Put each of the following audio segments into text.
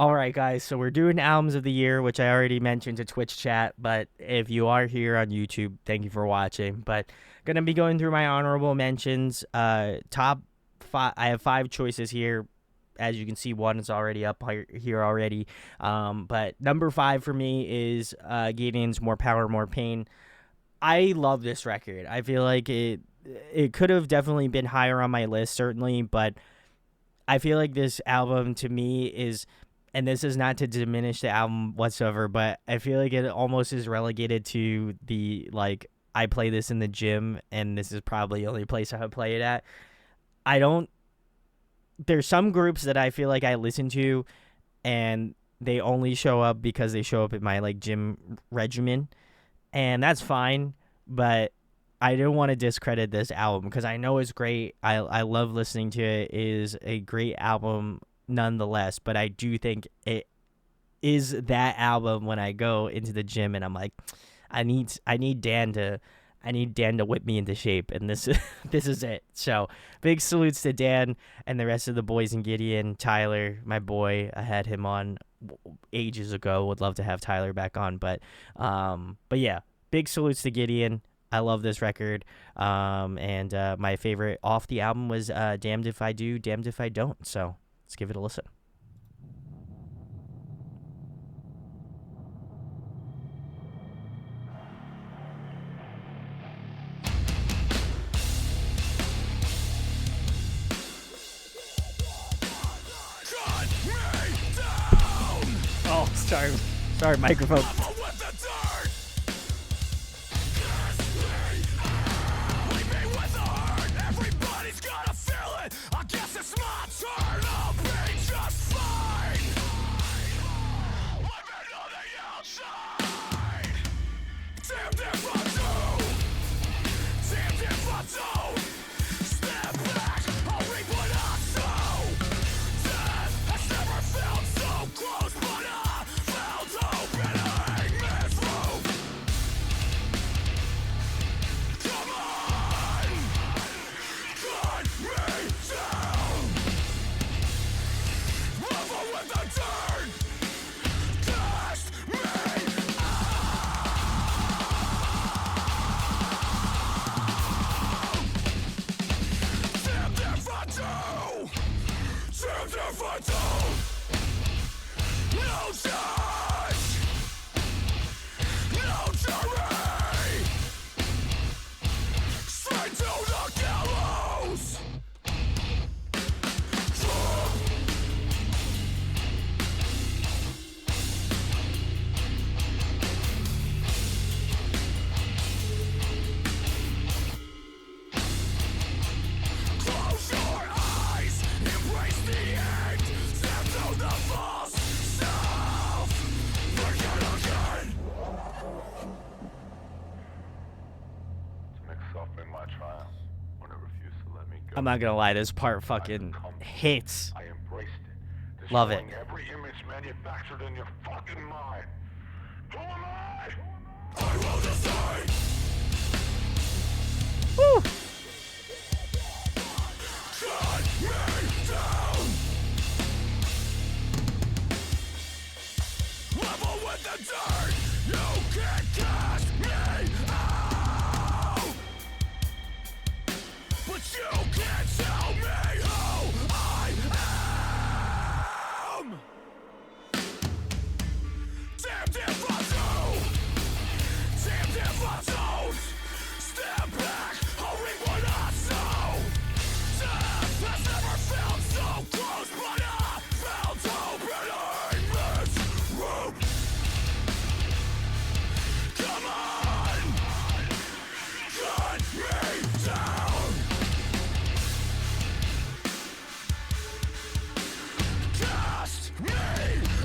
All right, guys. So we're doing albums of the year, which I already mentioned to Twitch chat. But if you are here on YouTube, thank you for watching. But gonna be going through my honorable mentions. Top five. I have five choices here. As you can see, one is already up here already. But number five for me is Gideon's "More Power, More Pain." I love this record. I feel like it could have definitely been higher on my list, certainly, but I feel like this album to me is, and this is not to diminish the album whatsoever, but I feel like it almost is relegated to the like I play this in the gym, and this is probably the only place I would play it at. I don't. There's some groups that I feel like I listen to, and they only show up because they show up in my like gym regimen, and that's fine. But I don't want to discredit this album because I know it's great. I love listening to it. It is a great album nonetheless, but I do think it is that album when I go into the gym and I'm like, I need Dan to whip me into shape, and this this is it. So big salutes to Dan and the rest of the boys in Gideon. Tyler, my boy, I had him on ages ago. Would love to have Tyler back on, but yeah, big salutes to Gideon. I love this record. And my favorite off the album was Damned If I Do, Damned If I Don't. So let's give it a listen. Oh, sorry, microphone. I'm not gonna lie, this part fucking hits. I embraced it. Love it. Every image manufactured in your fucking mind. Who am I? I will decide. Woo! Cut me down. Level with the dirt. You can't cast me out. But you can't tell me who I am. Damned if I do. Damned if I don't. Step back, I'll reap what I sow. Death has never felt so close, but I felt open in this room. Come on, cut me down. Cast me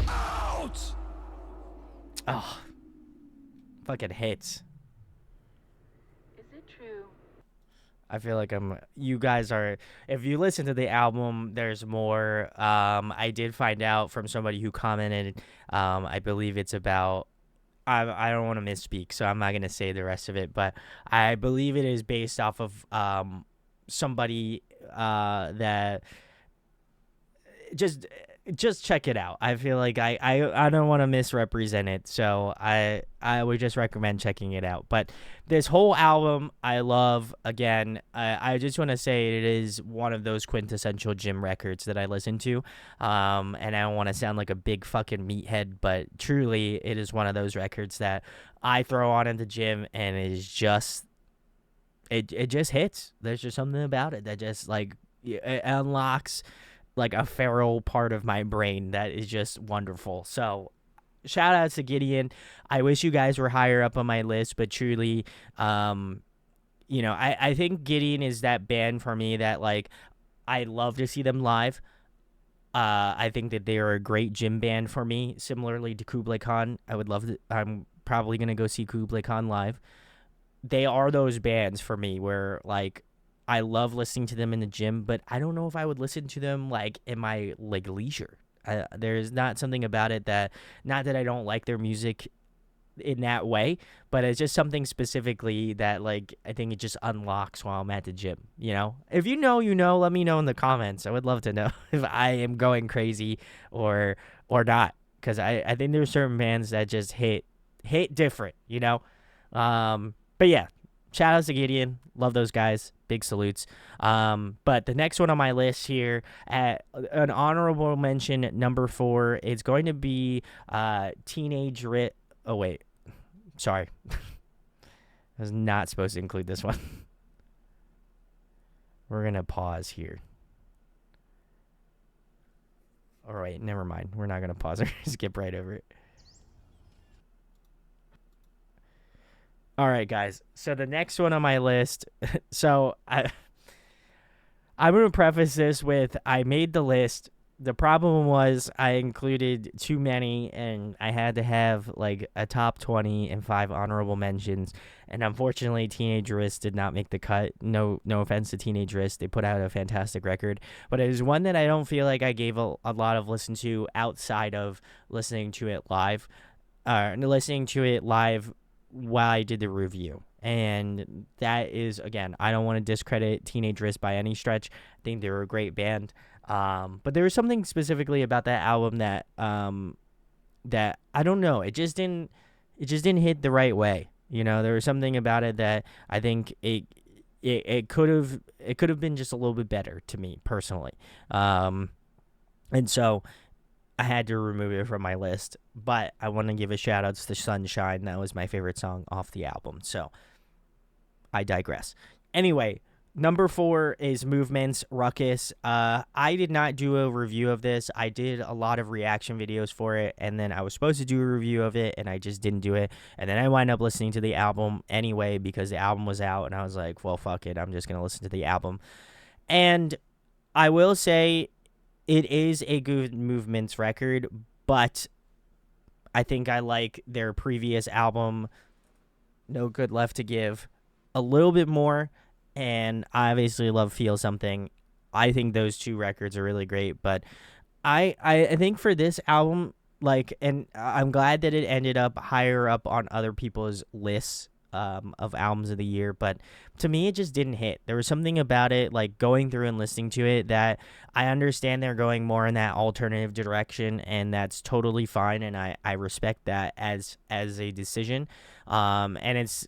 out. Oh, fucking hits. Is it true? I feel like you guys are, if you listen to the album, there's more. I did find out from somebody who commented, I believe it's about, I don't want to misspeak, so I'm not going to say the rest of it, but I believe it is based off of somebody that just just check it out. I feel like I don't want to misrepresent it, so I would just recommend checking it out. But this whole album I love. Again, I just want to say it is one of those quintessential gym records that I listen to. And I don't want to sound like a big fucking meathead, but truly it is one of those records that I throw on in the gym and it is just it just hits. There's just something about it that just like it unlocks like a feral part of my brain that is just wonderful. So shout out to Gideon. I wish you guys were higher up on my list, but truly, I think Gideon is that band for me that like I love to see them live. I think that they are a great gym band for me. Similarly to Kublai Khan, I would love to. I'm probably gonna go see Kublai Khan live. They are those bands for me where like I love listening to them in the gym, but I don't know if I would listen to them like in my like leisure. There's not something about it that, not that I don't like their music in that way, but it's just something specifically that like I think it just unlocks while I'm at the gym. If you know, let me know in the comments. I would love to know if I am going crazy or not, because I think there's certain bands that just hit different. But yeah, shout outs to Gideon. Love those guys. Big salutes. But the next one on my list here, at an honorable mention, number 4, is going to be Teenage Rit. Oh, wait. Sorry. I was not supposed to include this one. We're going to pause here. All right, never mind. We're not going to pause. We're going to skip right over it. All right, guys. So the next one on my list. So I'm going to preface this with I made the list. The problem was I included too many, and I had to have like a top 20 and 5 honorable mentions. And unfortunately, Teenage Wrist did not make the cut. No offense to Teenage Wrist. They put out a fantastic record. But it is one that I don't feel like I gave a lot of listen to outside of listening to it live. Listening to it live while I did the review. And that is, again, I don't want to discredit Teenage Wrist by any stretch. I think they're a great band. But there was something specifically about that album that that I don't know. It just didn't hit the right way. There was something about it that I think it could have been just a little bit better to me personally. And so I had to remove it from my list, but I want to give a shout out to Sunshine. That was my favorite song off the album. So I digress. Anyway, number 4 is Movement's Ruckus. I did not do a review of this. I did a lot of reaction videos for it, and then I was supposed to do a review of it, and I just didn't do it. And then I wound up listening to the album anyway because the album was out, and I was like, well, fuck it. I'm just going to listen to the album. And I will say it is a good Movement's record, but I think I like their previous album, No Good Left to Give, a little bit more. And I obviously love Feel Something. I think those 2 records are really great. But I think for this album, like, and I'm glad that it ended up higher up on other people's lists of albums of the year. But to me, it just didn't hit. There was something about it, like going through and listening to it, that I understand they're going more in that alternative direction, and that's totally fine. And I respect that as a decision. And it's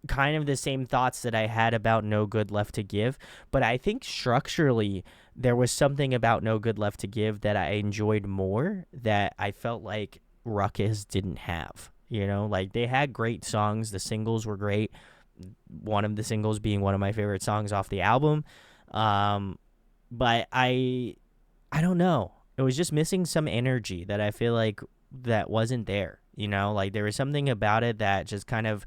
kind of the same thoughts that I had about No Good Left to Give, but I think structurally there was something about No Good Left to Give that I enjoyed more, that I felt like Ruckus didn't have. Like they had great songs. The singles were great. One of the singles being one of my favorite songs off the album. But I don't know. It was just missing some energy that I feel like that wasn't there. Like there was something about it that just kind of,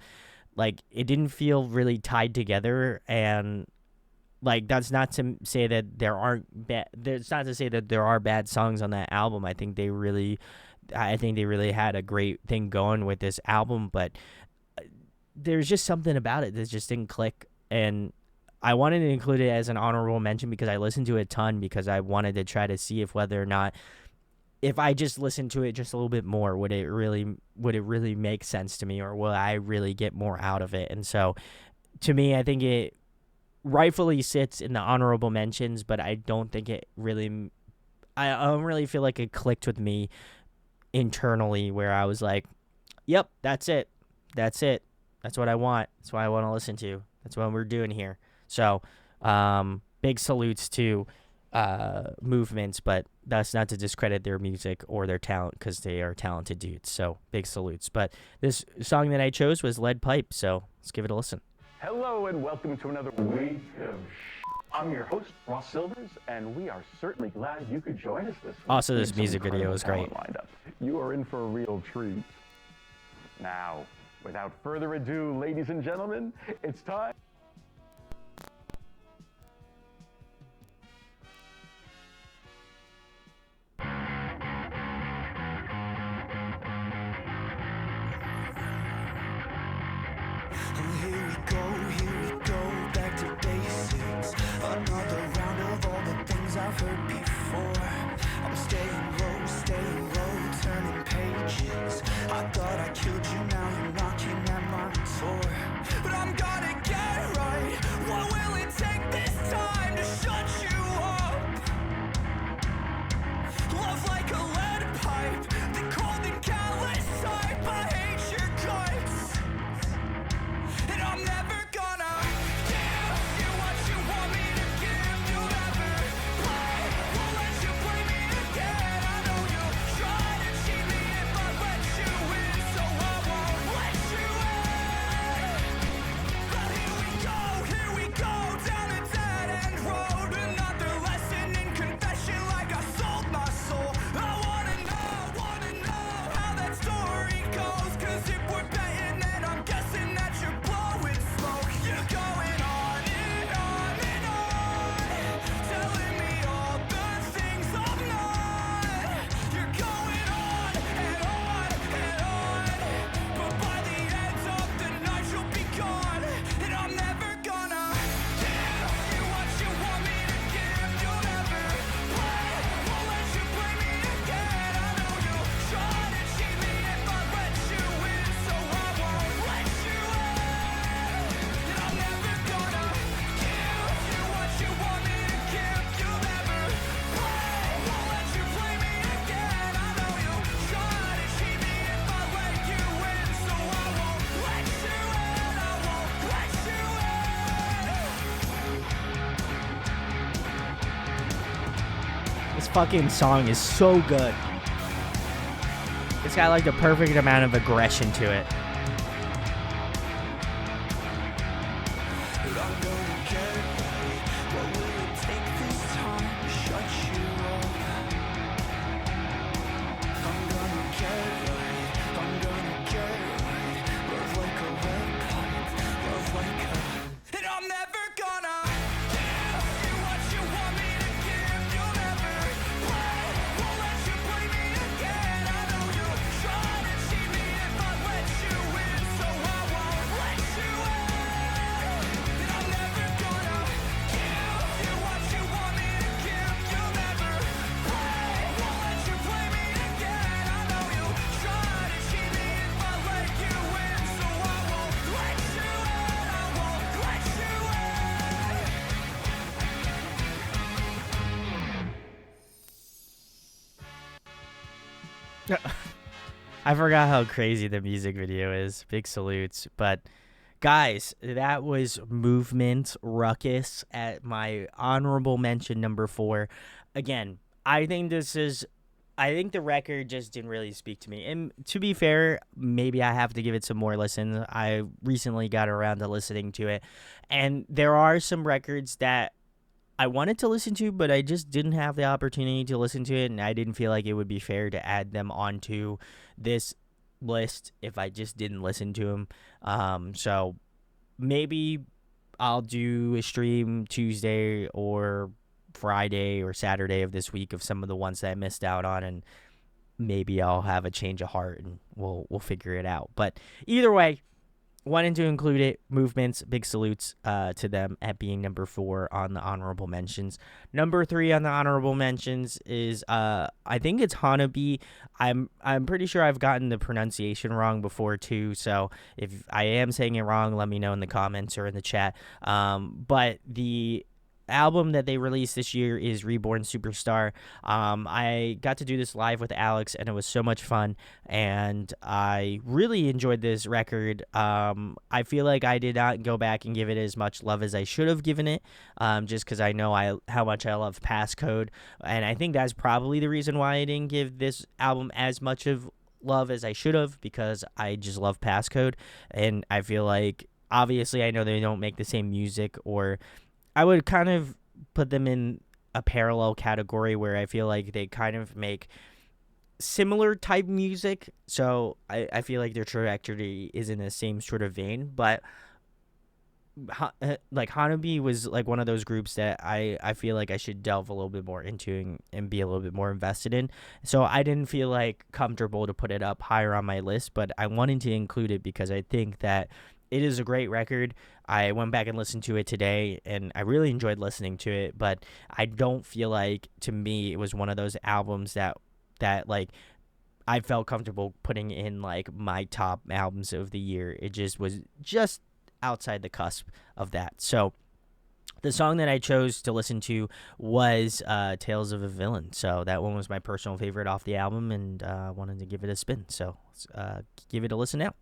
like, it didn't feel really tied together. And like that's not to say that there aren't It's not to say that there are bad songs on that album. I think they really had a great thing going with this album, but there's just something about it that just didn't click. And I wanted to include it as an honorable mention because I listened to it a ton, because I wanted to try to see if whether or not, if I just listened to it just a little bit more, would it really make sense to me, or will I really get more out of it? And so to me, I think it rightfully sits in the honorable mentions, but I don't think it really I don't really feel like it clicked with me internally where I was like, yep, that's it. That's it. That's what I want. That's what I want to listen to. That's what we're doing here. So, big salutes to Movements, but that's not to discredit their music or their talent because they are talented dudes. So, big salutes. But this song that I chose was Lead Pipe. So, let's give it a listen. Hello and welcome to another week of I'm your host, Ross Silvers, and we are certainly glad you could join us this week. Also, this We have music some video is incredible great. talent lined up. You are in for a real treat. Now, without further ado, ladies and gentlemen, it's time. Here we go, back to basics. Another round of all the things I've heard before. I'm staying low, turning pages. I thought I killed you, now you're knocking at my door. But I'm gonna get right. What will it take this time to shut you up? Love like a lead pipe, the cold and callous type. I hate your guts. And I'm never gonna give you what you want me to give. You'll never play, won't let you play me again. I know you'll try to cheat me if I let you in, so I won't let you in. But here we go, down a dead end road. Another lesson in confession, like I sold my soul. I wanna know how that story goes. Cause if we're betting, then I'm guessing that you're blowing smoke. You're going on and on and on, telling me all the things I'm not. You're going on and on and on, but by the end of the night you'll be gone. And I'm never gonna give you what you want me to give. You'll never play, won't let you play me again. I know you'll try to cheat me if I let you in, so I won't let you in. And I'm never gonna give you what you want me to give. You'll never play, won't let you play me again. I know you'll try to cheat me if I let you in, so I won't let you in. I won't let you in. This fucking song is so good. It's got like the perfect amount of aggression to it. But I'm gonna get right. What will it take this time to shut you up? I'm gonna get right. I'm gonna get right. Love like a lead pipe. Love like a. And I'm never gonna give you what you want me to give. You'll never play, won't let you play me again. I know you'll try to cheat me if I let you in, so I won't let you in. And I'm never gonna give you what you want me to give. You'll never play, won't let you play me again. I know you'll try to cheat me if I let you in, so I won't let you in. I won't let you in. I forgot how crazy the music video is. Big salutes. But guys, that was Movement Ruckus at my honorable mention number 4. Again, I think the record just didn't really speak to me. And to be fair, maybe I have to give it some more listens. I recently got around to listening to it. And there are some records that I wanted to listen to, but I just didn't have the opportunity to listen to it, and I didn't feel like it would be fair to add them onto this list if I just didn't listen to them. So maybe I'll do a stream Tuesday or Friday or Saturday of this week of some of the ones that I missed out on, and maybe I'll have a change of heart and we'll figure it out. But either way, wanted to include it. Movements, big salutes to them at being number 4 on the honorable mentions. Number 3 on the honorable mentions is I think it's Hanabi. I'm pretty sure I've gotten the pronunciation wrong before too, so if I am saying it wrong, let me know in the comments or in the chat. But the album that they released this year is Reborn Superstar. I got to do this live with Alex, and it was so much fun, and I really enjoyed this record. I feel like I did not go back and give it as much love as I should have given it, just because I know how much I love Passcode, and I think that's probably the reason why I didn't give this album as much of love as I should have, because I just love Passcode, and I feel like, obviously, I know they don't make the same music, or I would kind of put them in a parallel category where I feel like they kind of make similar type music. So I feel like their trajectory is in the same sort of vein. But like Hanabi was like one of those groups that I feel like I should delve a little bit more into and be a little bit more invested in. So I didn't feel like comfortable to put it up higher on my list, but I wanted to include it because I think that it is a great record. I went back and listened to it today, and I really enjoyed listening to it, but I don't feel like, to me, it was one of those albums that like I felt comfortable putting in like my top albums of the year. It just was just outside the cusp of that. So the song that I chose to listen to was Tales of a Villain. So that one was my personal favorite off the album, and wanted to give it a spin. So let's give it a listen now.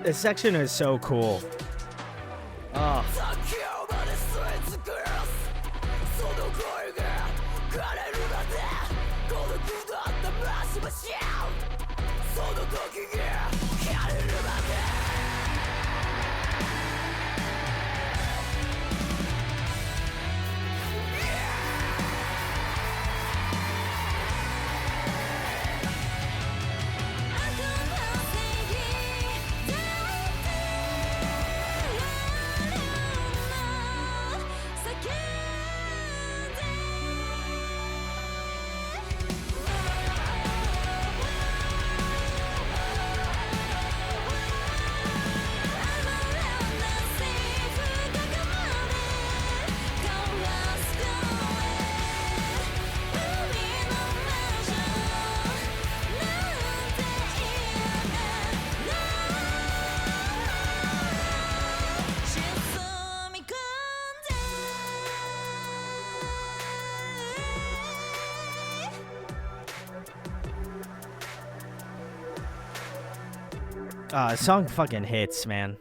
This section is so cool. Oh. Song fucking hits, man.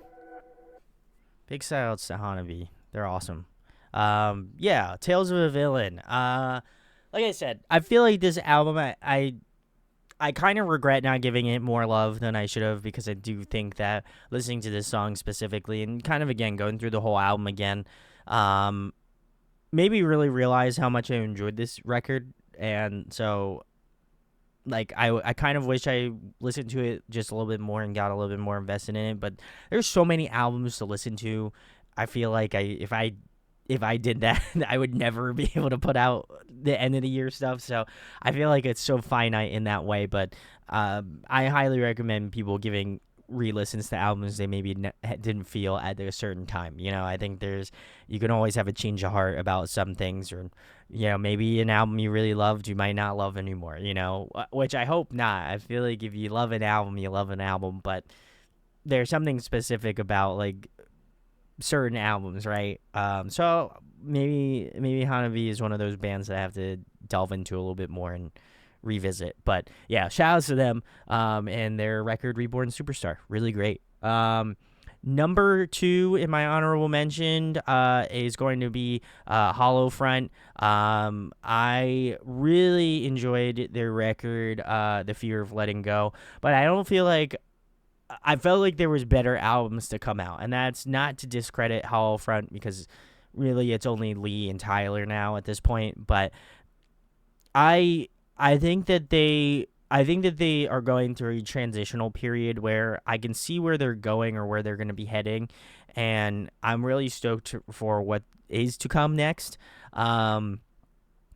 Big shout outs to Hanabi. They're awesome. Yeah, Tales of a Villain. Like I said, I feel like this album, I kind of regret not giving it more love than I should have, because I do think that listening to this song specifically and kind of again going through the whole album again, made me really realize how much I enjoyed this record. And so, like, I kind of wish I listened to it just a little bit more and got a little bit more invested in it. But there's so many albums to listen to. I feel like if I did that, I would never be able to put out the end of the year stuff. So I feel like it's so finite in that way. But I highly recommend people giving re-listens to albums they maybe didn't feel at a certain time. I think you can always have a change of heart about some things, or maybe an album you really loved you might not love anymore. Which I hope not. I feel like if you love an album, you love an album, but there's something specific about like certain albums, right? So maybe Hanabi is one of those bands that I have to delve into a little bit more and revisit. But yeah, shout outs to them and their record Reborn Superstar. Really great. Number 2 in my honorable mention is going to be Hollow Front. I really enjoyed their record, The Fear of Letting Go, but I felt like there was better albums to come out, and that's not to discredit Hollow Front, because really it's only Lee and Tyler now at this point. But I think that they are going through a transitional period where I can see where they're going or where they're going to be heading, and I'm really stoked for what is to come next.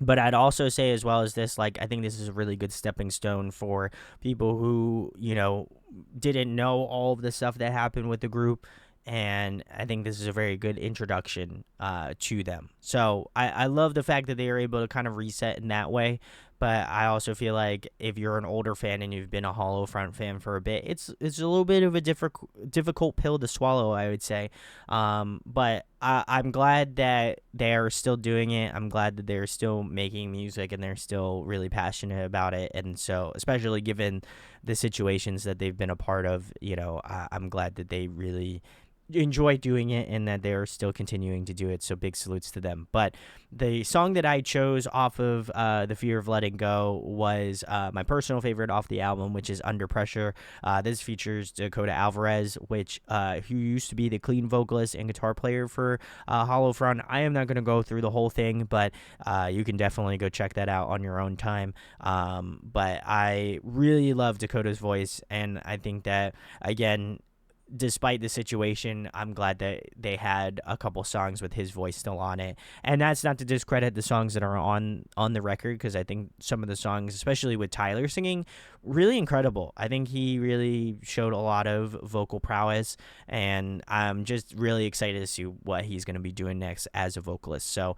But I'd also say, as well as this, like, I think this is a really good stepping stone for people who, didn't know all of the stuff that happened with the group. And I think this is a very good introduction to them. So I love the fact that they are able to kind of reset in that way. But I also feel like if you're an older fan and you've been a Hollow Front fan for a bit, it's a little bit of a difficult pill to swallow, I would say. But I'm glad that they're still doing it. I'm glad that they're still making music and they're still really passionate about it. And so, especially given the situations that they've been a part of, I'm glad that they really enjoy doing it and that they're still continuing to do it. So big salutes to them. But the song that I chose off of The Fear of Letting Go was my personal favorite off the album, which is Under Pressure. This features Dakota Alvarez, who used to be the clean vocalist and guitar player for Hollow Front. I am not going to go through the whole thing, but you can definitely go check that out on your own time. But I really love Dakota's voice, and I think that, again, despite the situation, I'm glad that they had a couple songs with his voice still on it. And that's not to discredit the songs that are on the record, because I think some of the songs, especially with Tyler singing, really incredible. I think he really showed a lot of vocal prowess, and I'm just really excited to see what he's going to be doing next as a vocalist. So,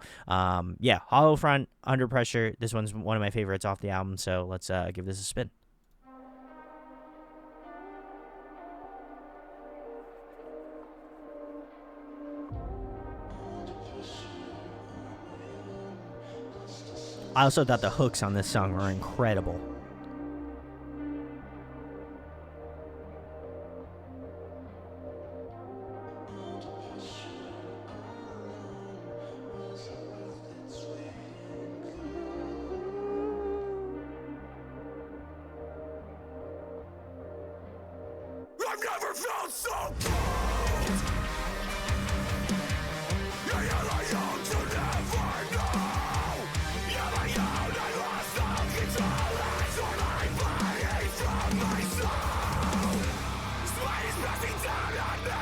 yeah, Hollow Front, Under Pressure. This one's one of my favorites off the album, so let's give this a spin. I also thought the hooks on this song were incredible. I've never felt so cold. Yeah, you're the young to never know. You're the young, I lost all control. I tore my body from my soul. Sweat is pressing down on me.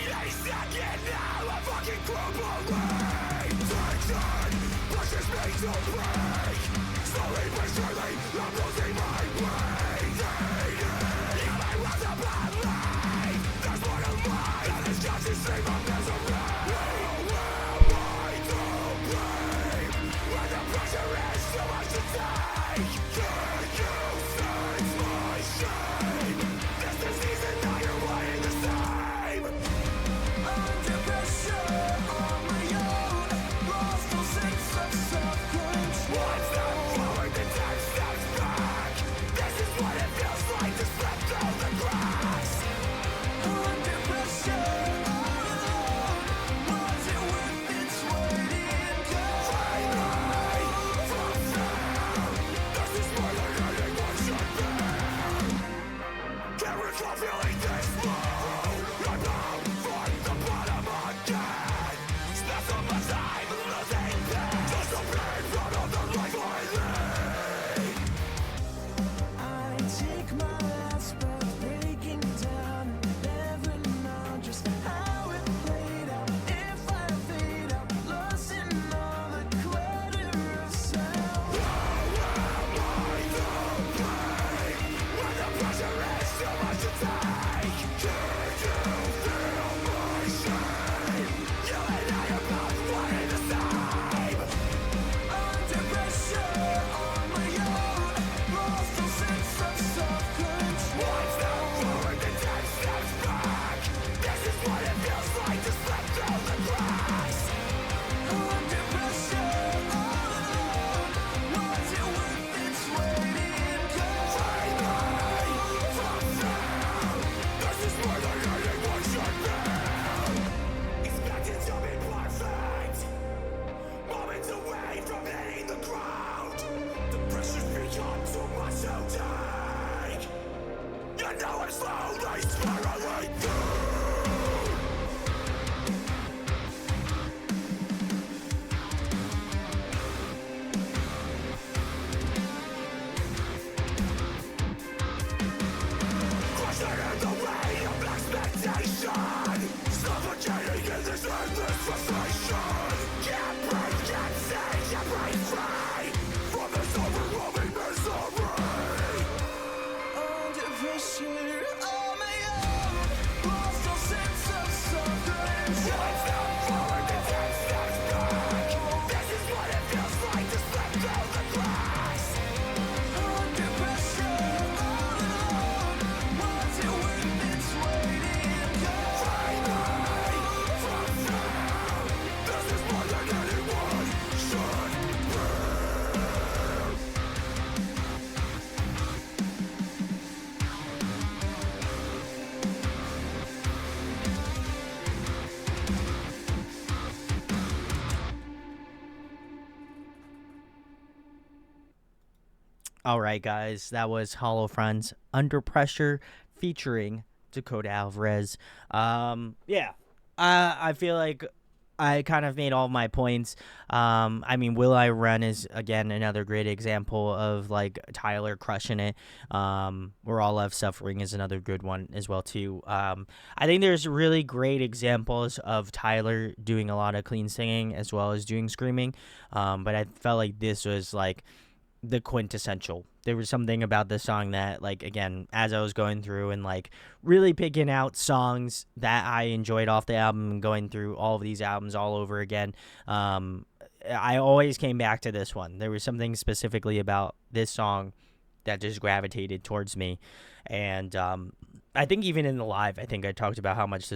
They second now, I'm fucking crumbling. Tension pushes me to break. Slowly but surely, I'm losing my breathing. Yeah, my world's about life. There's more to life than this conscious stream of misery. Who am I to blame when the pressure is too much to take? Can you sense my shame? This disease and now you're wanting the same. Under pressure on my own, lost all sense of self-control. One step forward, then 10 steps back. All right, guys, that was Hollow Front's Under Pressure featuring Dakota Alvarez. Yeah, I feel like I kind of made all my points. I mean, Will I Run is, again, another great example of, like, Tyler crushing it. We're All Left Suffering is another good one as well, too. I think there's really great examples of Tyler doing a lot of clean singing as well as doing screaming. But I felt like this was, like, the quintessential. There was something about this song that, like, again, as I was going through and, like, really picking out songs that I enjoyed off the album and going through all of these albums all over again, I always came back to this one. There was something specifically about this song that just gravitated towards me. And I think even in the live, I think I talked about how much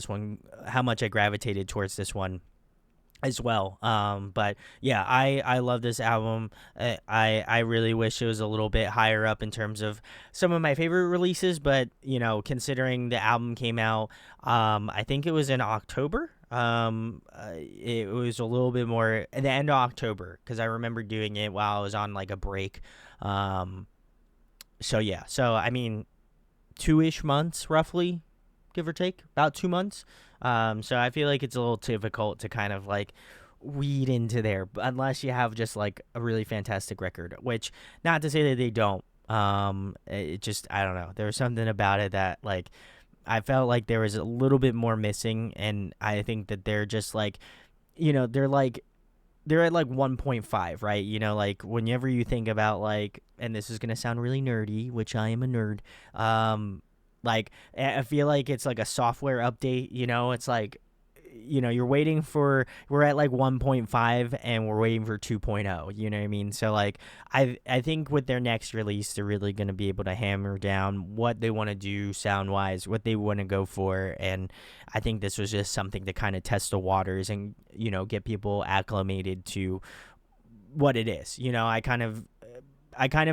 I gravitated towards this one as well. But yeah, I love this album. I really wish it was a little bit higher up in terms of some of my favorite releases, but considering the album came out, I think it was in October. It was a little bit more at the end of October, because I remember doing it while I was on, like, a break. So yeah, so I mean, 2-ish months roughly, give or take, about 2 months. So I feel like it's a little difficult to kind of, like, weed into there, unless you have just, like, a really fantastic record, which, not to say that they don't. It just, I don't know. There was something about it that, like, I felt like there was a little bit more missing, and I think that they're just, like, they're at, like, 1.5, right? Like, whenever you think about, like, and this is going to sound really nerdy, which I am a nerd, like, I feel like it's like a software update, it's like, we're at, like, 1.5 and we're waiting for 2.0, you know what I mean? So, like, I think with their next release, they're really going to be able to hammer down what they want to do sound-wise, what they want to go for, and I think this was just something to kind of test the waters and, get people acclimated to what it is. I kind of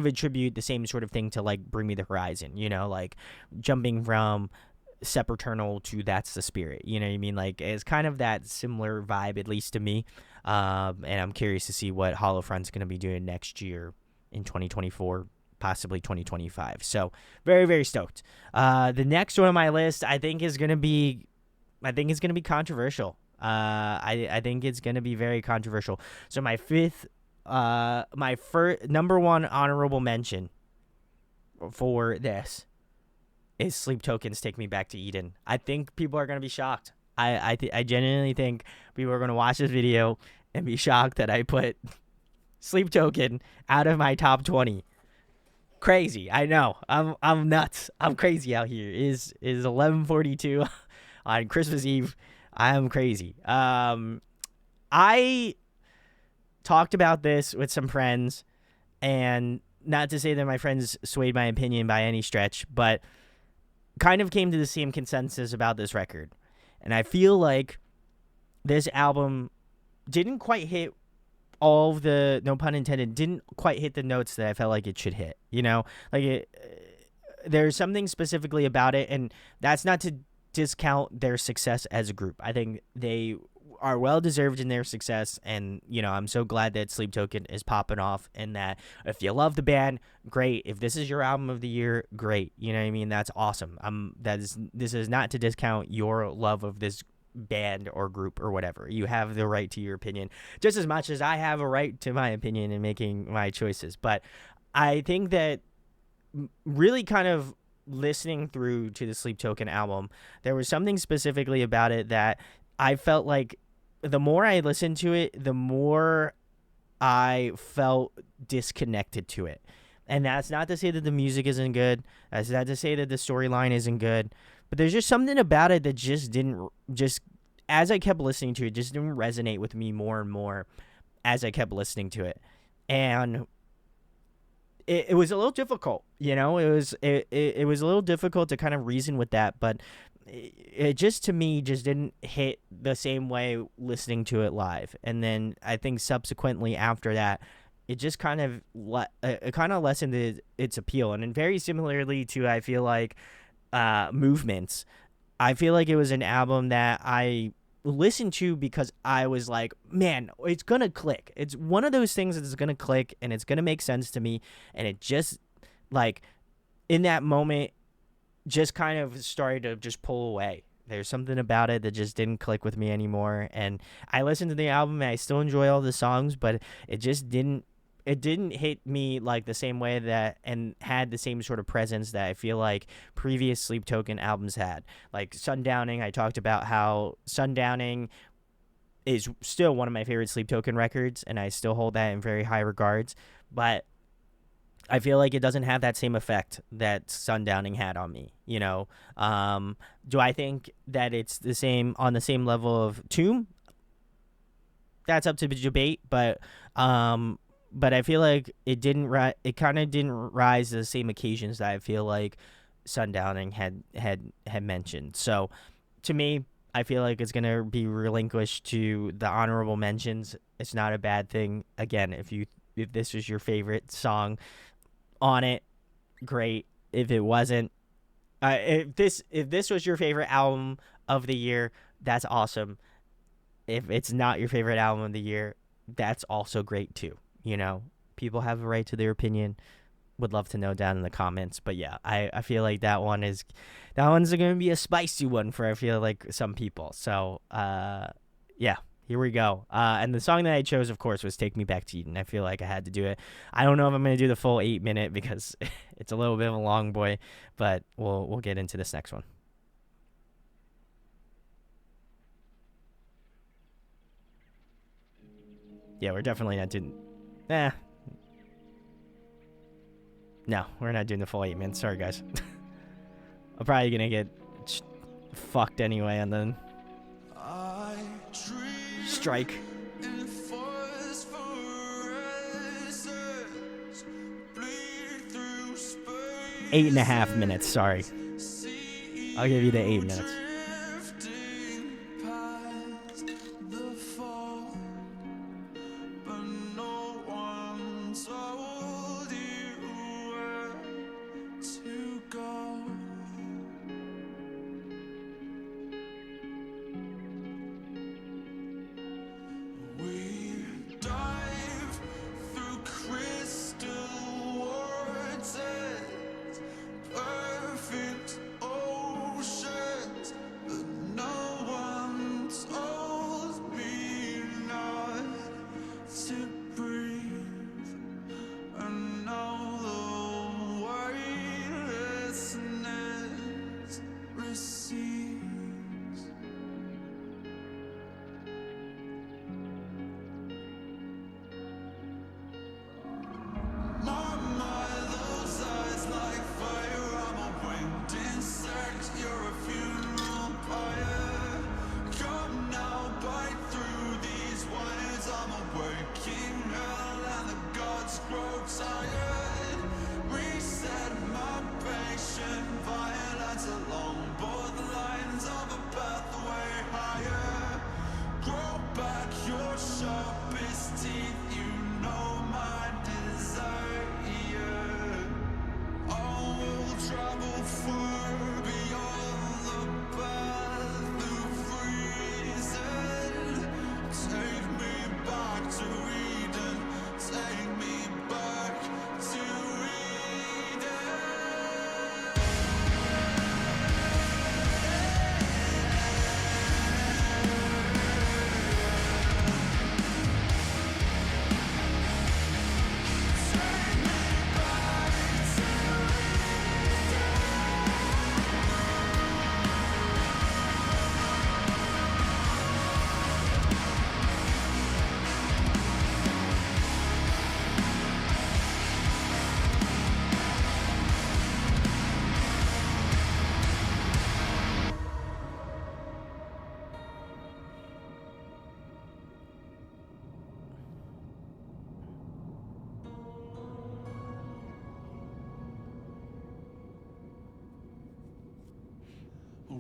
attribute the same sort of thing to, like, Bring Me the Horizon, like jumping from Sempiternal to That's the Spirit, you know what I mean? Like, it's kind of that similar vibe, at least to me. And I'm curious to see what Hollow Front's going to be doing next year in 2024, possibly 2025. So very, very stoked. The next one on my list, I think it's going to be controversial. I think it's going to be very controversial. So my first number one honorable mention for this is Sleep Token's Take Me Back to Eden. I think people are going to be shocked. I genuinely think people are going to watch this video and be shocked that I put Sleep Token out of my top 20. Crazy. I know. I'm nuts. I'm crazy out here. Is 11:42 on Christmas Eve. I am crazy. I talked about this with some friends, and not to say that my friends swayed my opinion by any stretch, but kind of came to the same consensus about this record. And I feel like this album didn't quite hit all of the, no pun intended, didn't quite hit the notes that I felt like it should hit. Like, there's something specifically about it, and that's not to discount their success as a group. I think they are well deserved in their success, and I'm so glad that Sleep Token is popping off, and that if you love the band, great. If this is your album of the year, great. You know what I mean? That's awesome. This is not to discount your love of this band or group or whatever. You have the right to your opinion just as much as I have a right to my opinion in making my choices. But I think that really kind of listening through to the Sleep Token album, there was something specifically about it that I felt like the more I listened to it, the more I felt disconnected to it. And that's not to say that the music isn't good. That's not to say that the storyline isn't good. But there's just something about it that just didn't, just as I kept listening to it, just didn't resonate with me more and more as I kept listening to it. And it was a little difficult, you know, it was a little difficult to kind of reason with that, but it just, to me, just didn't hit the same way listening to it live. And then I think subsequently after that, it just kind of it kind of lessened its appeal. And then very similarly to, I feel like, Movements, I feel like it was an album that I listened to because I was like, man, it's gonna click. It's one of those things that's gonna click and it's gonna make sense to me. And it just, like, in that moment, just kind of started to just pull away. There's something about it that just didn't click with me anymore. And I listened to the album and I still enjoy all the songs, but it just didn't hit me like the same way that, and had the same sort of presence that I feel like previous Sleep Token albums had. Like Sundowning, I talked about how Sundowning is still one of my favorite Sleep Token records, and I still hold that in very high regards. But I feel like it doesn't have that same effect that Sundowning had on me, you know? Do I think that it's the same, on the same level of Tomb? That's up to debate, but I feel like it kind of didn't rise to the same occasions that I feel like Sundowning had mentioned. So to me, I feel like it's gonna be relinquished to the honorable mentions. It's not a bad thing. Again, if this was your favorite song on it, great. If it wasn't, if this was your favorite album of the year, that's awesome. If it's not your favorite album of the year, that's also great too. You know, people have a right to their opinion. Would love to know down in the comments. But yeah, I feel like that one's going to be a spicy one for, I feel like, some people. So yeah, here we go. And the song that I chose, of course, was Take Me Back to Eden. I feel like I had to do it. I don't know if I'm going to do the full 8-minute because it's a little bit of a long boy, but we'll get into this next one. Yeah, we're definitely not doing... No, we're not doing the full 8 minutes. Sorry, guys. I'm probably going to get fucked anyway and then strike. 8.5 minutes, sorry. I'll give you the 8 minutes.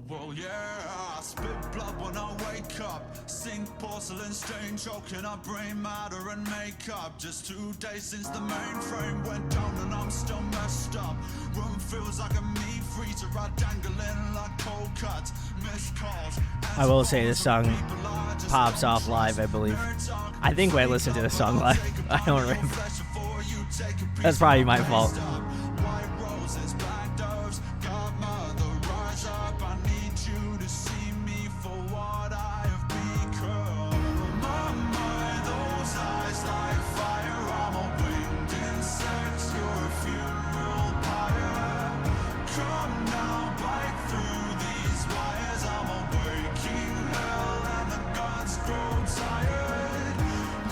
Well, yeah, I spit blood when I wake up. Sink porcelain stain, choking up brain matter and makeup. Just 2 days since the mainframe went down and I'm still messed up. Room feels like a meat freezer, I dangling like cold cuts. Missed calls. I will say this song pops off live, I believe. I think I listened to this song live. I don't remember. That's probably my fault. White roses, black doves, godmother, rise up. I need you to see me for what I have become. My mind, those eyes like fire. I'm a winged insect, you're a funeral pyre. Come now, bite through these wires. I'm a waking hell and the gods grow tired.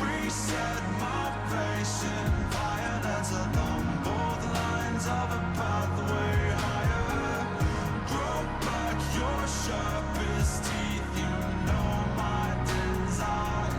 Reset my patient violence along both lines of a pathway higher. Grow back your sharpest teeth, you know my desire.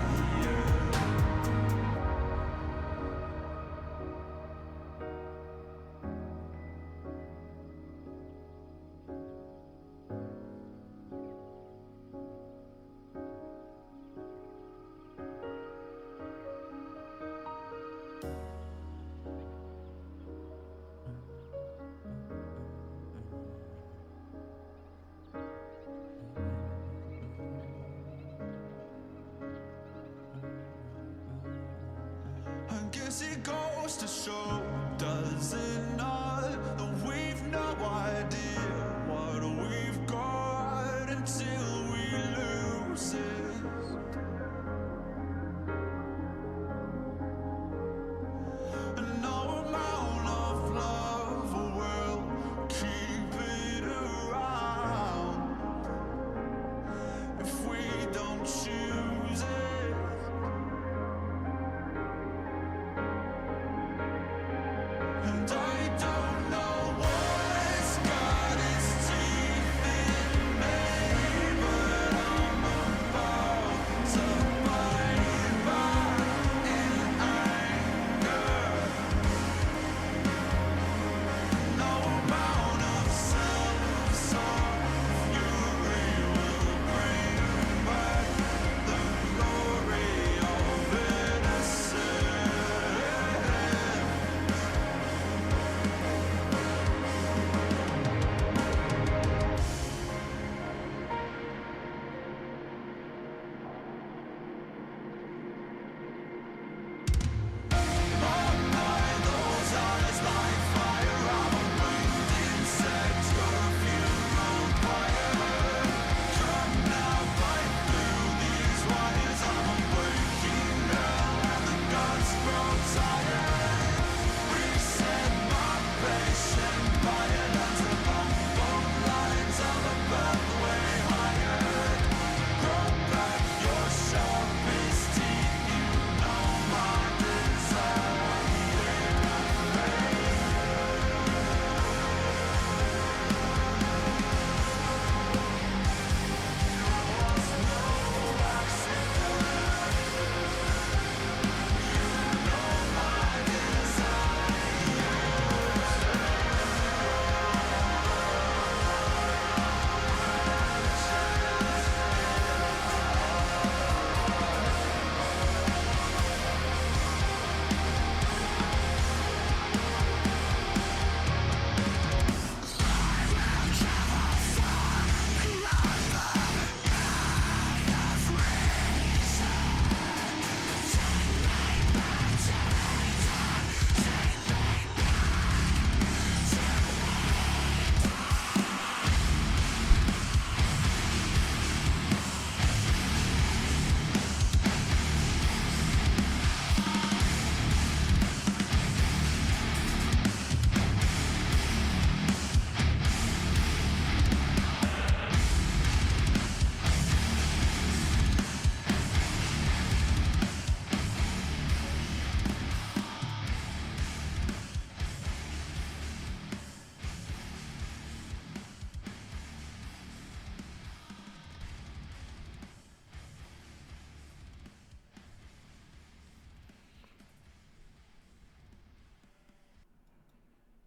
I guess it goes to show, does it not, that we've no idea what we've got until we lose it. And no amount of love will keep it around if we don't choose it. And I don't know what's got its teeth in me, but I'm about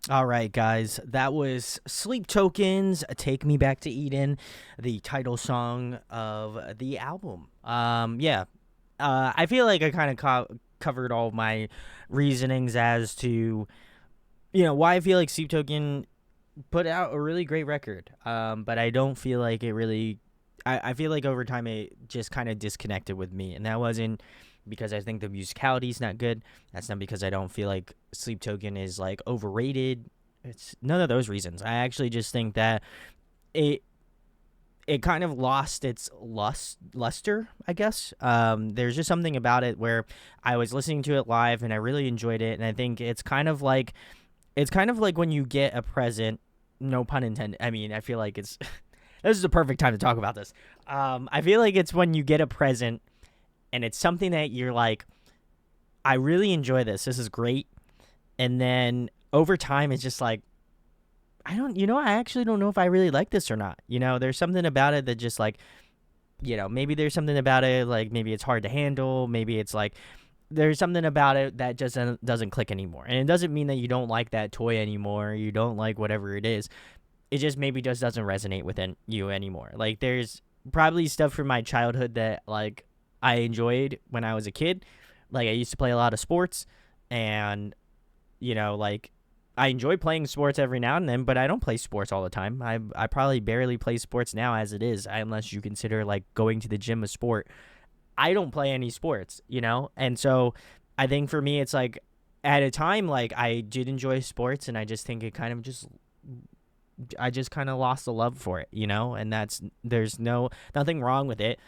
All right, guys, that was Sleep Tokens, Take Me Back to Eden, the title song of the album. Yeah, I feel like I kind of covered all of my reasonings as to, why I feel like Sleep Token put out a really great record. But I don't feel like it really. I feel like over time it just kind of disconnected with me, and that wasn't because I think the musicality is not good. That's not because I don't feel like Sleep Token is like overrated. It's none of those reasons. I actually just think that it it kind of lost its luster, I guess. There's just something about it where I was listening to it live and I really enjoyed it, and I think it's kind of like when you get a present, no pun intended. I mean, I feel like it's this is the perfect time to talk about this. I feel like it's when you get a present and it's something that you're like, I really enjoy this. This is great. And then over time, it's just like, I actually don't know if I really like this or not. There's something about it that just like, maybe there's something about it, like maybe it's hard to handle. Maybe it's like, there's something about it that just doesn't click anymore. And it doesn't mean that you don't like that toy anymore. You don't like whatever it is. It just maybe just doesn't resonate with you anymore. Like there's probably stuff from my childhood that like I enjoyed when I was a kid. Like I used to play a lot of sports, and like I enjoy playing sports every now and then, but I don't play sports all the time. I probably barely play sports now as it is, unless you consider like going to the gym a sport. I don't play any sports, and so I think for me it's like at a time like I did enjoy sports, and I just think it kind of just I just kind of lost the love for it, and there's nothing wrong with it.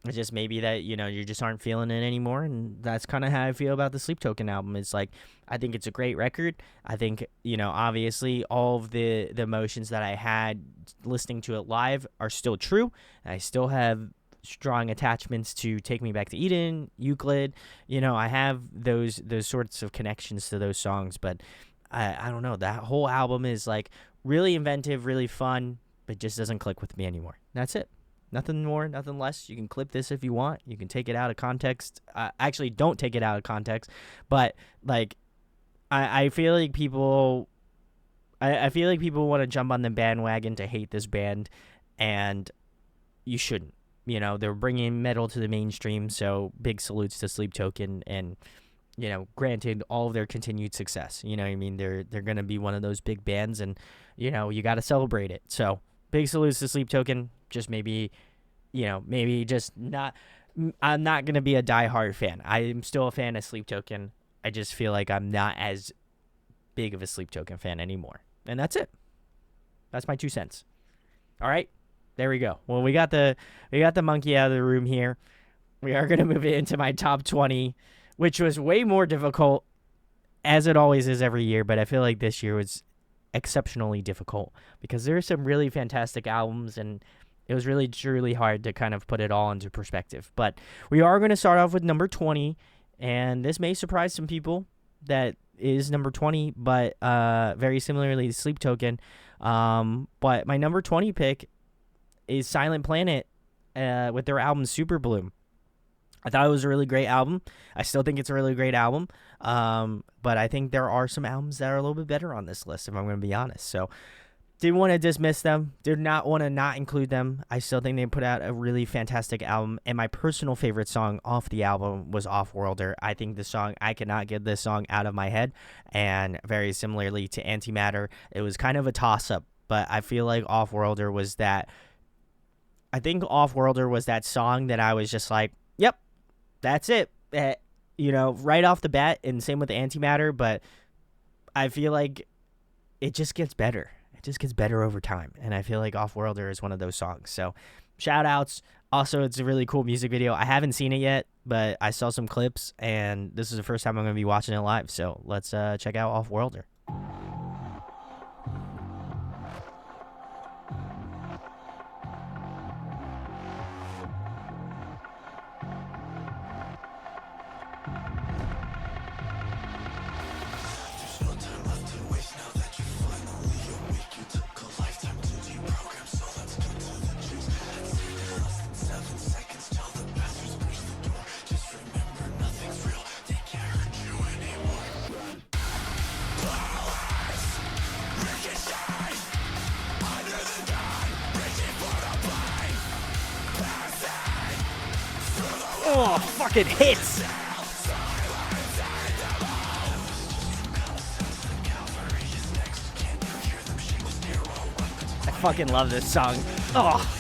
It's just maybe that, you just aren't feeling it anymore. And that's kind of how I feel about the Sleep Token album. It's like, I think it's a great record. I think, obviously all of the emotions that I had listening to it live are still true. I still have strong attachments to Take Me Back to Eden, Euclid. I have those sorts of connections to those songs, but I don't know. That whole album is like really inventive, really fun, but just doesn't click with me anymore. That's it. Nothing more, nothing less. You can clip this if you want. You can take it out of context. Actually, don't take it out of context. But like, I feel like people, I feel like people want to jump on the bandwagon to hate this band, and you shouldn't. They're bringing metal to the mainstream, so big salutes to Sleep Token, and granted all of their continued success. What I mean, they're gonna be one of those big bands, and you got to celebrate it. So big salutes to Sleep Token. Just maybe just not. I'm not gonna be a diehard fan. I'm still a fan of Sleep Token. I just feel like I'm not as big of a Sleep Token fan anymore. And that's it. That's my 2 cents. All right, there we go. Well, we got the monkey out of the room here. We are gonna move it into my top 20, which was way more difficult, as it always is every year. But I feel like this year was exceptionally difficult because there are some really fantastic albums, and it was really, truly hard to kind of put it all into perspective. But we are going to start off with number 20, and this may surprise some people that is number 20, but very similarly to Sleep Token. But my number 20 pick is Silent Planet with their album Super Bloom. I thought it was a really great album. I still think it's a really great album. But I think there are some albums that are a little bit better on this list, if I'm going to be honest. So didn't want to dismiss them. Did not want to not include them. I still think they put out a really fantastic album. And my personal favorite song off the album was Off-Worlder. I think this song, I cannot get this song out of my head. And very similarly to Antimatter, it was kind of a toss-up. But I feel like Off-Worlder was that. I think Off-Worlder was that song that I was just like, yep, that's it. Right off the bat, and same with Antimatter. But I feel like it just gets better. It just gets better over time. And I feel like Off-Worlder is one of those songs. So shout outs. Also, it's a really cool music video. I haven't seen it yet, but I saw some clips, and this is the first time I'm going to be watching it live. So let's check out Off-Worlder. Just remember nothing's real. They can't hurt you anymore. fucking hits. I fucking love this song. Oh.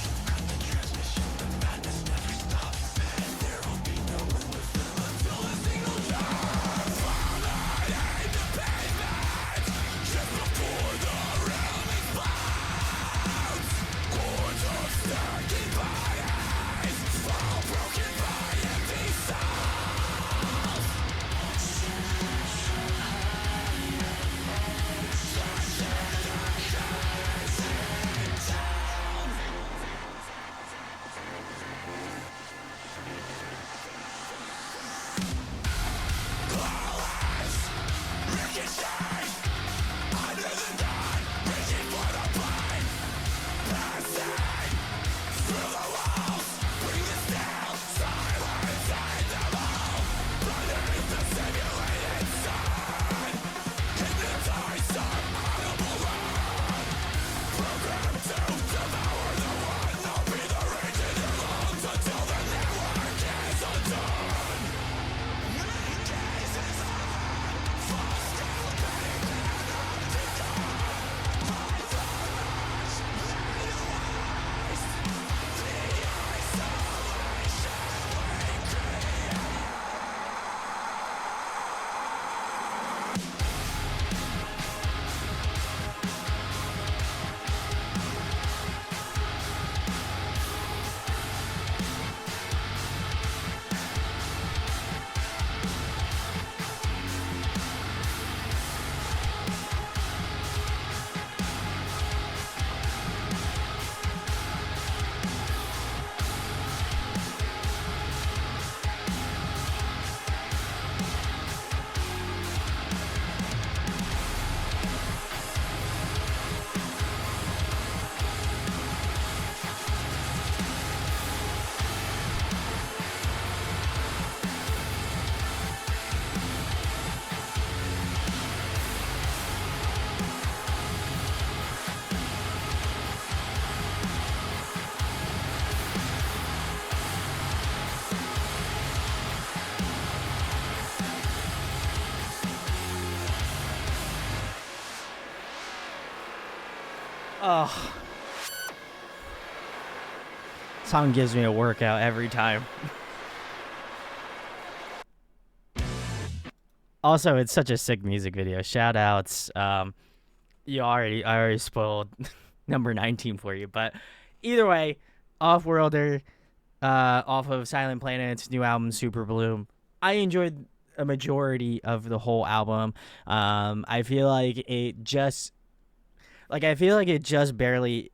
Oh. Song gives me a workout every time. Also, it's such a sick music video. Shout outs. I already spoiled number 19 for you, but either way, Offworlder, off of Silent Planet's new album Super Bloom. I enjoyed a majority of the whole album. I feel like it just barely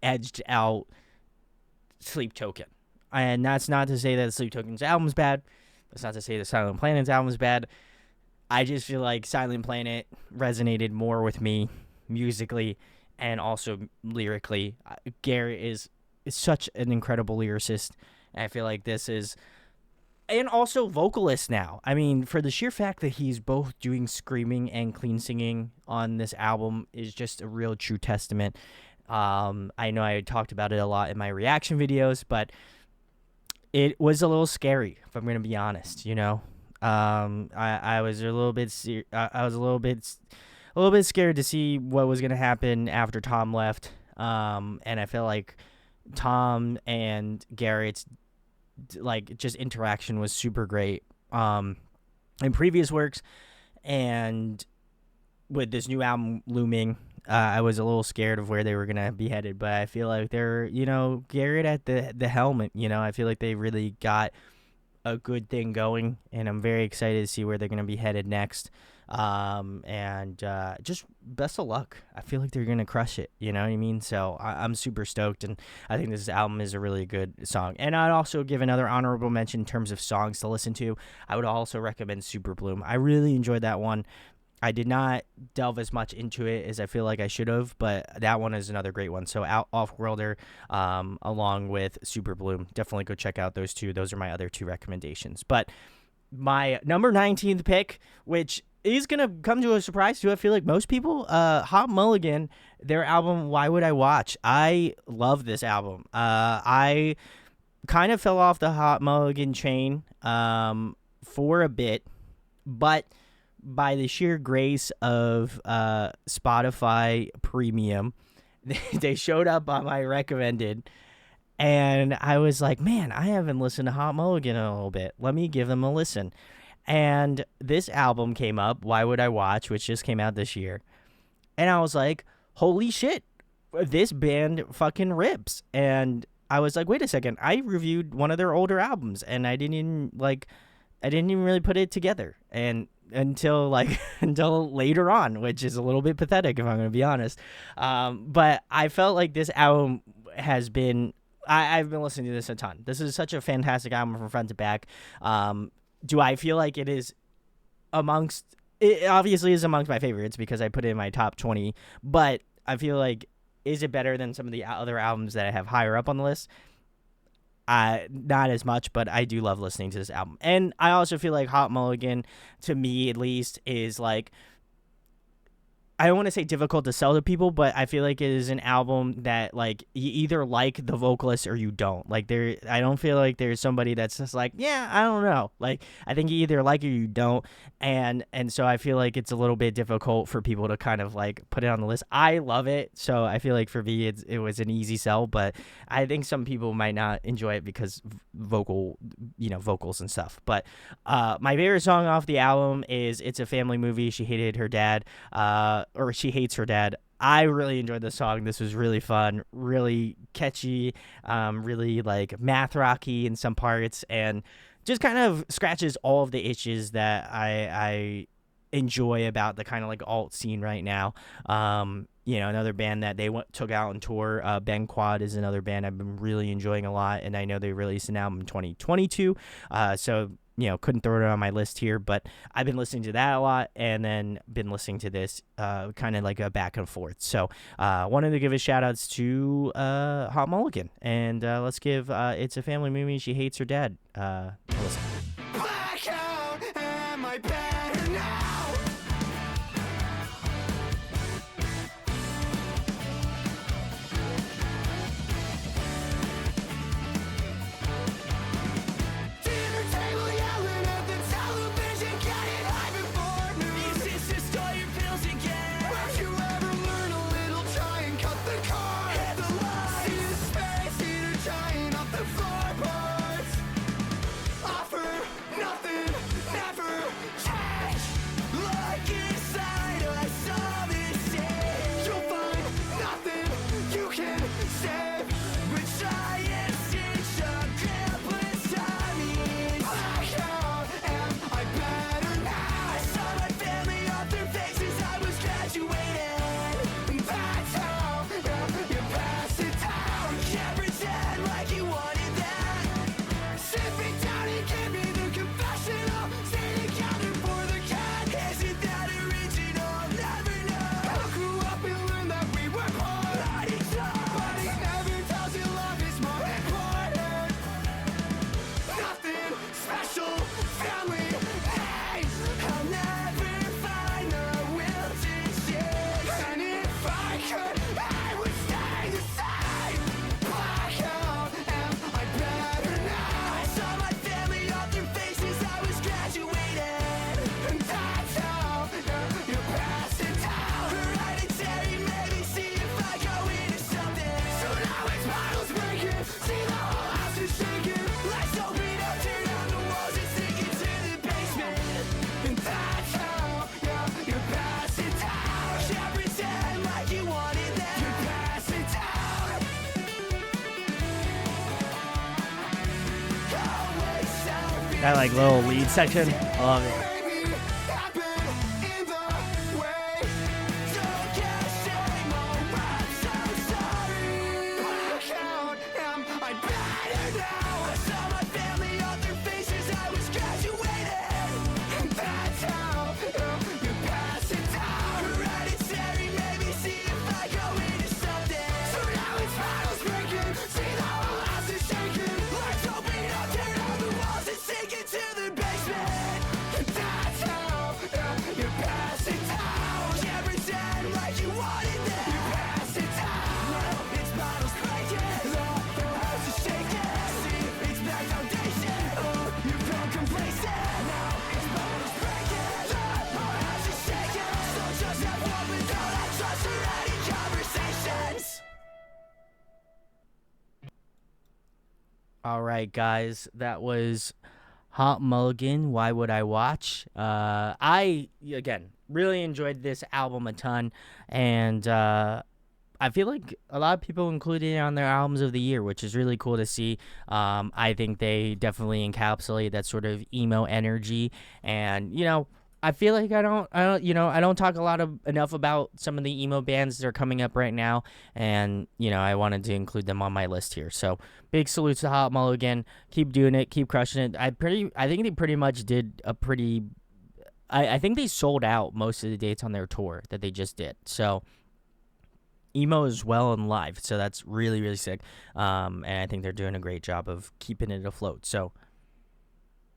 edged out Sleep Token. And that's not to say that Sleep Token's album's bad. That's not to say that Silent Planet's album's bad. I just feel like Silent Planet resonated more with me musically and also lyrically. Garrett is such an incredible lyricist. And I feel like this is... And also vocalist now. I mean, for the sheer fact that he's both doing screaming and clean singing on this album is just a real true testament. I know I talked about it a lot in my reaction videos, but it was a little scary, if I'm going to be honest, you know? I was a little bit scared to see what was going to happen after Tom left. And I feel like Tom and Garrett's just interaction was super great in previous works, and with this new album looming, I was a little scared of where they were gonna be headed, but I feel like they're Garrett at the helm. I feel like they really got a good thing going, and I'm very excited to see where they're gonna be headed next. And just best of luck. I feel like they're gonna crush it. You know what I mean? So I'm super stoked, and I think this album is a really good song. And I'd also give another honorable mention in terms of songs to listen to. I would also recommend Super Bloom. I really enjoyed that one. I did not delve as much into it as I feel like I should have, but that one is another great one. So Offworlder, along with Super Bloom, definitely go check out those two. Those are my other two recommendations. But my number 19th pick, which is going to come to a surprise to I feel like most people, Hot Mulligan, their album Why Would I Watch? I love this album. I kind of fell off the Hot Mulligan chain for a bit, but by the sheer grace of Spotify Premium, they showed up on my recommended, and I was like, man, I haven't listened to Hot Mulligan in a little bit. Let me give them a listen. And this album came up, Why Would I Watch, which just came out this year. And I was like, holy shit, this band fucking rips. And I was like, wait a second, I reviewed one of their older albums, and I didn't even really put it together. And until later on, which is a little bit pathetic if I'm going to be honest. But I felt like this album has been, I've been listening to this a ton. This is such a fantastic album from front to back. Do I feel like it is it obviously is amongst my favorites because I put it in my top 20, but I feel like, is it better than some of the other albums that I have higher up on the list? Not as much, but I do love listening to this album. And I also feel like Hot Mulligan, to me at least, is like, I don't want to say difficult to sell to people, but I feel like it is an album that, like, you either like the vocalist or you don't. Like, I don't feel like there's somebody that's just like, yeah, I don't know. Like, I think you either like it or you don't. And so I feel like it's a little bit difficult for people to kind of, like, put it on the list. I love it, so I feel like for me it was an easy sell, but I think some people might not enjoy it because vocals and stuff. But my favorite song off the album is It's a Family Movie, She Hated Her Dad. Or She Hates Her Dad. I really enjoyed this song. This was really fun, really catchy, really like math rocky in some parts, and just kind of scratches all of the itches that I enjoy about the kind of like alt scene right now. Another band that they took out on tour, Ben Quad, is another band I've been really enjoying a lot, and I know they released an album in 2022. So couldn't throw it on my list here, but I've been listening to that a lot, and then been listening to this kind of like a back and forth. So wanted to give a shout outs to Hot Mulligan, and let's give It's a Family Movie, She Hates Her Dad. Listen. Blackout, am I better now? Dinner table yelling at the television, getting high before noon. Is this to start your pills again? Where'd you ever learn a little? Try and cut the cord. Hit the line. See the space heater trying off the floorboards. Offer nothing, never change. Look inside, I saw this day. You'll find nothing you can save, but try and stitch up grandpa's tummies. Blackout, am I better now? I saw my family off their faces, I was graduating. That's how you pass it down. Can't pretend like you wanted that. Sit me down and give me the confessional. Stay together for the cat. Isn't that original? Never know. I grew up and learned that we were poor. But he never tells you love is more important. Nothing special, family name. I'll never find the will to change. And if I could, I would stay the same. Blackout, am I better now? I saw my family off their faces, I was graduating. And that's how you pass it down. Hereditary, maybe see if I go into something. So now it's bottles breaking, see the whole house is shaking. Let's open up, tear down the walls and sink into the basement. And that's how you pass it down. Can't pretend like you wanted that. You pass it down. Always selfish. That like little lead section, I love it. Baby, I've been in the way. Don't get shame, oh, I'm so sorry. Blackout, am I better now? I saw my family on their faces, I was graduating. And that's how you pass it down. Hereditary, maybe see if I go into something. So now it's bottles breaking, see the whole house is shaking. Let's open up, tear down the walls and sink into the basement. And that's All right, guys, that was Hot Mulligan. Why would I watch? I again really enjoyed this album a ton, and I feel like a lot of people included it on their albums of the year, which is really cool to see. I think they definitely encapsulate that sort of emo energy, and I feel like I don't talk enough about some of the emo bands that are coming up right now, and I wanted to include them on my list here. So big salutes to Hot Mulligan. Keep doing it, keep crushing it. I think they pretty much did a pretty. I think they sold out most of the dates on their tour that they just did. So emo is well and live, so that's really really sick. And I think they're doing a great job of keeping it afloat. So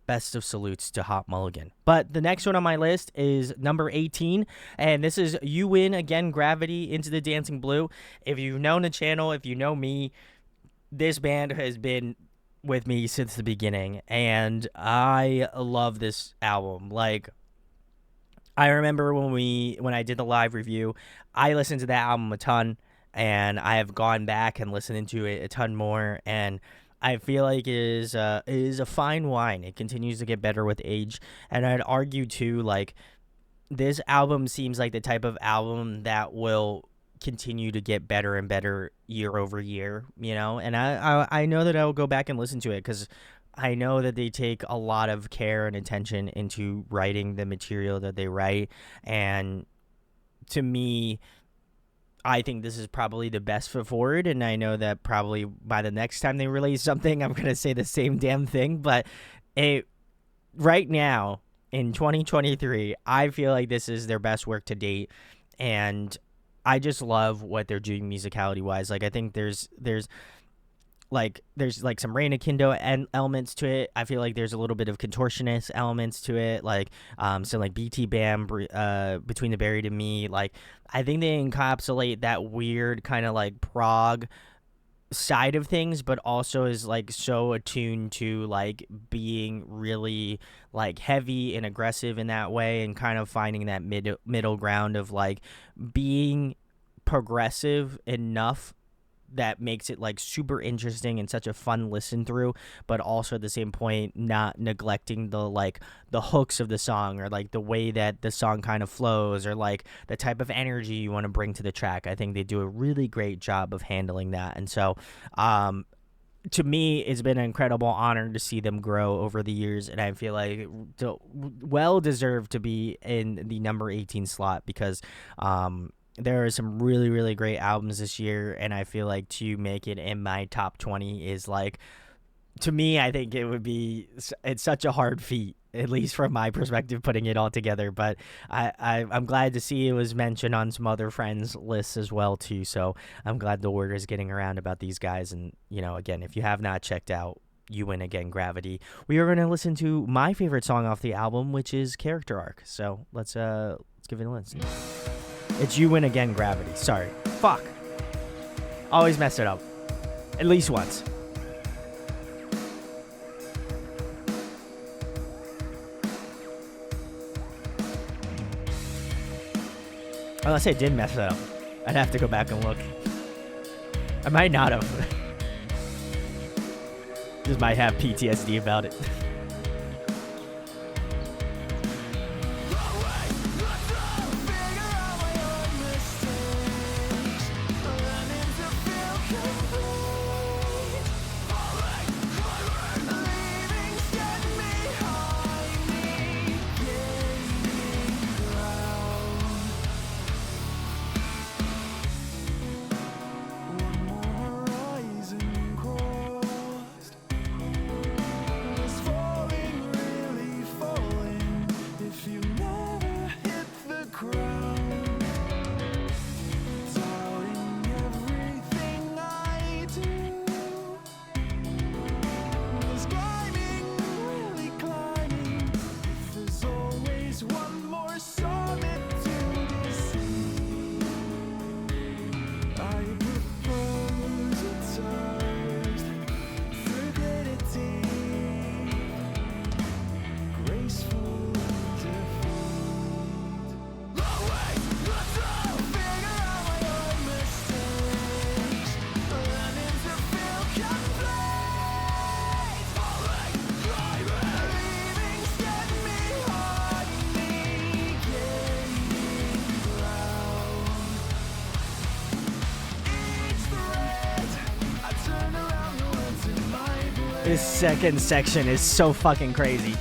best of salutes to Hot Mulligan. But the next one on my list is number 18, and this is You Win Again, Gravity, Into the Dancing Blue. If you've known the channel, if you know me, this band has been with me since the beginning, and I love this album. Like, I remember when I did the live review, I listened to that album a ton, and I have gone back and listened to it a ton more, and I feel like it is a fine wine. It continues to get better with age, and I'd argue too, like, this album seems like the type of album that will continue to get better and better year over year, and I know that I will go back and listen to it because I know that they take a lot of care and attention into writing the material that they write, and to me, I think this is probably the best foot forward, and I know that probably by the next time they release something, I'm going to say the same damn thing, but right now, in 2023, I feel like this is their best work to date, and I just love what they're doing musicality-wise. Like, I think there's some Reina Kindo elements to it. I feel like there's a little bit of contortionist elements to it, like some like BT Bam, Between the Buried and Me. Like, I think they encapsulate that weird kind of like prog side of things, but also is like so attuned to like being really like heavy and aggressive in that way, and kind of finding that middle ground of like being progressive enough that makes it like super interesting and such a fun listen through, but also at the same point not neglecting the hooks of the song, or like the way that the song kind of flows, or like the type of energy you want to bring to the track. I think they do a really great job of handling that, and so to me, it's been an incredible honor to see them grow over the years, and I feel like well deserved to be in the number 18 slot, because there are some really, really great albums this year, and I feel like to make it in my top 20 is like, to me, I think it's such a hard feat, at least from my perspective, putting it all together. But I'm glad to see it was mentioned on some other friends' lists as well too. So I'm glad the word is getting around about these guys. And again, if you have not checked out You Win Again, Gravity, we are going to listen to my favorite song off the album, which is Character Arc. So let's give it a listen. It's You Win Again, Gravity. Sorry. Fuck. Always mess it up. At least once. Unless I did mess it up. I'd have to go back and look. I might not have. Just might have PTSD about it. This second section is so fucking crazy.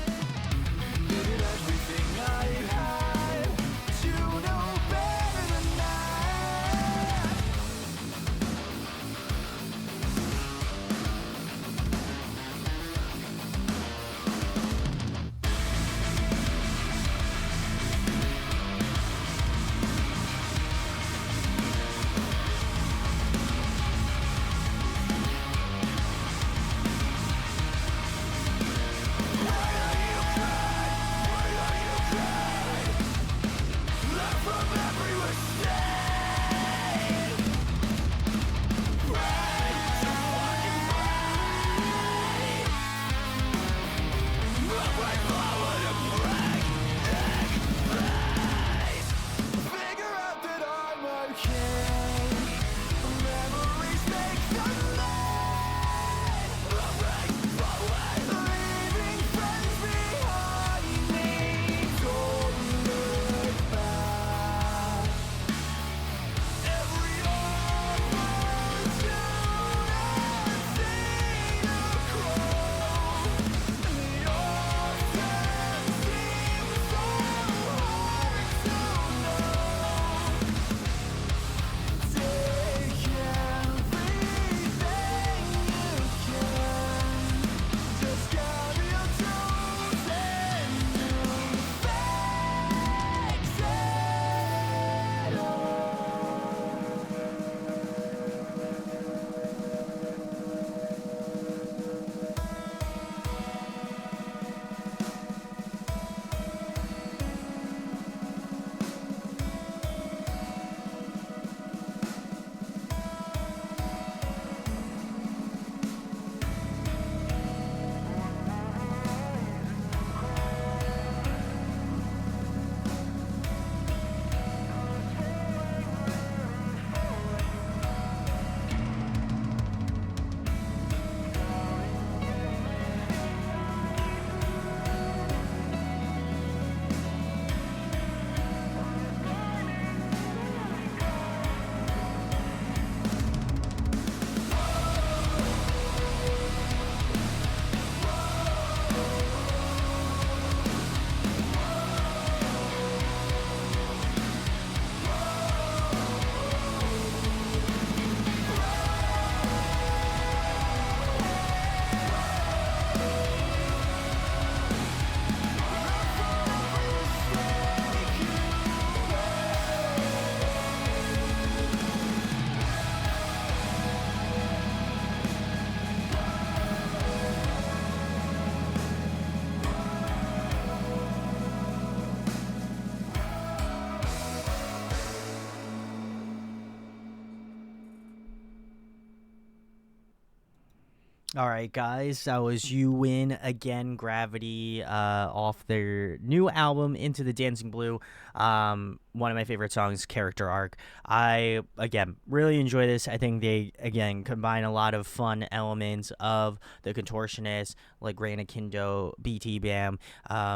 All right, guys, that was You Win Again, Gravity, off their new album, Into the Dancing Blue. One of my favorite songs, Character Arc. I, again, really enjoy this. I think they, again, combine a lot of fun elements of the Contortionist, like Reina Kindo, BT Bam.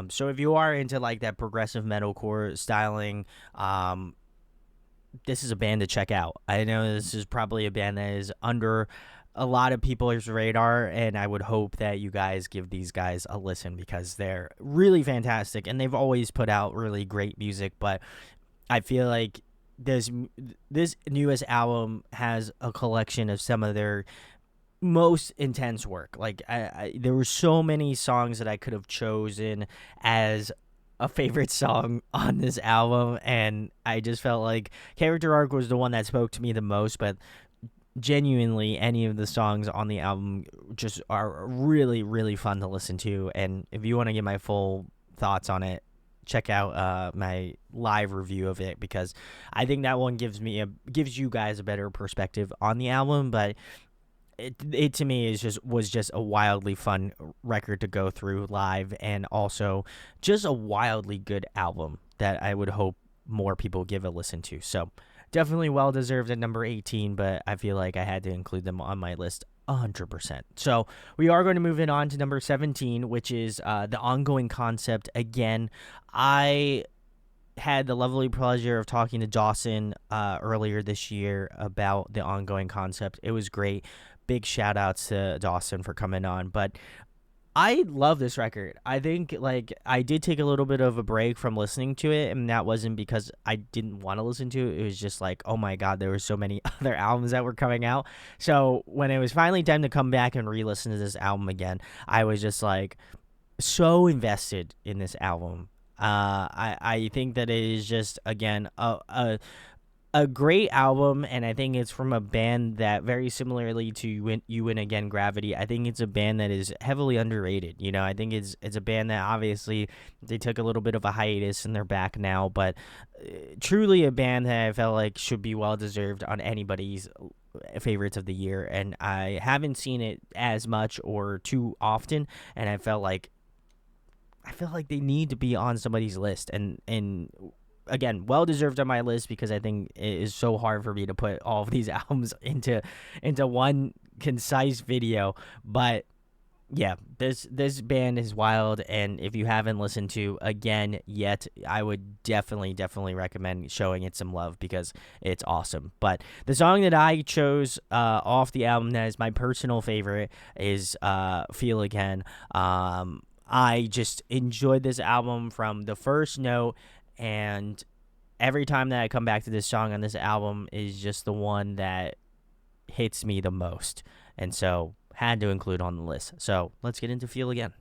So if you are into, like, that progressive metalcore styling, this is a band to check out. I know this is probably a band that is under a lot of people's radar, and I would hope that you guys give these guys a listen because they're really fantastic and they've always put out really great music. But I feel like this newest album has a collection of some of their most intense work. Like there were so many songs that I could have chosen as a favorite song on this album, and I just felt like Character Arc was the one that spoke to me the most. But genuinely, any of the songs on the album just are really, really fun to listen to. And if you want to get my full thoughts on it, check out my live review of it, because I think that one gives you guys a better perspective on the album. But it to me was just a wildly fun record to go through live, and also just a wildly good album that I would hope more people give a listen to. So definitely well deserved at number 18, but I feel like I had to include them on my list 100%. So we are going to move it on to number 17, which is The Ongoing Concept. Again, I had the lovely pleasure of talking to Dawson earlier this year about The Ongoing Concept. It was great. big shout outs to Dawson for coming on. But I love this record. I think like I did take a little bit of a break from listening to it, and that wasn't because I didn't want to listen to it. It was just like, oh my god, there were so many other albums that were coming out. So when it was finally time to come back and re-listen to this album again, I was just like so invested in this album. I think that it is just again a great album, and I think it's from a band that very similarly to You Win Again, Gravity. I think it's a band that is heavily underrated. You know, I think it's a band that obviously they took a little bit of a hiatus and they're back now, but truly a band that I felt like should be well deserved on anybody's favorites of the year. And I haven't seen it as much or too often, and I feel like they need to be on somebody's list, and again, well deserved on my list, because I think it is so hard for me to put all of these albums into one concise video. But yeah, this band is wild, and if you haven't listened to Again yet, I would definitely recommend showing it some love, because it's awesome. But the song that I chose off the album that is my personal favorite is Feel Again. I just enjoyed this album from the first note, and every time that I come back to this song on this album is just the one that hits me the most. And so had to include on the list. So let's get into Feel Again.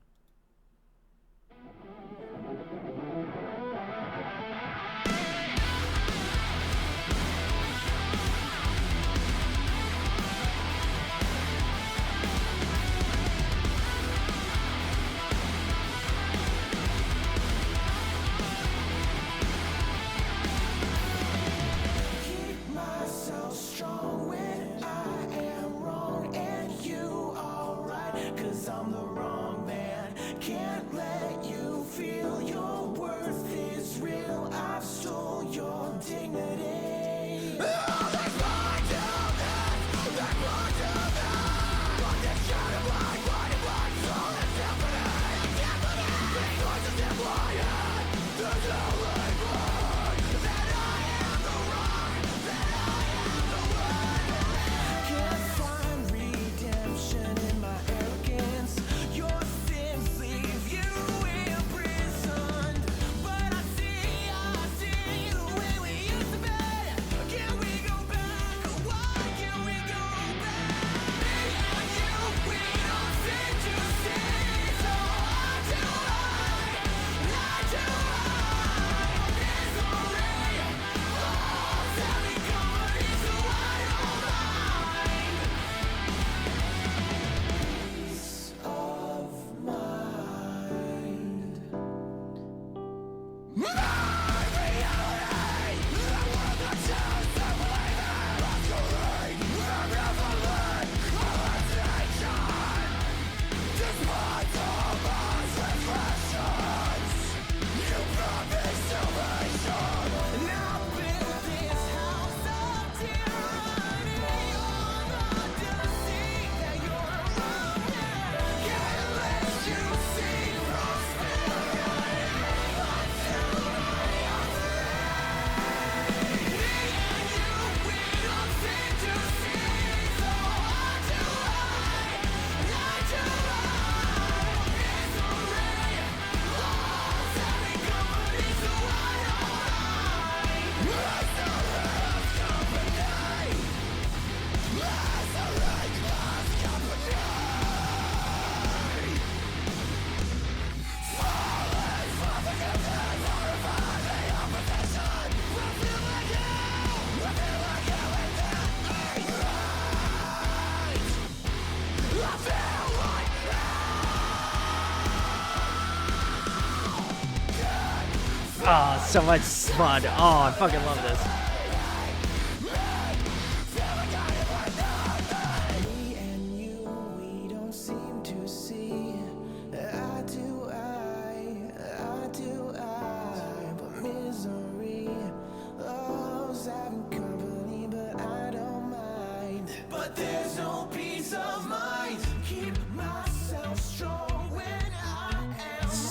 Oh, so much fun. Oh, I fucking love this.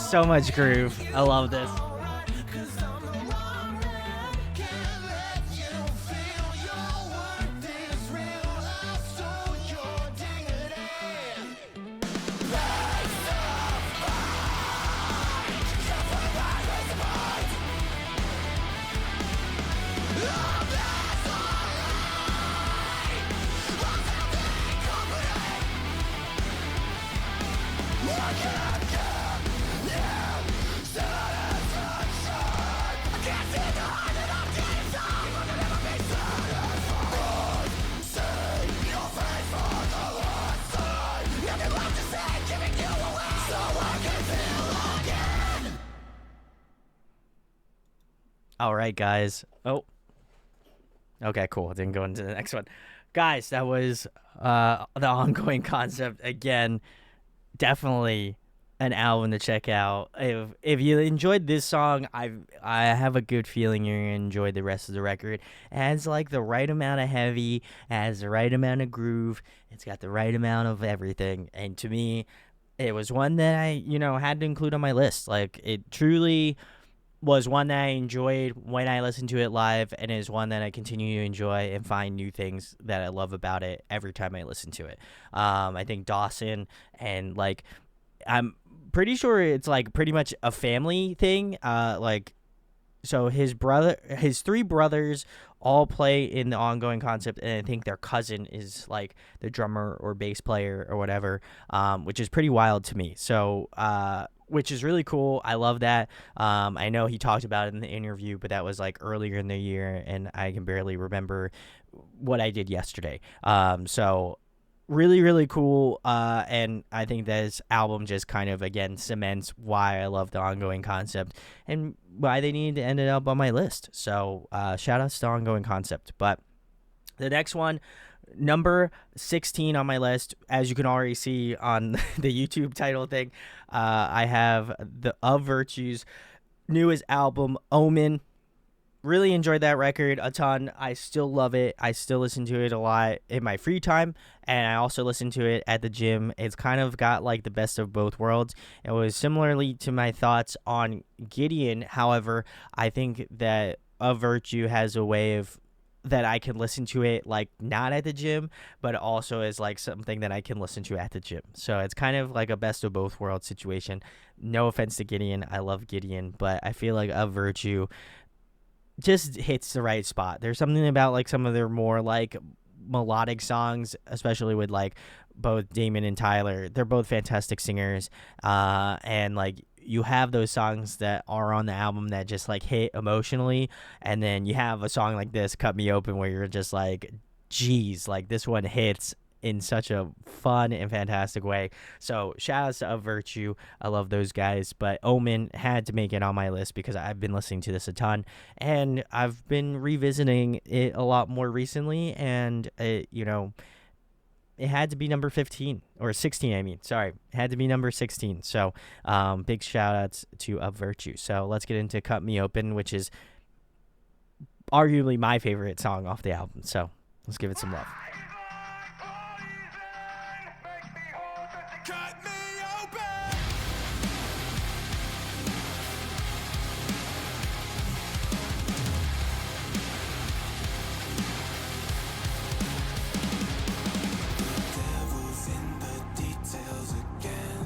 So much groove. I love this. All right, guys. Oh, okay, cool. I didn't go into the next one. Guys, that was the ongoing concept again. Definitely an album to check out. If you enjoyed this song, I have a good feeling you're gonna enjoy the rest of the record. It has like the right amount of heavy, it has the right amount of groove, it's got the right amount of everything. And to me, it was one that I, had to include on my list. Like it truly was one that I enjoyed when I listened to it live, and is one that I continue to enjoy and find new things that I love about it every time I listen to it. I think Dawson and like I'm pretty sure it's like pretty much a family thing. So his three brothers all play in the ongoing concept, and I think their cousin is like the drummer or bass player or whatever, which is pretty wild to me. So, which is really cool. I love that. I know he talked about it in the interview, but that was like earlier in the year, and I can barely remember what I did yesterday. So really, really cool. And I think this album just kind of again cements why I love the ongoing concept and why they needed to end it up on my list. So shout outs to ongoing concept. But the next one, number 16 on my list, as you can already see on the YouTube title thing, I have the Of Virtue's newest album, Omen. Really enjoyed that record a ton. I still love it. I still listen to it a lot in my free time, and I also listen to it at the gym. It's kind of got like the best of both worlds. It was similarly to my thoughts on Gideon. However, I think that Of Virtue has a way of that I can listen to it like not at the gym, but also as like something that I can listen to at the gym. So it's kind of like a best of both worlds situation. No offense to Gideon. I love Gideon, but I feel like Of Virtue just hits the right spot. There's something about like some of their more like melodic songs, especially with like both Damon and Tyler. They're both fantastic singers, and like you have those songs that are on the album that just like hit emotionally, and then you have a song like this, Cut Me Open, where you're just like, geez, like this one hits in such a fun and fantastic way. So shout outs to Of Virtue. I love those guys, but Omen had to make it on my list because I've been listening to this a ton, and I've been revisiting it a lot more recently, and it had to be number 15 or 16. I mean, sorry, it had to be number 16. So big shout outs to Of Virtue. So let's get into Cut Me Open, which is arguably my favorite song off the album. So let's give it some love. Cut me open. Devil's in the details again.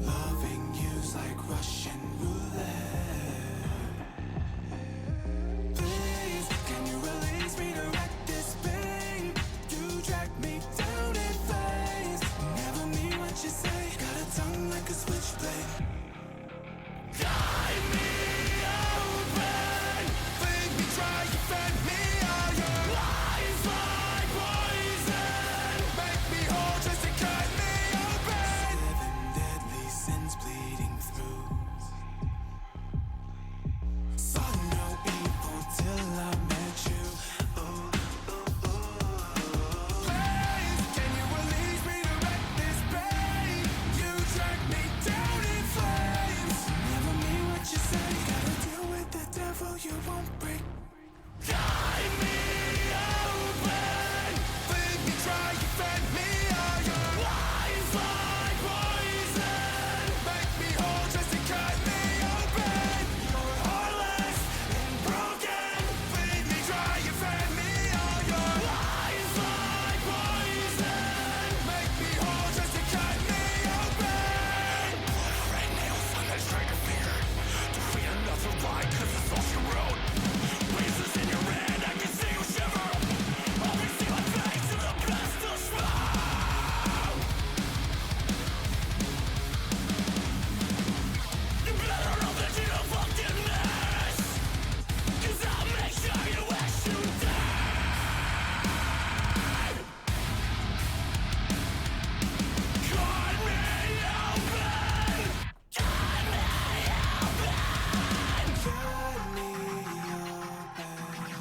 Loving you's like Russian roulette. Please, can you release me to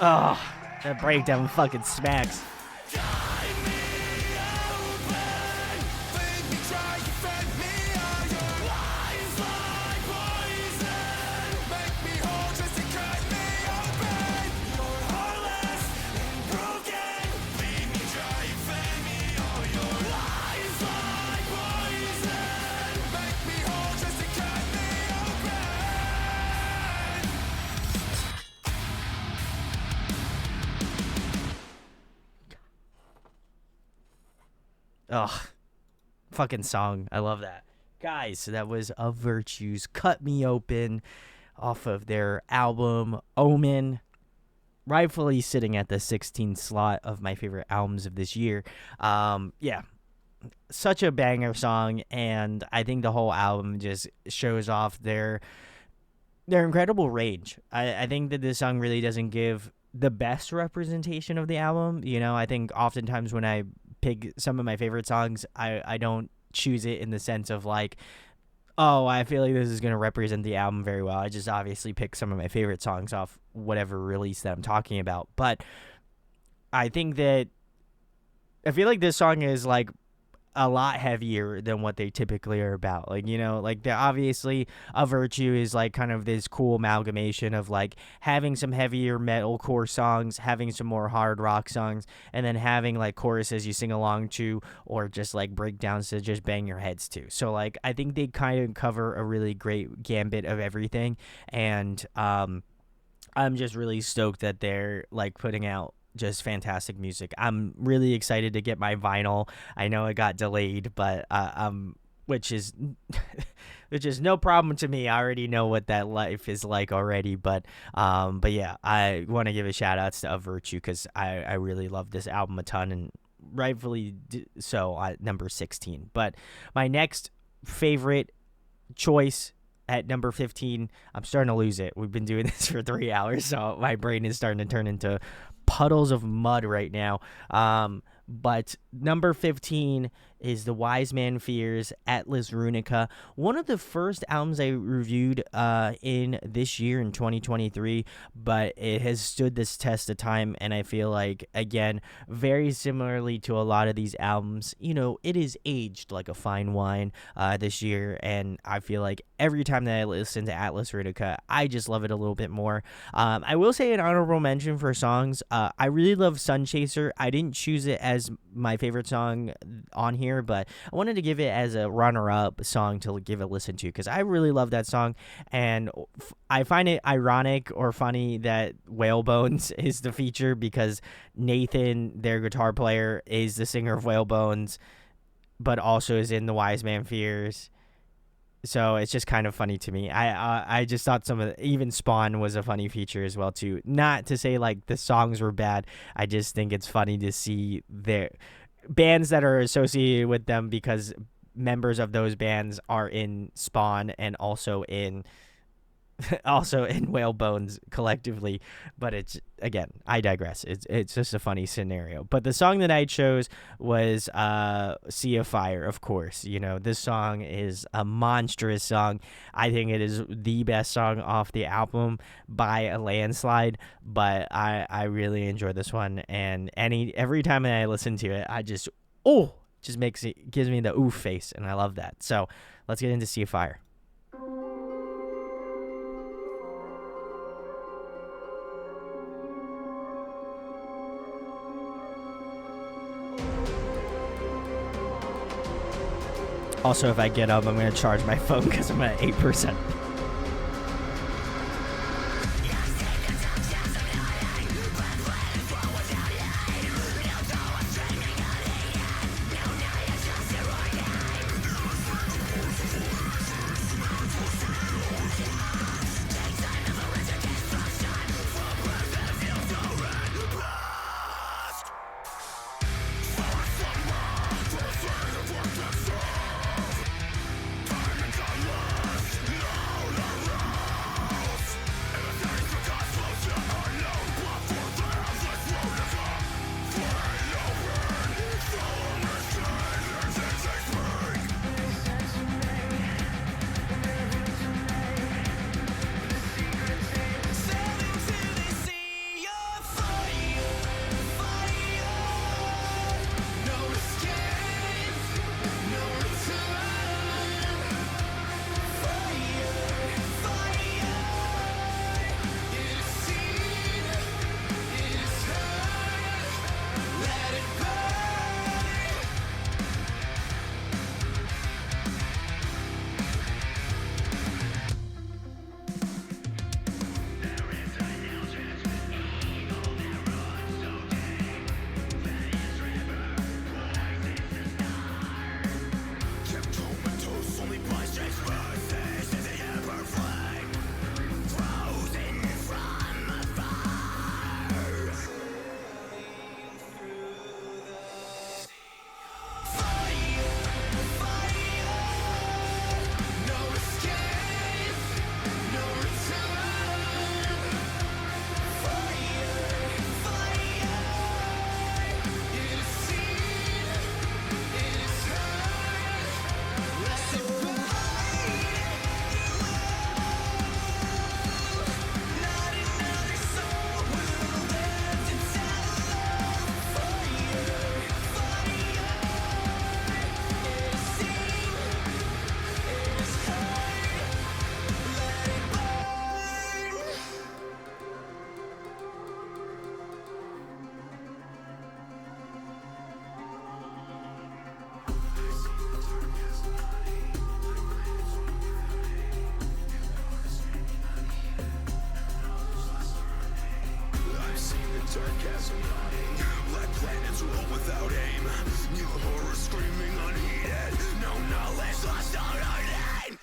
Oh, that breakdown fucking smacks. Ugh, fucking song. I love that. Guys, so that was Of Virtue's Cut Me Open off of their album Omen, rightfully sitting at the 16th slot of my favorite albums of this year. Yeah, such a banger song, and I think the whole album just shows off their incredible range. I think that this song really doesn't give the best representation of the album. You know, I think oftentimes when I pick some of my favorite songs, I don't choose it in the sense of like, oh, I feel like this is going to represent the album very well. I just obviously pick some of my favorite songs off whatever release that I'm talking about. But I think that I feel like this song is like a lot heavier than what they typically are about. Like, you know, like they're obviously A Virtue is like kind of this cool amalgamation of like having some heavier metalcore songs, having some more hard rock songs, and then having like choruses you sing along to, or just like breakdowns to just bang your heads to. So like I think they kind of cover a really great gambit of everything, and I'm just really stoked that they're like putting out just fantastic music. I'm really excited to get my vinyl. I know it got delayed, but which is no problem to me. I already know what that life is like already, but yeah, I want to give a shout outs to Of Virtue because I really love this album a ton, and rightfully so at number 16. But my next favorite choice at number 15, I'm starting to lose it. We've been doing this for 3 hours, so my brain is starting to turn into puddles of mud right now. But number 15 is The Wise Man Fears, Atlas Runica. One of the first albums I reviewed in this year, in 2023, but it has stood this test of time, and I feel like, again, very similarly to a lot of these albums, you know, it is aged like a fine wine this year, and I feel like every time that I listen to Atlas Runica, I just love it a little bit more. I will say an honorable mention for songs. I really love Sun Chaser. I didn't choose it as my favorite song on here, but I wanted to give it as a runner-up song to give a listen to because I really love that song, and I find it ironic or funny that Whalebones is the feature because Nathan, their guitar player, is the singer of Whalebones, but also is in The Wise Man Fears. So it's just kind of funny to me. I just thought even Spawn was a funny feature as well too. Not to say like the songs were bad. I just think it's funny to see their bands that are associated with them because members of those bands are in Spawn and also in Whalebones collectively. But it's, again, I digress. It's just a funny scenario. But the song that I chose was Sea of Fire, of course. You know, this song is a monstrous song. I think it is the best song off the album by a landslide, but I really enjoy this one, and every time that I listen to it, I just gives me the oof face, and I love that. So let's get into Sea of Fire. Also, if I get up, I'm going to charge my phone because I'm at 8%. New horror screaming unheeded. No knowledge lost on our name.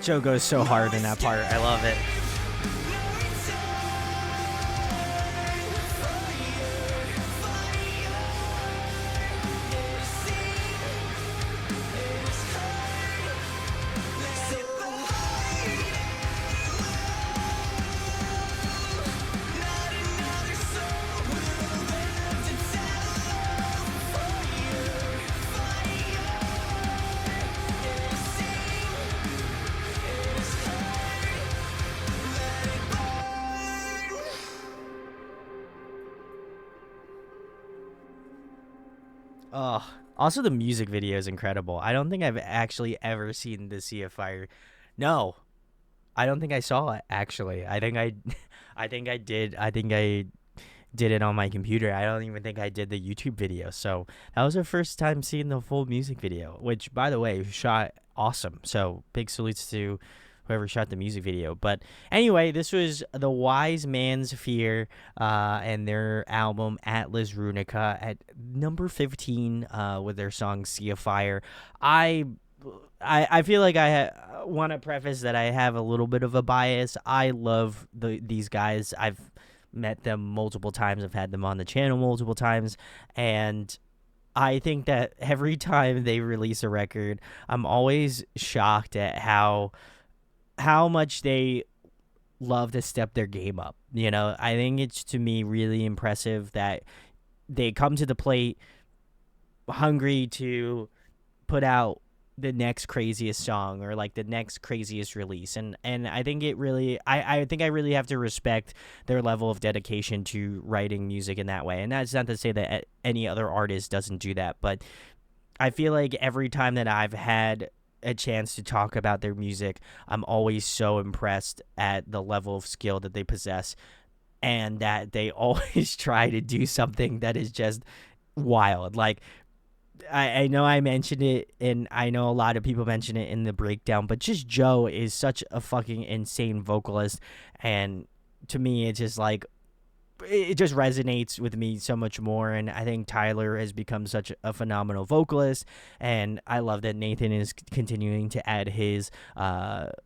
Joe goes so hard in that part. I love it. Oh, also the music video is incredible. I don't think I've actually ever seen the Sea of Fire. No, I don't think I saw it actually. I think I, I think I did. I think I did it on my computer. I don't even think I did the YouTube video. So that was the first time seeing the full music video, which, by the way, shot awesome. So big salutes to whoever shot the music video. But anyway, this was The Wise Man's Fear and their album Atlas Runica at number 15 with their song Sea of Fire. I feel like I want to preface that I have a little bit of a bias. I love these guys. I've met them multiple times. I've had them on the channel multiple times, and I think that every time they release a record, I'm always shocked at how much they love to step their game up. You know, I think it's, to me, really impressive that they come to the plate hungry to put out the next craziest song or like the next craziest release, and I think it really I think I really have to respect their level of dedication to writing music in that way. And that's not to say that any other artist doesn't do that, but I feel like every time that I've had a chance to talk about their music, I'm always so impressed at the level of skill that they possess, and that they always try to do something that is just wild. Like, I know I mentioned it, and I know a lot of people mention it in the breakdown, but just Joe is such a fucking insane vocalist, and to me, it's just like, it just resonates with me so much more. And I think Tyler has become such a phenomenal vocalist, and I love that Nathan is continuing to add his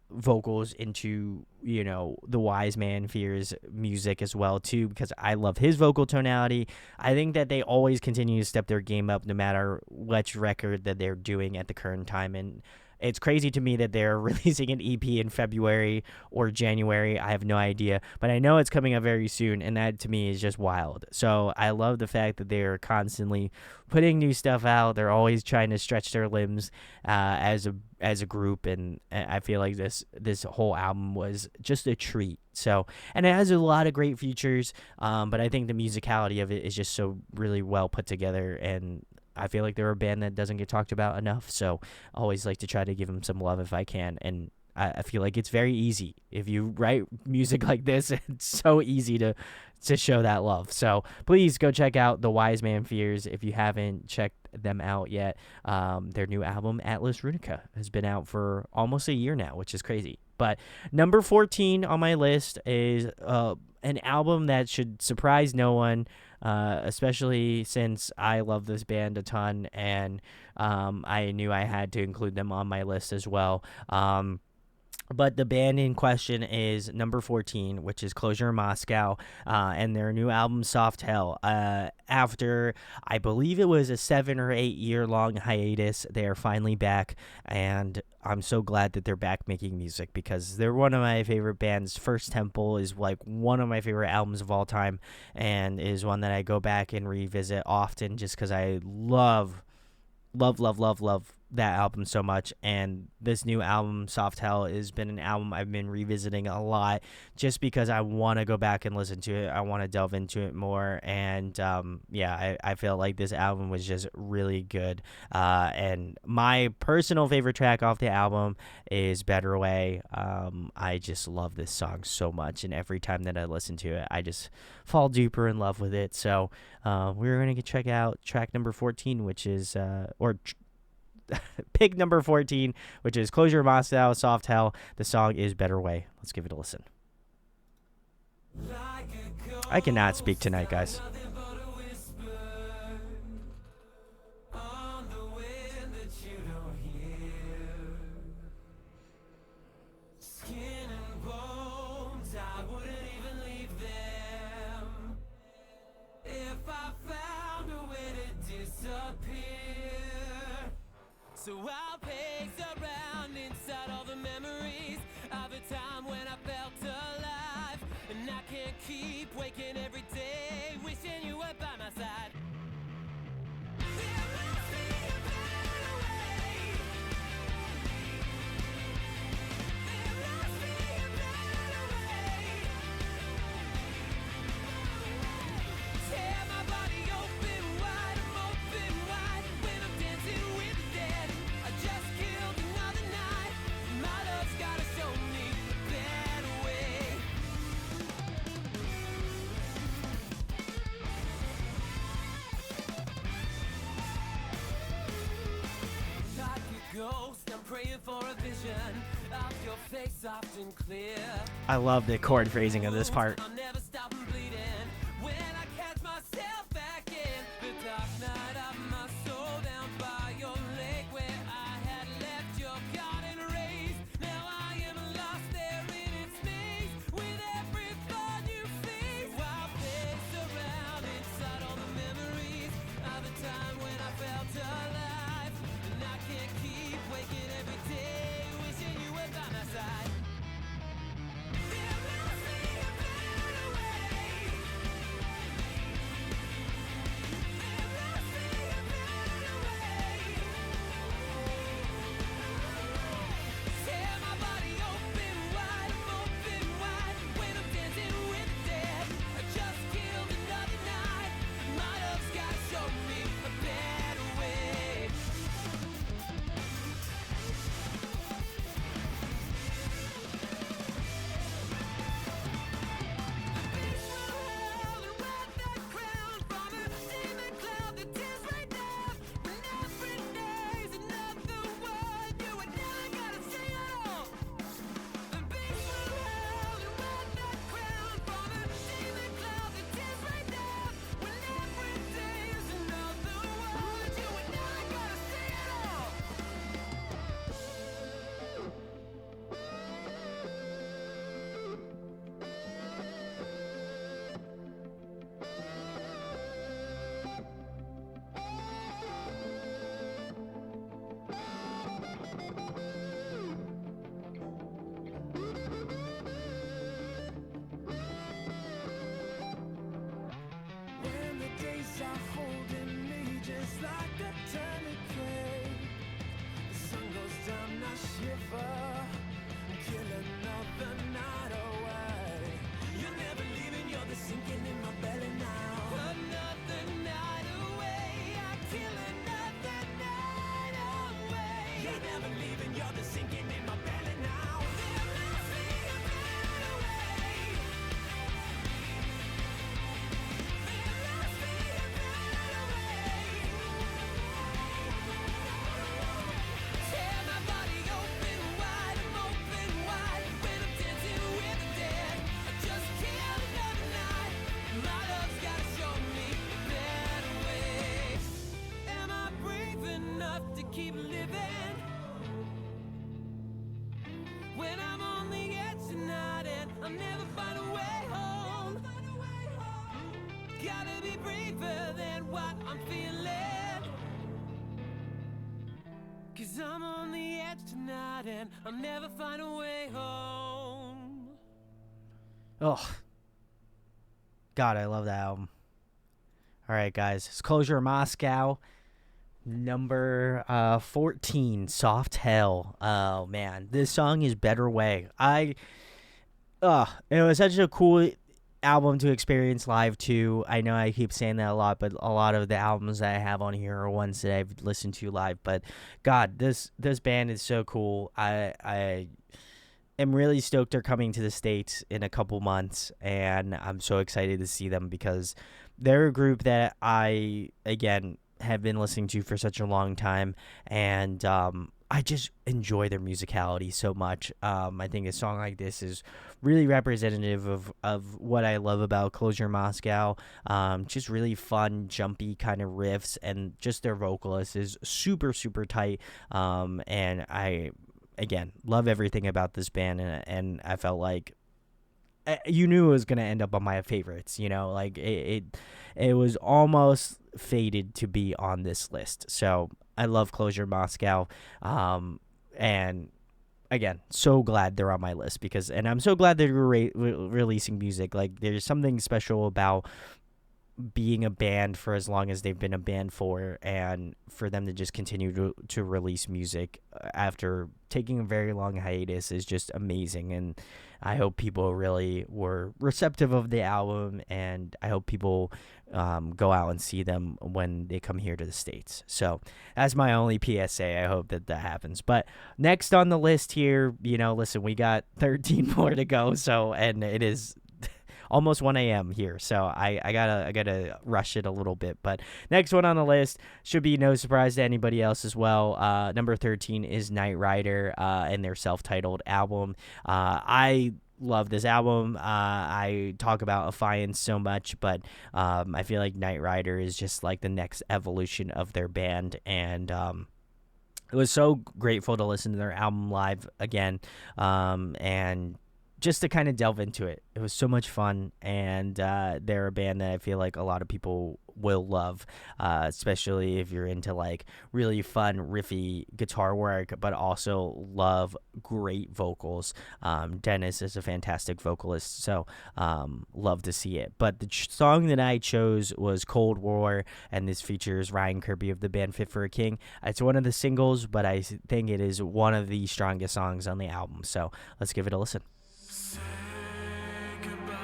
vocals into, you know, the Wise Man Fears music as well too, because I love his vocal tonality. I think that they always continue to step their game up no matter which record that they're doing at the current time. And it's crazy to me that they're releasing an EP in February or January. I have no idea, but I know it's coming up very soon, and that to me is just wild. So I love the fact that they're constantly putting new stuff out. They're always trying to stretch their limbs as a group, and I feel like this whole album was just a treat. So, and it has a lot of great features, but I think the musicality of it is just so really well put together, and I feel like they're a band that doesn't get talked about enough, so I always like to try to give them some love if I can. And I feel like it's very easy. If you write music like this, it's so easy to show that love. So please go check out The Wise Man Fears if you haven't checked them out yet. Their new album, Atlas Runica, has been out for almost a year now, which is crazy. But number 14 on my list is an album that should surprise no one, especially since I love this band a ton, and I knew I had to include them on my list as well. But the band in question is number 14, which is Closure Moscow, and their new album, Soft Hell. After, I believe it was a 7 or 8 year long hiatus, they are finally back, and I'm so glad that they're back making music, because they're one of my favorite bands. First Temple is like one of my favorite albums of all time, and is one that I go back and revisit often just because I love that album so much, and this new album, Soft Hell, has been an album I've been revisiting a lot just because I want to go back and listen to it. I want to delve into it more, and I felt like this album was just really good. And my personal favorite track off the album is Better Way. I just love this song so much, and every time that I listen to it, I just fall deeper in love with it. So we're going to check out track number 14, which is, pick number 14, which is Closure Moscow, Soft Hell. The song is Better Way. Let's give it a listen. I cannot speak tonight, guys. So I'll pace around inside all the memories of a time when I felt alive. And I can't keep waking every day wishing you were by my side. There must be a better way. There must be a better way. Tear my body open wide, I'm open wide when I'm dancing with the dead. I just killed another night. My love's gotta show me a better way. Like a ghost, I'm praying for a vision of your face soft and clear. I love the chord phrasing of this part. I'll never stop bleeding when I catch myself back in the dark night of my soul down by your lake where I had left your garden raised. Now I am lost there in its maze with every thought you face. Wild face around inside all the memories of the time when I felt alive. And I can't keep waking every day wishing you were by my side. There must be a better way. There must be a better way. Tear my body open wide, I'm open wide when I'm dancing with the dead. I just killed another night. My love's gotta show me a better way. When the days are holding me just like a tourniquet, the sun goes down, I shiver, kill another night away. You're never leaving, you're the sinking in my belly now. Another night away, I kill another night away. You're never leaving, you're the sinking in my belly now. There must be a better way. There must be a better way. Tear my body open wide, I'm open wide when I'm dancing with the dead. I just killed another night. My love's gotta show me a better way. Am I brave enough to keep living when I'm on the edge tonight and I'll never find a way home? Gotta be braver than what I'm feeling, 'cause I'm on the edge tonight and I'll never find a way home. Oh, God, I love that album. All right, guys. It's Closure Moscow. Number 14, Soft Hell. Oh man, this song is Better Way. It was such a cool album to experience live too. I know I keep saying that a lot, but a lot of the albums that I have on here are ones that I've listened to live. But God, this band is so cool. I am really stoked they're coming to the States in a couple months, and I'm so excited to see them because they're a group that I, again, have been listening to for such a long time, and I just enjoy their musicality so much. I think a song like this is really representative of what I love about Closure Moscow. Just really fun, jumpy kind of riffs, and just their vocalist is super, super tight. And I, again, love everything about this band, and I felt like you knew it was gonna end up on my favorites. Like it was almost fated to be on this list. So I love Closure Moscow, and again, so glad they're on my list and I'm so glad they're releasing music. Like, there's something special about being a band for as long as they've been a band for, and for them to just continue to release music after taking a very long hiatus is just amazing. And I hope people really were receptive of the album, and I hope people go out and see them when they come here to the States. So that's my only PSA. I hope that happens. But next on the list here, listen, we got 13 more to go. So, and it is almost 1 a.m. here, so I gotta rush it a little bit. But next one on the list should be no surprise to anybody else as well. Number 13 is Knight Rider and their self-titled album. I love this album. I talk about Affiance so much, but I feel like Knight Rider is just like the next evolution of their band, and it was so grateful to listen to their album live again, and just to kind of delve into it. It was so much fun, and they're a band that I feel like a lot of people will love, especially if you're into like really fun riffy guitar work, but also love great vocals. Dennis is a fantastic vocalist, so love to see it. But the song that I chose was Cold War, and this features Ryan Kirby of the band Fit for a King. It's one of the singles, but I think it is one of the strongest songs on the album, so let's give it a listen. Say goodbye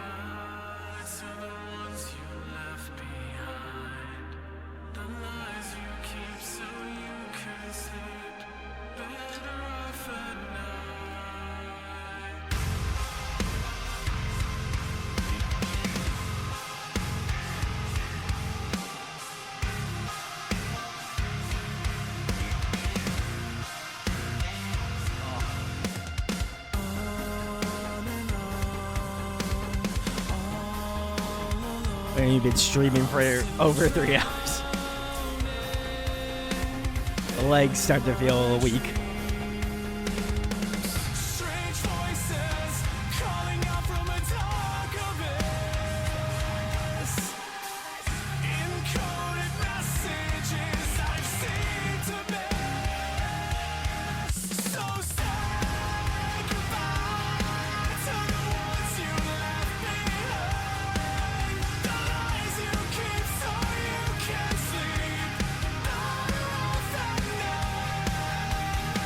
to the ones you left behind, the lies you keep so you can sleep better off at night. And you've been streaming for over 3 hours. The legs start to feel a little weak. Strange voices calling out from a dark abyss. Encoded messages I've seen to miss. So say goodbye to the ones you left behind. The lies you keep so you can sleep better off at night.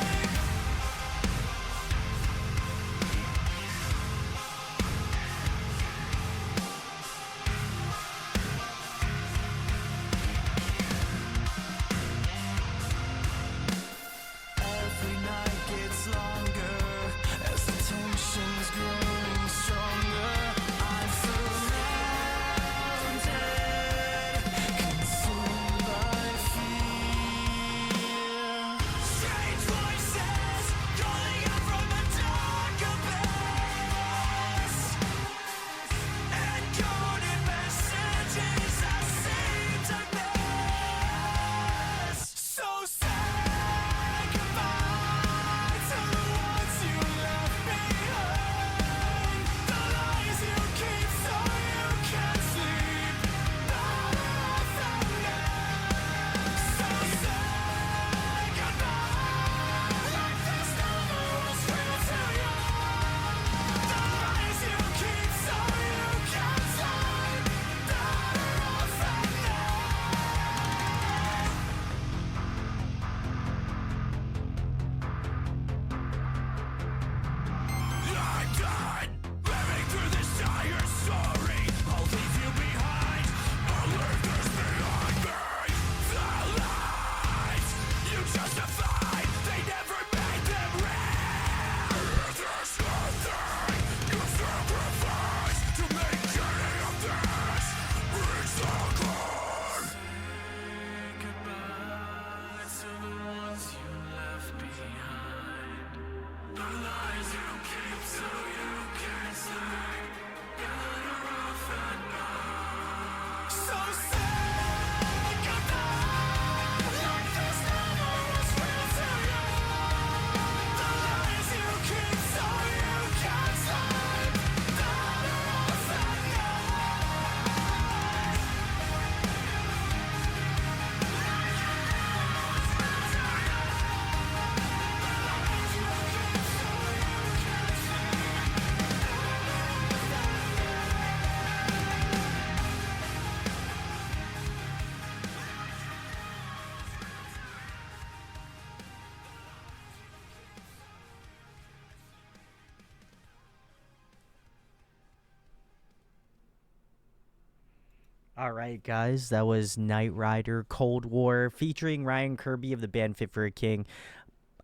All right, guys, that was Knight Rider Cold War featuring Ryan Kirby of the band Fit for a King.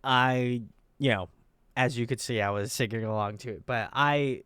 I, you know, as you could see, I was singing along to it, but I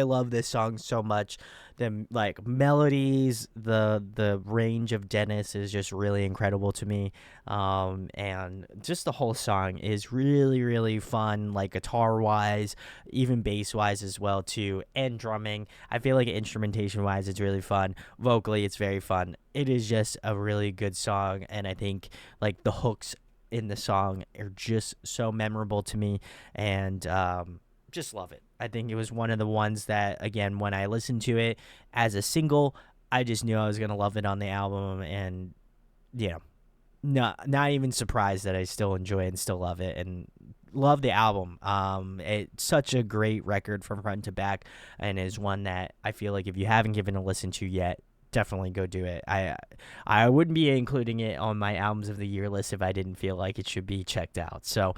love this song so much. The like melodies, the range of Dennis is just really incredible to me. And just the whole song is really, really fun, like guitar wise, even bass wise as well too, and drumming. I feel like instrumentation wise, it's really fun. Vocally, it's very fun. It is just a really good song, and I think like the hooks in the song are just so memorable to me, and just love it. I think it was one of the ones that, again, when I listened to it as a single, I just knew I was gonna love it on the album, and yeah, not even surprised that I still enjoy it and still love it and love the album. It's such a great record from front to back, and is one that I feel like if you haven't given a listen to yet, definitely go do it. I wouldn't be including it on my albums of the year list if I didn't feel like it should be checked out. So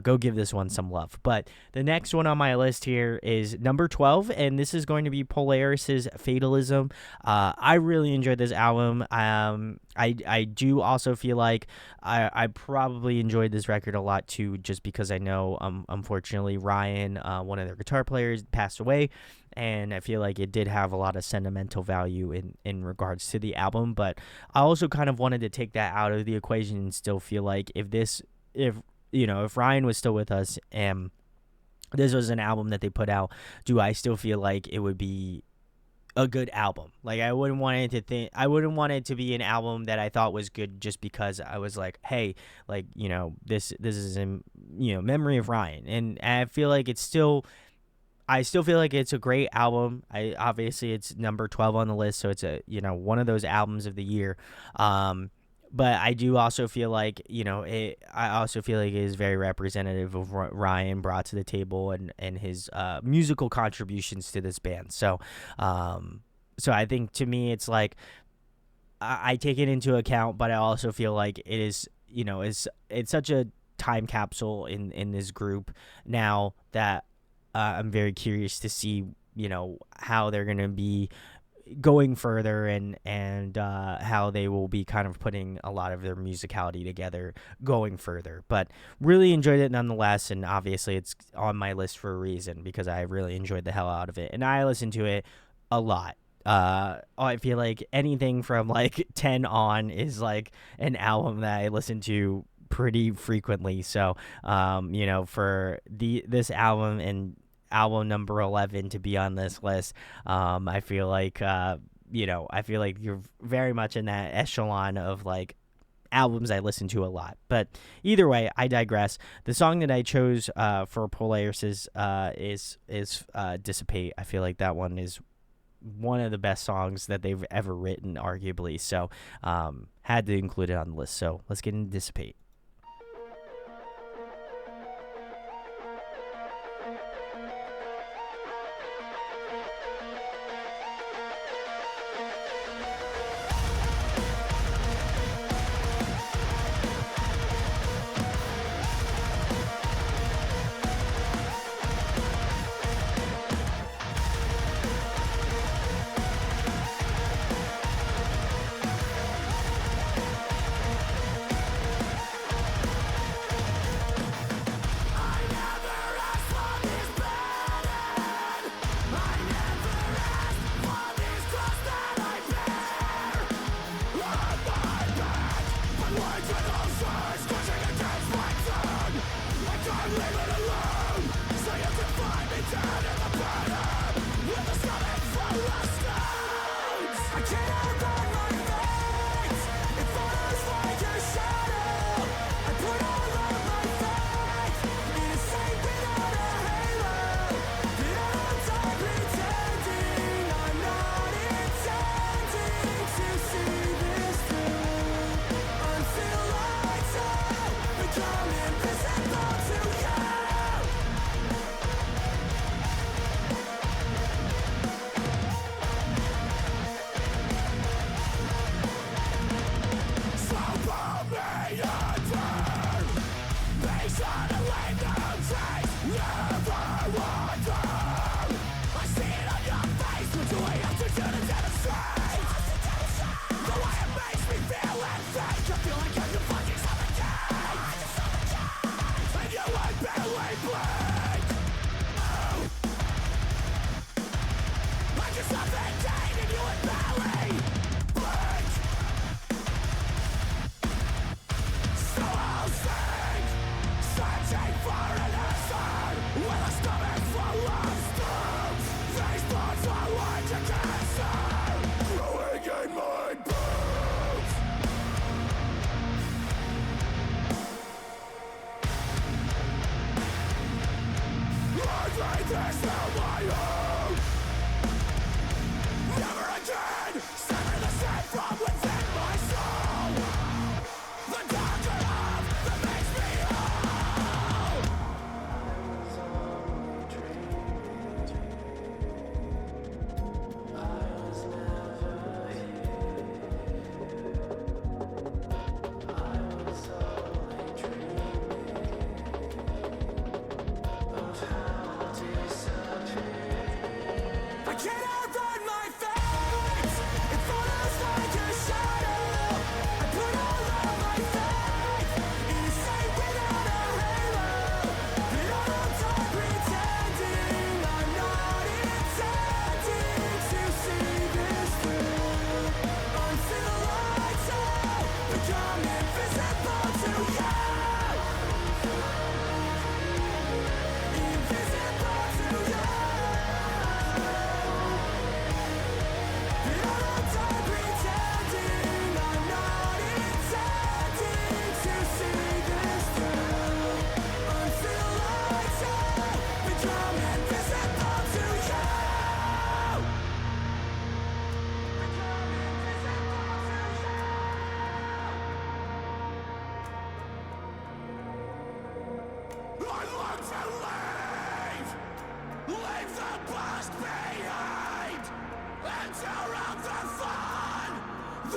go give this one some love. But the next one on my list here is number 12, and this is going to be Polaris's Fatalism. I really enjoyed this album. I do also feel like I probably enjoyed this record a lot too, just because I know unfortunately Ryan, one of their guitar players, passed away, and I feel like it did have a lot of sentimental value in regards to the album. But I also kind of wanted to take that out of the equation and still feel like if Ryan was still with us and this was an album that they put out, do I still feel like it would be a good album? Like I wouldn't want it to be an album that I thought was good just because I was like, hey, like, this is in, memory of Ryan. And I feel like I still feel like it's a great album. Obviously it's number 12 on the list, so it's one of those albums of the year. But I do also feel like, I also feel like it is very representative of what Ryan brought to the table and his musical contributions to this band. So I think to me it's like I take it into account, but I also feel like it is, it's such a time capsule in this group now that I'm very curious to see, how they're going to be going further and how they will be kind of putting a lot of their musicality together going further. But really enjoyed it nonetheless, and obviously it's on my list for a reason because I really enjoyed the hell out of it, and I listened to it a lot. I feel like anything from like 10 on is like an album that I listen to pretty frequently. So for this album and album number 11 to be on this list, I feel like you're very much in that echelon of like albums I listen to a lot. But either way, I digress. The song that I chose for Polaris is Dissipate. I feel like that one is one of the best songs that they've ever written, arguably. So had to include it on the list. So let's get into Dissipate.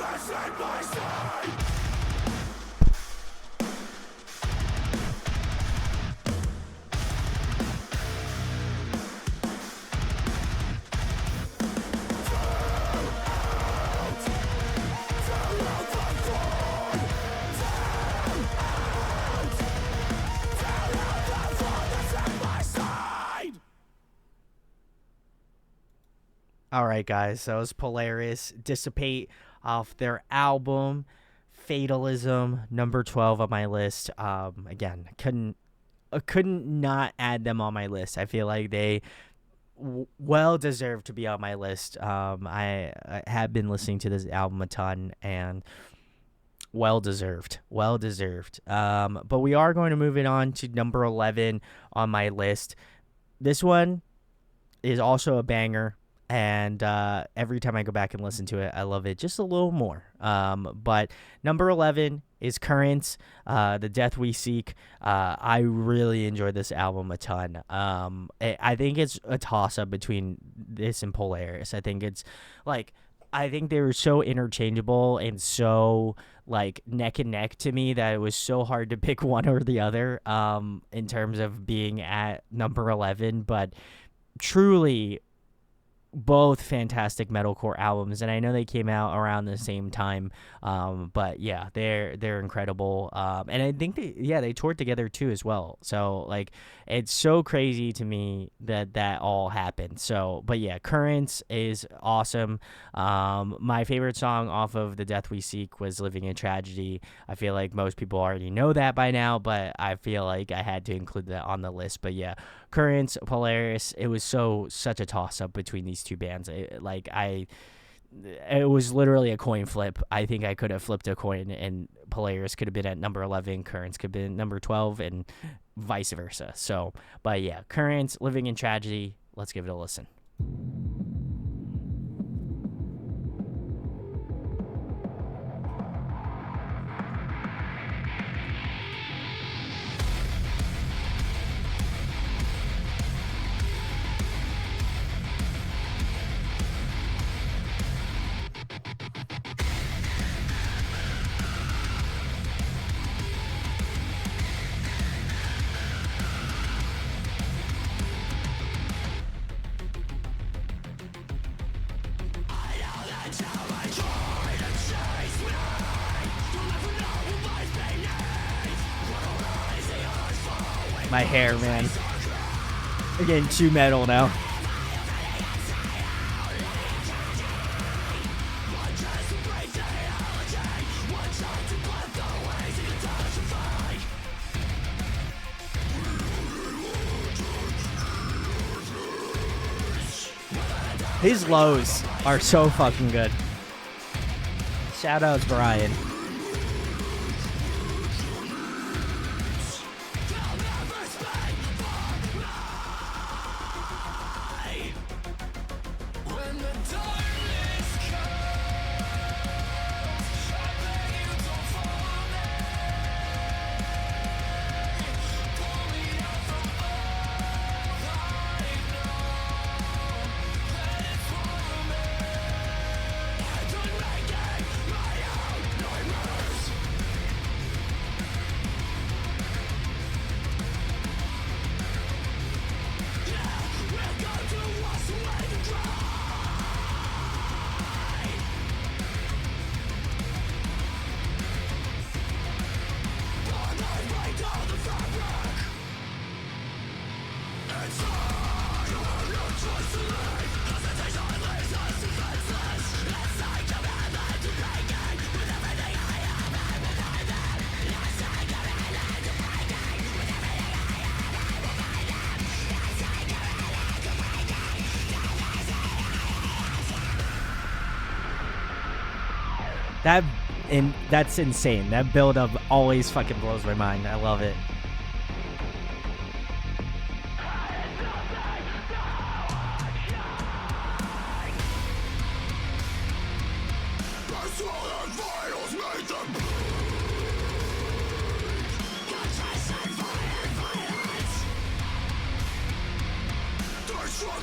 that's in my side. All right, guys. So it was Polaris Dissipate off their album Fatalism, number 12 on my list. Again, couldn't not add them on my list. I feel like they well deserved to be on my list. I have been listening to this album a ton, and well deserved. But we are going to move it on to number 11 on my list. This one is also a banger, and every time I go back and listen to it, I love it just a little more. But number 11 is Currents, The Death We Seek. I really enjoyed this album a ton. I think it's a toss-up between this and Polaris. I think they were so interchangeable and so like neck and neck to me that it was so hard to pick one or the other in terms of being at number 11. But truly, both fantastic metalcore albums, and I know they came out around the same time, but yeah, they're incredible, and I think they toured together too as well. So like, it's so crazy to me that all happened. So, but yeah, Currents is awesome. My favorite song off of The Death We Seek was Living in Tragedy. I feel like most people already know that by now, but I feel like I had to include that on the list. But yeah, Currents, Polaris, it was such a toss-up between these two bands. It was literally a coin flip. I think I could have flipped a coin, and Polaris could have been at number 11, Currents could have been at number 12, and vice versa. So, but yeah, Currents, Living in Tragedy, let's give it a listen. My hair, man. I'm getting too metal now. His lows are so fucking good. Shout out to Brian. That's insane. That build up always fucking blows my mind. I love it.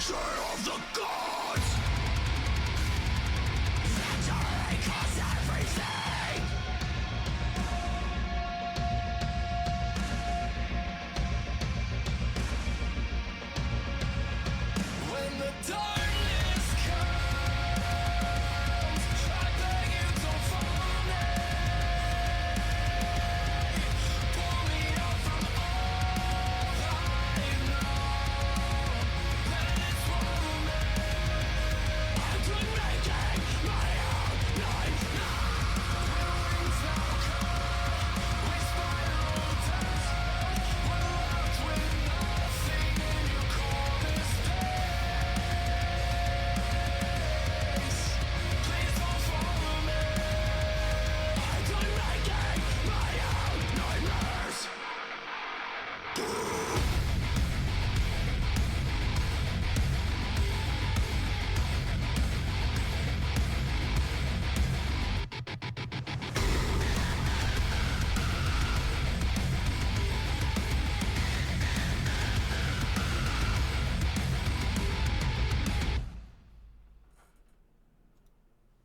Of the gods. Victory costs every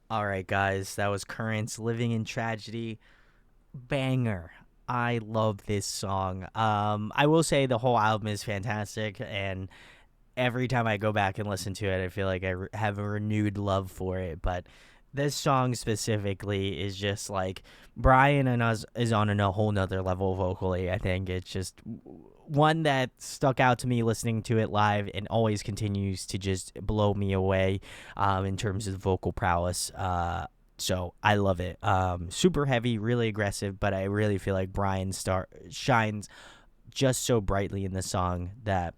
All right, guys, that was Currents Living in Tragedy. Banger. I love this song. I will say the whole album is fantastic, and every time I go back and listen to it, I feel like I have a renewed love for it. But this song specifically is just like Brian and us is on a whole nother level vocally. I think it's just one that stuck out to me listening to it live and always continues to just blow me away in terms of vocal prowess. So I love it. Super heavy, really aggressive, but I really feel like Brian shines just so brightly in the song that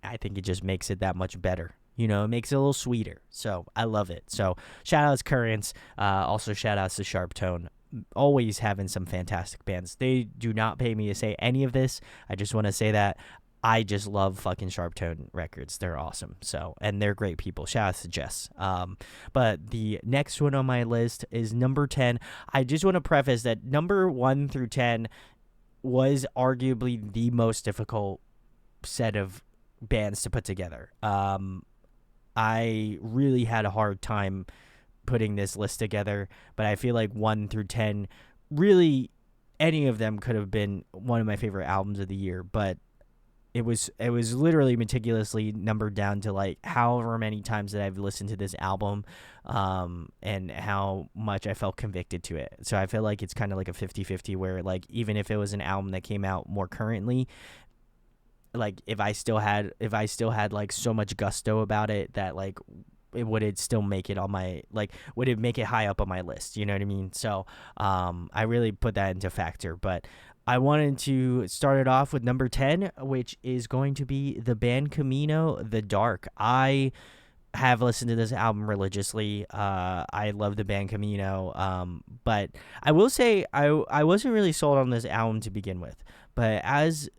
I think it just makes it that much better. You know, it makes it a little sweeter. So I love it. So shout outs Currents. Also shout outs to Sharp Tone. Always having some fantastic bands. They do not pay me to say any of this. I just want to say that I just love fucking Sharp Tone records. They're awesome. So, and they're great people. Shout outs to Jess. But the next one on my list is number 10. I just want to preface that number 1 through 10 was arguably the most difficult set of bands to put together. I really had a hard time putting this list together, but I feel like 1 through 10, really any of them could have been one of my favorite albums of the year, but it was literally meticulously numbered down to like however many times that I've listened to this album, and how much I felt convicted to it. So I feel like it's kind of like a 50-50 where like even if it was an album that came out more currently, like if I still had like so much gusto about it that like would it still make it on my, like would it make it high up on my list, you know what I mean? So I really put that into factor. But I wanted to start it off with number 10, which is going to be the band Camino, The Dark. I have listened to this album religiously. I love the band Camino, but I will say I wasn't really sold on this album to begin with, but as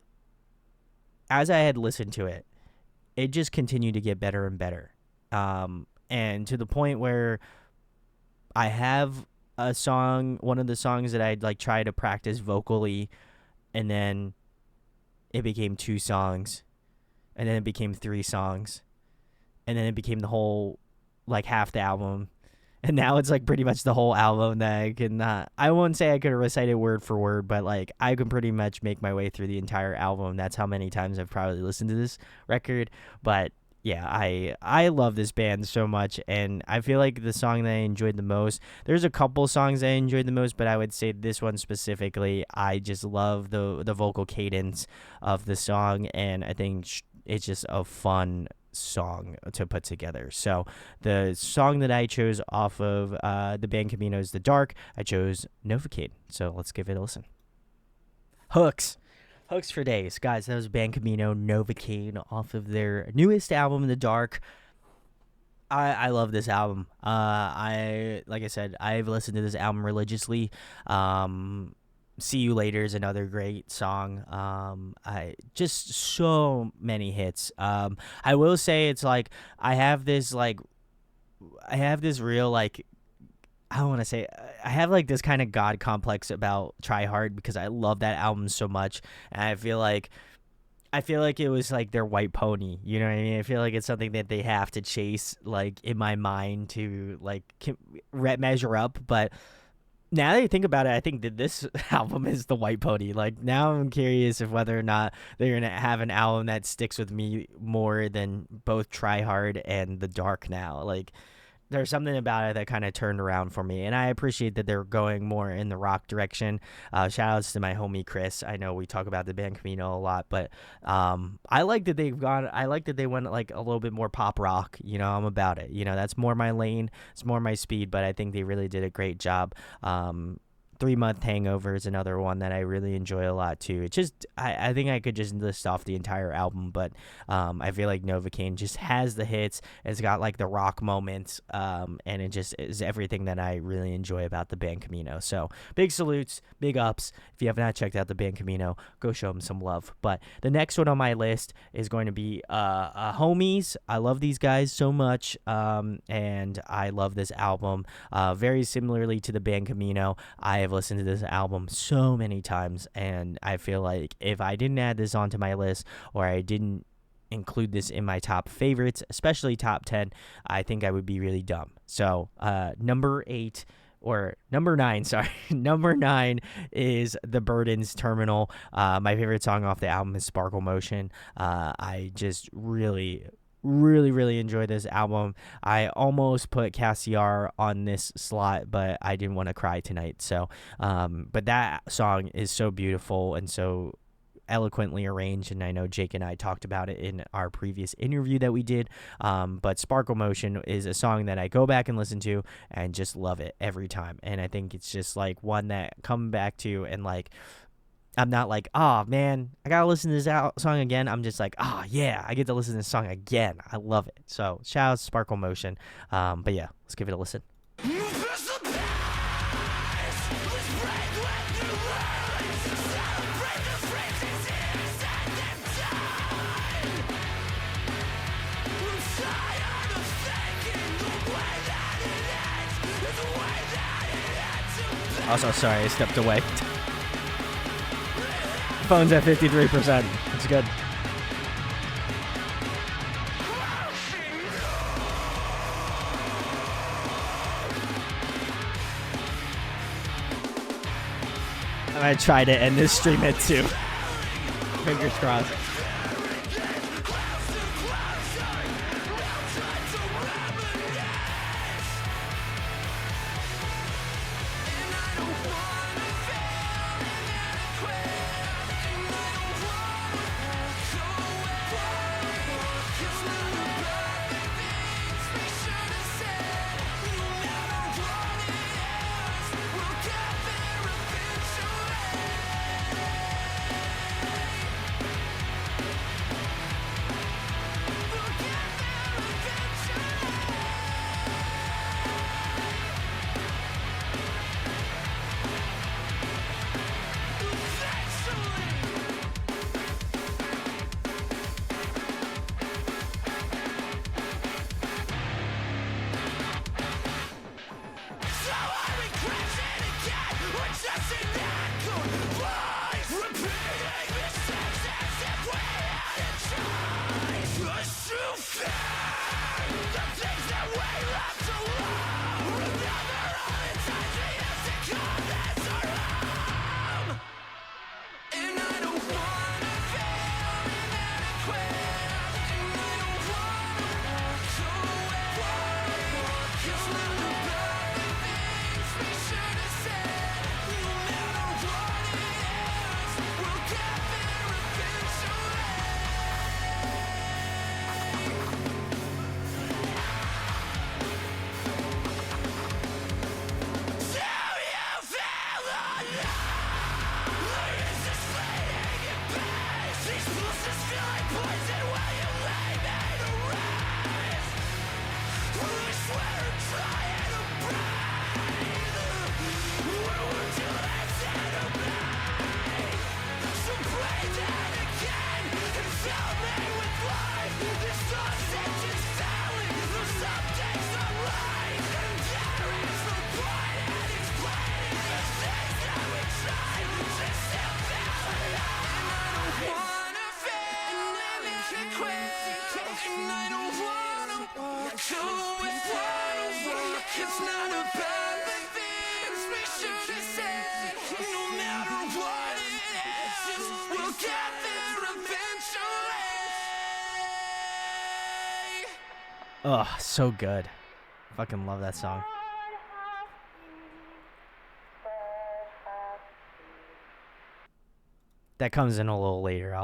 I had listened to it, it just continued to get better and better. And to the point where I have a song, one of the songs that I'd like try to practice vocally, and then it became 2 songs, and then it became 3 songs, and then it became the whole, like half the album. And now it's like pretty much the whole album that I can not, I won't say I could recite it word for word, but like I can pretty much make my way through the entire album. That's how many times I've probably listened to this record. But yeah, I love this band so much, and I feel like the song that I enjoyed the most, there's a couple songs I enjoyed the most, but I would say this one specifically, I just love the vocal cadence of the song, and I think it's just a fun song to put together. So the song that I chose off of the band Camino's The Dark, I chose Novocaine. So let's give it a listen. Hooks for days, guys. That was band Camino, Novocaine, off of their newest album, The Dark. I love this album. Like I said, I've listened to this album religiously. See You Later is another great song. I just so many hits. I will say it's like I have this real like, I don't want to say, I have like this kind of God complex about Try Hard because I love that album so much, and I feel like it was like their white pony, you know what I mean? I feel like it's something that they have to chase, like in my mind to like measure up. But now that you think about it, I think that this album is the white pony. Like now I'm curious if whether or not they're gonna have an album that sticks with me more than both Try Hard and The Dark now. Like there's something about it that kind of turned around for me, and I appreciate that they're going more in the rock direction. Shout outs to my homie Chris. I know we talk about the band Camino a lot, but I like that they went like a little bit more pop rock. You know, I'm about it. You know, that's more my lane. It's more my speed, but I think they really did a great job. 3-Month Hangover is another one that I really enjoy a lot too. It's just I think I could just list off the entire album, but I feel like Novocaine just has the hits. It's got like the rock moments, and it just is everything that I really enjoy about the band Camino. So big salutes, big ups. If you have not checked out the band Camino, go show them some love. But the next one on my list is going to be Homies. I love these guys so much, and I love this album. Very similarly to the band Camino, I have listened to this album so many times, and I feel like if I didn't add this onto my list, or I didn't include this in my top favorites, especially top 10, I think I would be really dumb. So number 8 or number 9, sorry. Number 9 is The Burden's Terminal. My favorite song off the album is Sparkle Motion. I just really enjoy this album. I almost put Cassiar on this slot, but I didn't want to cry tonight. So, but that song is so beautiful and so eloquently arranged, and I know Jake and I talked about it in our previous interview that we did. But Sparkle Motion is a song that I go back and listen to and just love it every time. And I think it's just like one that come back to, and like I'm not like, oh man, I gotta listen to this song again. I'm just like, oh yeah, I get to listen to this song again. I love it. So shout out to Sparkle Motion. But yeah, let's give it a listen. Also, sorry, I stepped away. Phone's at 53%. It's good. I'm gonna try to end this stream at 2. Fingers crossed. Oh, so good. Fucking love that song. That comes in a little later.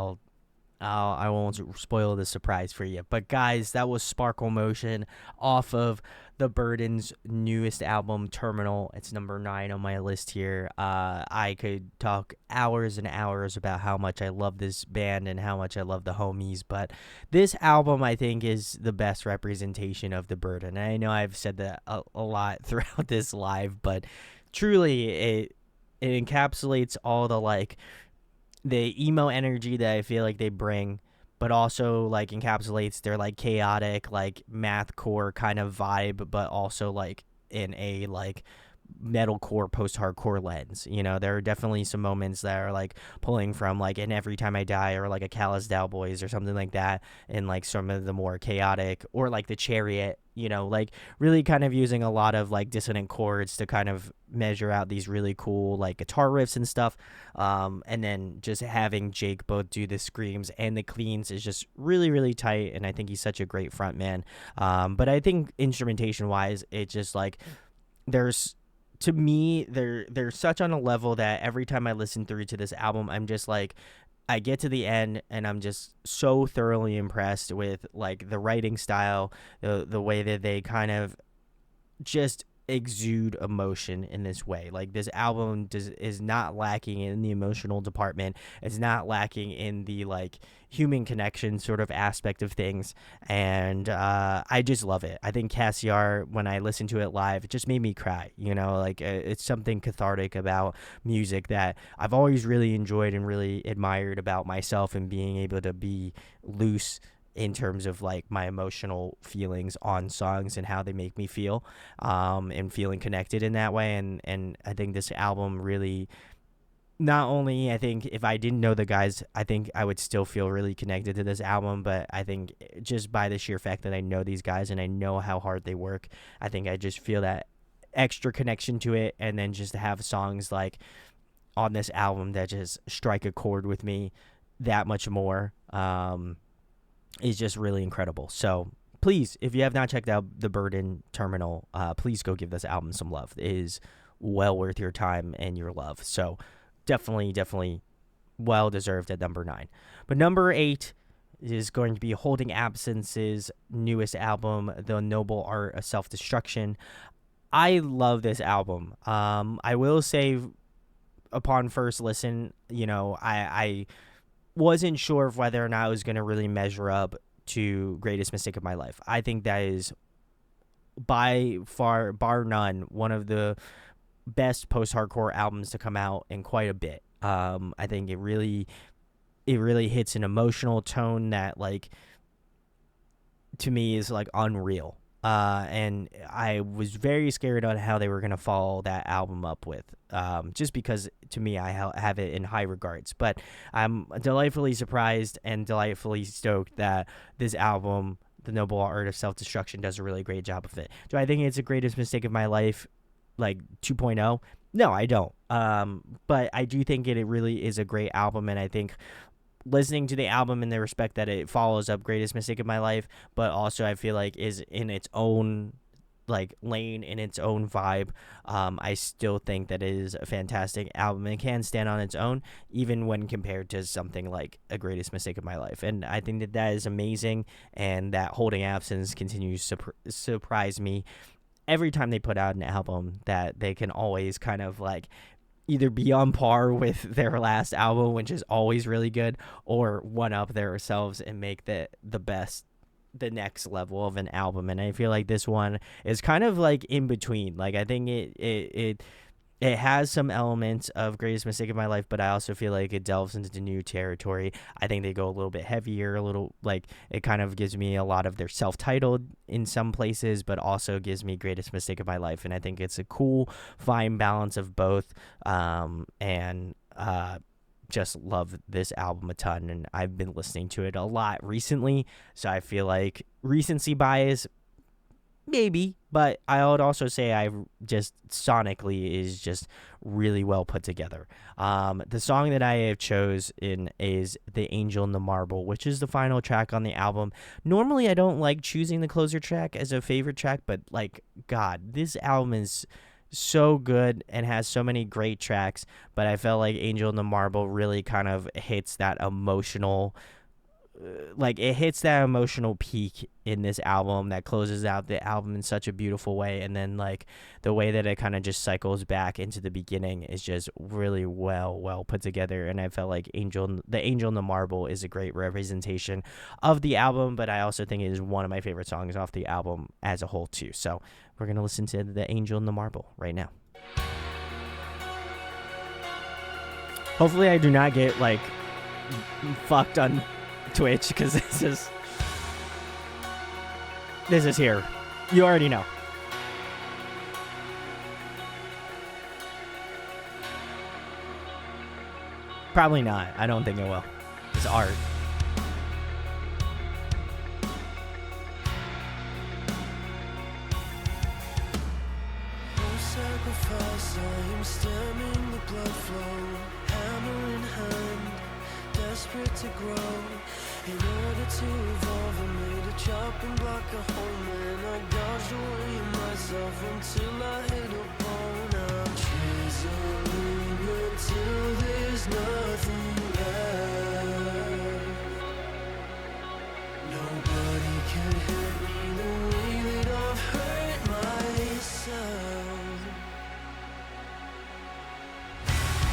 I won't spoil the surprise for you. But guys, that was Sparkle Motion off of The Burden's newest album, Terminal. It's number 9 on my list here. I could talk hours and hours about how much I love this band and how much I love the homies, but this album I think is the best representation of The Burden. And I know I've said that a lot throughout this live, but truly it encapsulates all the emo energy that I feel like they bring, but also like encapsulates their like chaotic like mathcore kind of vibe, but also like in a like metalcore post-hardcore lens. You know, there are definitely some moments that are like pulling from like an Every Time I Die or like a Callous Cowboys or something like that, and like some of the more chaotic, or like the Chariot, you know, like really kind of using a lot of like dissonant chords to kind of measure out these really cool like guitar riffs and stuff. And then just having Jake both do the screams and the cleans is just really, really tight, and I think he's such a great front man. But I think instrumentation wise, it just like there's, to me, they're such on a level that every time I listen through to this album, I'm just like, I get to the end and I'm just so thoroughly impressed with like the writing style, the way that they kind of just exude emotion in this way. Like this album is not lacking in the emotional department. It's not lacking in the like human connection sort of aspect of things, and I just love it. I think Cassiar, when I listened to it live, it just made me cry. You know, like it's something cathartic about music that I've always really enjoyed and really admired about myself, and being able to be loose in terms of like my emotional feelings on songs and how they make me feel, and feeling connected in that way. And I think this album really, not only, I think if I didn't know the guys, I think I would still feel really connected to this album, but I think just by the sheer fact that I know these guys and I know how hard they work, I think I just feel that extra connection to it. And then just to have songs like on this album that just strike a chord with me that much more, is just really incredible. So please, if you have not checked out The Burden Terminal, please go give this album some love. It is well worth your time and your love. So definitely well deserved at number 9. But number 8 is going to be Holding Absence's newest album, The Noble Art of Self-Destruction. I love this album. I will say, upon first listen, you know, I wasn't sure of whether or not it was going to really measure up to Greatest Mistake of My Life. I think that is by far, bar none, one of the best post-hardcore albums to come out in quite a bit. I think it really hits an emotional tone that, like, to me is like unreal. And I was very scared on how they were going to follow that album up with, just because to me, I have it in high regards, but I'm delightfully surprised and delightfully stoked that this album, The Noble Art of Self-Destruction, does a really great job of it. Do I think it's the Greatest Mistake of My Life, like 2.0? No, I don't. But I do think it really is a great album, and I think listening to the album in the respect that it follows up Greatest Mistake of My Life, but also I feel like is in its own like lane, in its own vibe, I still think that it is a fantastic album and can stand on its own, even when compared to something like A Greatest Mistake of My Life. And I think that is amazing, and that Holding Absence continues to surprise me every time they put out an album, that they can always kind of like either be on par with their last album, which is always really good, or one up themselves and make the next level of an album. And I feel like this one is kind of like in between. Like I think it has some elements of Greatest Mistake of My Life, but I also feel like it delves into new territory. I think they go a little bit heavier, a little like it kind of gives me a lot of their self-titled in some places, but also gives me Greatest Mistake of My Life. And I think it's a cool, fine balance of both. Just love this album a ton, and I've been listening to it a lot recently, so I feel like recency bias, maybe, but I would also say I just sonically is just really well put together. The song that I have chosen is The Angel in the Marble, which is the final track on the album. Normally I don't like choosing the closer track as a favorite track, but like, God, this album is so good and has so many great tracks, but I felt like Angel in the Marble really kind of hits that emotional peak in this album that closes out the album in such a beautiful way. And then like the way that it kind of just cycles back into the beginning is just really well put together. And I felt like The Angel in the Marble is a great representation of the album, but I also think it is one of my favorite songs off the album as a whole too. So we're going to listen to The Angel in the Marble right now. Hopefully I do not get like fucked on Twitch, because this is here. You already know. Probably not. I don't think it will. It's art. Sacrifice, I am stemming the blood flow, hammer in hand, desperate to grow. In order to evolve, I made a chopping block a home, and I gouged away myself until I hit a bone. I'm chiseling until there's nothing left. Nobody can hurt me the way that I've hurt myself.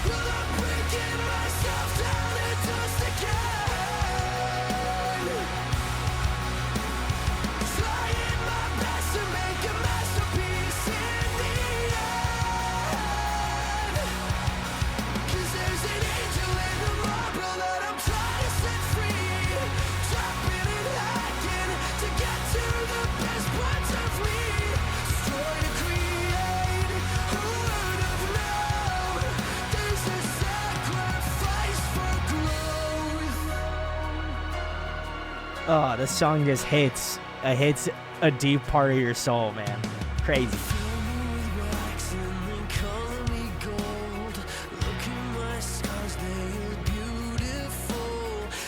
Well, I'm breaking myself down to dust again, trying my best to make a masterpiece in the end. 'Cause there's an angel in the marble that I'm trying to set free, chopping and hacking to get to the best parts of me. Destroy to create, who would have known? There's a sacrifice for growth. Oh, this song just hits. It hits a deep part of your soul, man. Crazy. Fill me with wax and then color me gold. Look at my scars, they look beautiful.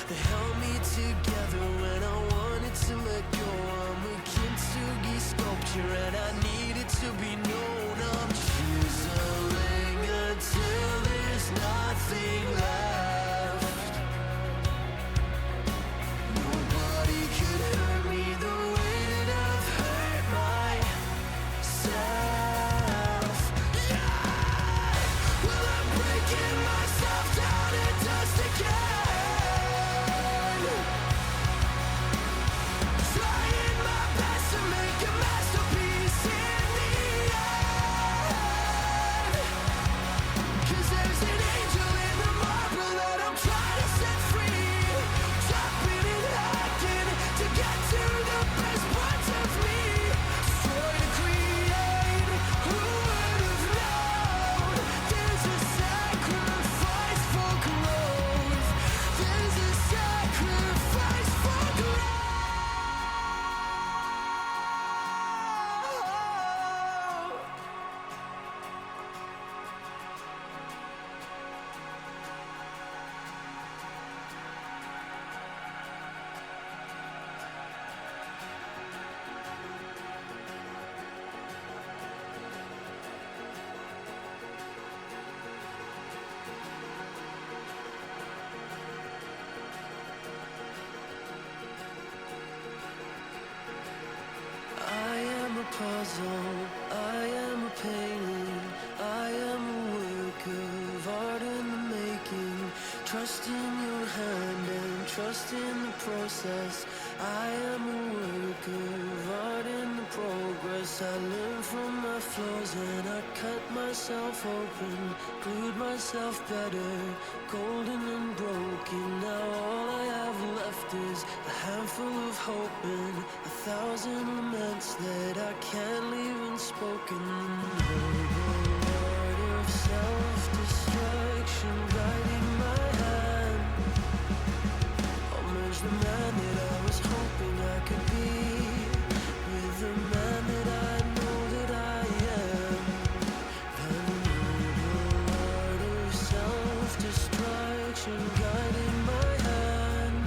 They held me together when I wanted to let go. I'm a kintsugi sculpture and I needed to be known. I'm chiseling until there's nothing left. Nobody could hurt me the way that I've hurt myself. Yeah! Well, I'm breaking myself down to dust again, trying my best to make a masterpiece in the end. 'Cause there's an angel in the marble that I'm trying to set free, chopping and hacking to get to the best parts of me. Destroy to create, who would have known? There's a sacrifice for growth. There's a sacrifice for growth. I am a puzzle, I am a painting, I am a work of art in the making. Trust in your hand and trust in the process. I am a work of art in the progress. I learn from my flaws and I cut myself open, glued myself better, golden and broken. Now all I have left is a handful of hope and 1,000 laments that I can't leave unspoken. The noble art of self-destruction guiding my hand. I'll merge the man that I was hoping I could be with the man that I know that I am. The noble art of self-destruction guiding my hand.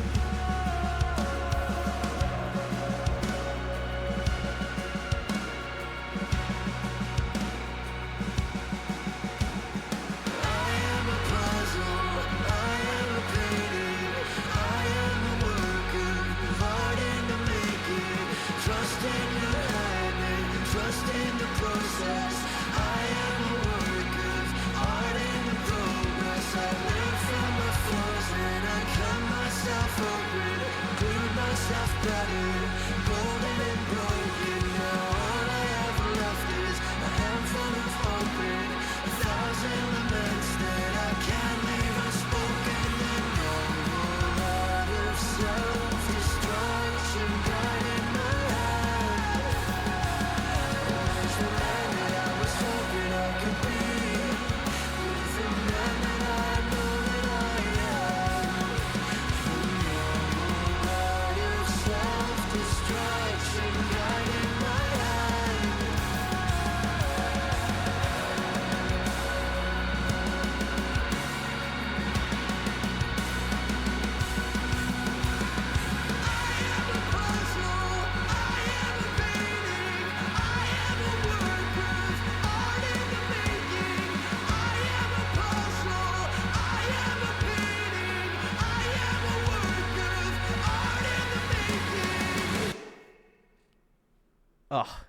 Oh,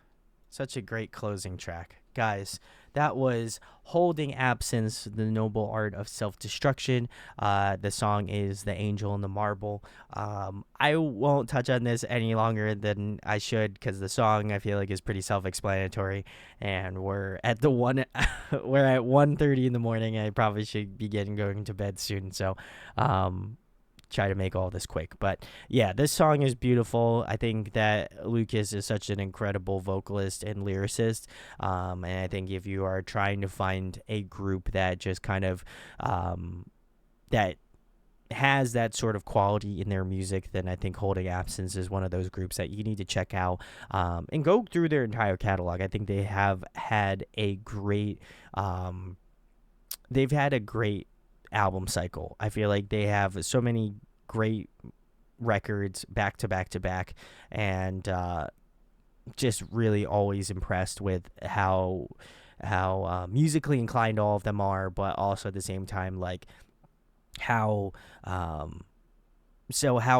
such a great closing track. Guys, that was Holding Absence, The Noble Art of Self-Destruction. The song is The Angel and the Marble. I won't touch on this any longer than I should because the song I feel like is pretty self-explanatory, and we're at we're at 1:30 in the morning. I probably should be going to bed soon. So, try to make all this quick. But yeah, this song is beautiful. I think that Lucas is such an incredible vocalist and lyricist. And I think if you are trying to find a group that just kind of that has that sort of quality in their music, then I think Holding Absence is one of those groups that you need to check out, and go through their entire catalog. I think they have had a great they've had a great album cycle. I feel like they have so many great records back to back to back, and just really always impressed with how musically inclined all of them are, but also at the same time like how how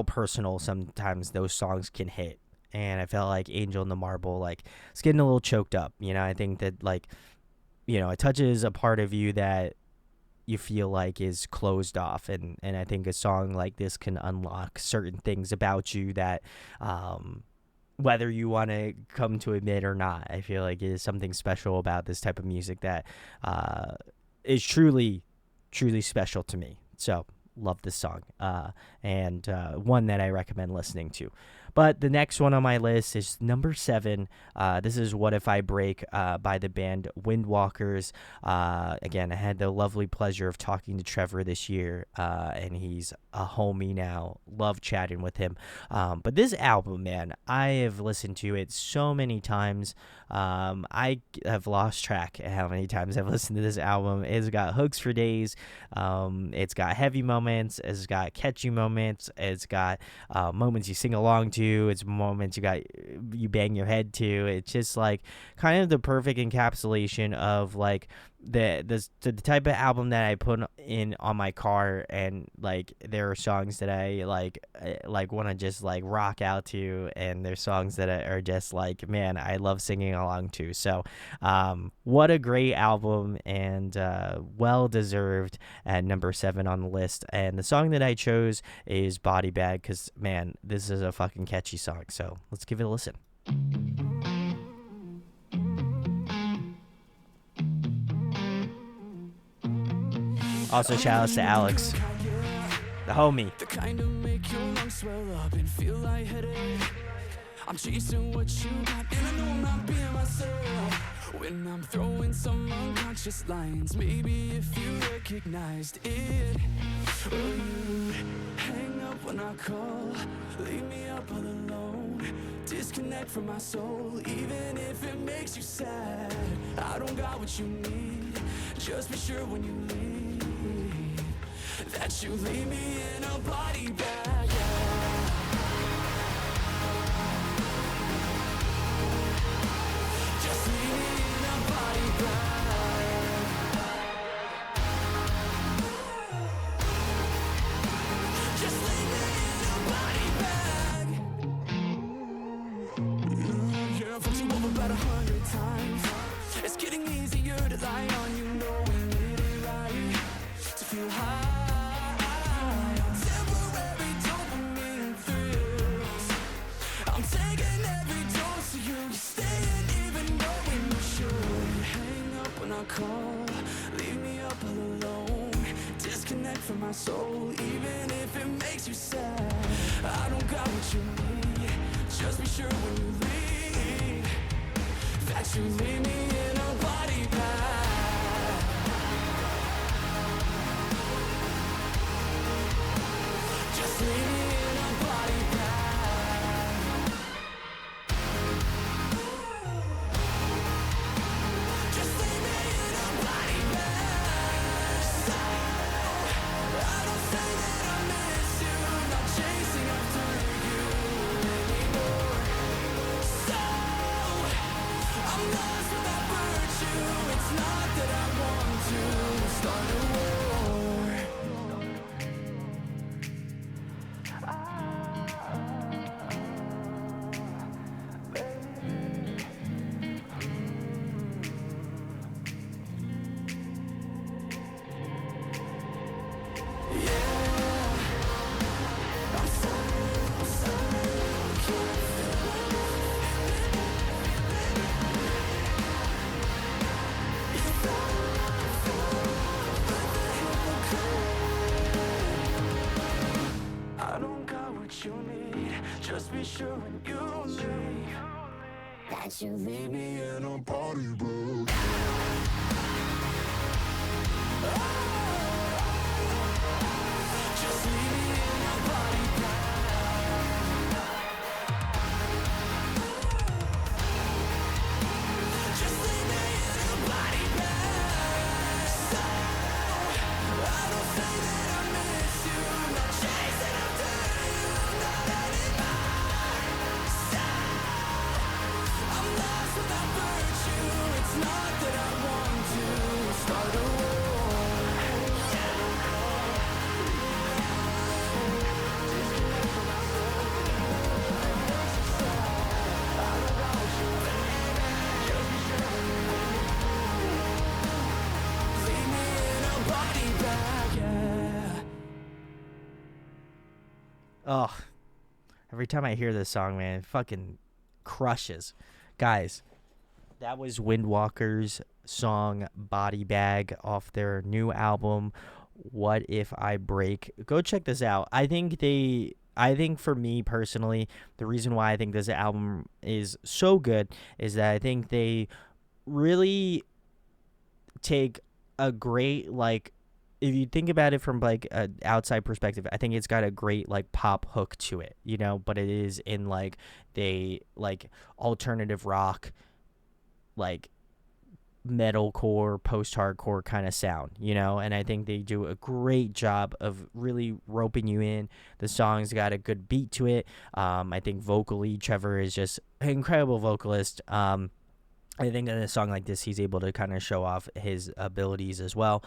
personal sometimes those songs can hit. And I felt like Angel and the Marble, like, it's getting a little choked up. I think that, like, it touches a part of you that you feel like is closed off, and I think a song like this can unlock certain things about you that whether you want to come to admit or not, I feel like it is something special about this type of music that is truly special to me. So love this song, and one that I recommend listening to. But the next one on my list is number 7. This is What If I Break by the band Windwalkers. Again, I had the lovely pleasure of talking to Trevor this year, and he's a homie now. Love chatting with him. But this album, man, I have listened to it so many times. I have lost track of how many times I've listened to this album. It's got hooks for days. It's got heavy moments. It's got catchy moments. It's got moments you sing along to. It's moments you bang your head to. It's just like kind of the perfect encapsulation of like the type of album that I put in on my car, and like there are songs that I like want to just like rock out to, and there's songs that are just like, man, I love singing along to. So what a great album, and well deserved at number 7 on the list. And the song that I chose is Body Bag, because man, this is a fucking catchy song. So let's give it a listen. Also, shout outs to Alex, the homie. The kind of make your lungs swell up and feel lightheaded. I'm chasing what you got, and I know I'm not being myself. When I'm throwing some unconscious lines, maybe if you recognized it. Will you hang up when I call? Leave me up all alone. Disconnect from my soul, even if it makes you sad. I don't got what you need. Just be sure when you leave that you leave me in a body bag, yeah. Just leave me in a body bag. Just leave me in a body bag. Yeah, I've fucked you over about 100 times. It's getting easier to lie on you, knowing it ain't right to feel high. Call, leave me up all alone. Disconnect from my soul, even if it makes you sad. I don't got what you need. Just be sure when you leave that you leave me in a body bag. Just leave me in a body bag. It's what you need. Just be sure when you leave that you leave me in a body bag. Just leave me in a body bag. Just leave me in a body bag. So I don't say that I miss you, not chasing after you, not anymore. So I'm lost without virtue. It's not that I want to start a war. Leave me in a body bag, yeah. Oh, every time I hear this song, man, it fucking crushes. Guys, that was Windwalker's song Body Bag off their new album, What If I Break. Go check this out. I think for me personally, the reason why I think this album is so good is that I think they really take a great, like, if you think about it from like an outside perspective, I think it's got a great like pop hook to it, you know, but it is in like they like alternative rock, like metalcore, post-hardcore kind of sound, you know, and I think they do a great job of really roping you in. The song's got a good beat to it. I think vocally, Trevor is just an incredible vocalist. I think in a song like this, he's able to kind of show off his abilities as well.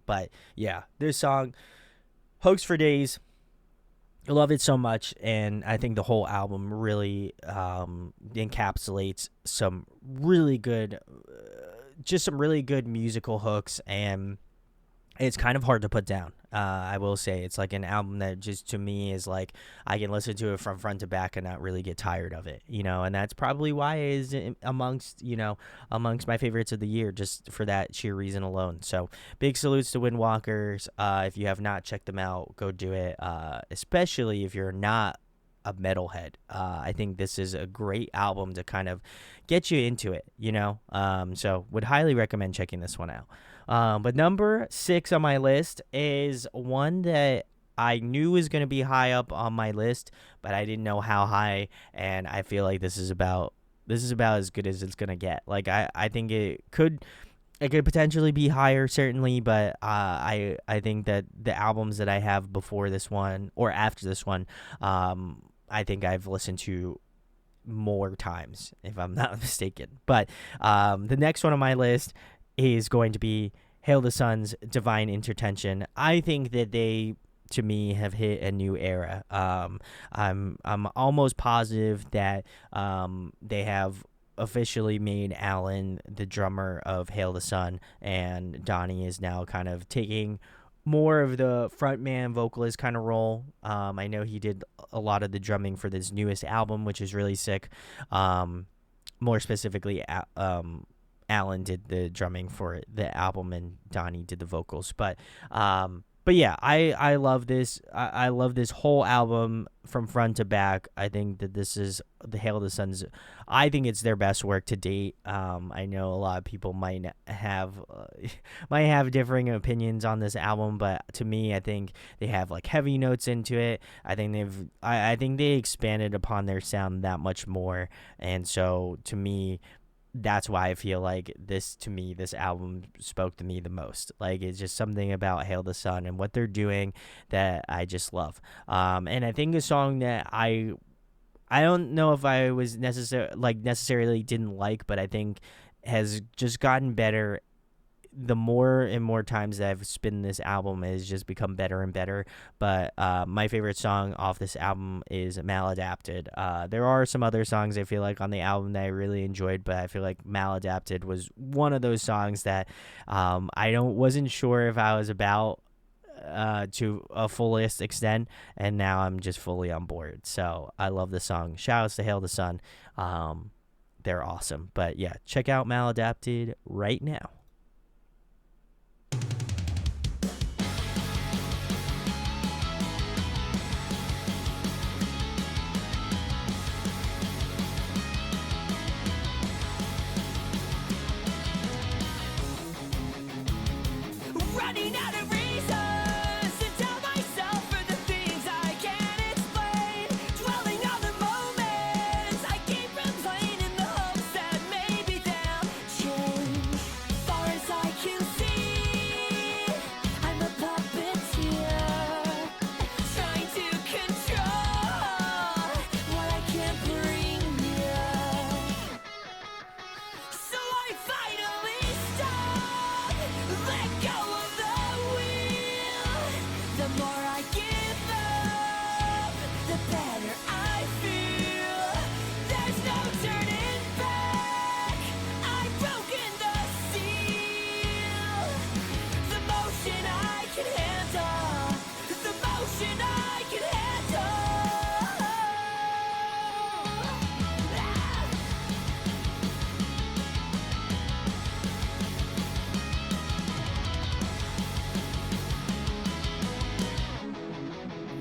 But yeah, this song, Hoax for Days, I love it so much, and I think the whole album really encapsulates some really good, just some really good musical hooks, and it's kind of hard to put down. I will say it's like an album that just to me is like I can listen to it from front to back and not really get tired of it, you know, and that's probably why it is amongst my favorites of the year, just for that sheer reason alone. So big salutes to Windwalkers. If you have not checked them out, go do it, especially if you're not a metalhead. I think this is a great album to kind of get you into it, you know, so would highly recommend checking this one out. But number 6 on my list is one that I knew was going to be high up on my list, but I didn't know how high, and I feel like this is about as good as it's going to get. Like I think it could potentially be higher, certainly, but I think that the albums that I have before this one or after this one, I think I've listened to more times, if I'm not mistaken. But the next one on my list is going to be Hail the Sun's Divine Intertention. I think that they, to me, have hit a new era. I'm almost positive that they have officially made Alan the drummer of Hail the Sun, and Donnie is now kind of taking more of the frontman vocalist kind of role. I know he did a lot of the drumming for this newest album, which is really sick. More specifically, Alan did the drumming for the album and Donnie did the vocals. But yeah, I love this. I love this whole album from front to back. I think that this is the Hail the Sun's. I think it's their best work to date. I know a lot of people might have differing opinions on this album, but to me, I think they have like heavy notes into it. I think they expanded upon their sound that much more, and so to me, that's why I feel like this album spoke to me the most. Like, it's just something about Hail the Sun and what they're doing that I just love. And I think a song that I don't know if I was necessarily didn't like, but I think has just gotten better the more and more times that I've spun this album. Has just become better and better. But my favorite song off this album is Maladapted. There are some other songs I feel like on the album that I really enjoyed, but I feel like Maladapted was one of those songs that I wasn't sure if I was about to a fullest extent, and now I'm just fully on board. So I love the song. Shout outs to Hail the Sun. They're awesome. But yeah, check out Maladapted right now. can see I'm a puppeteer, trying to control what I can't bring near. So I finally stop, let go of the wheel. The more I give up, the better I feel. There's no turning back, I've broken the seal. The motion I can handle, the motion I can handle.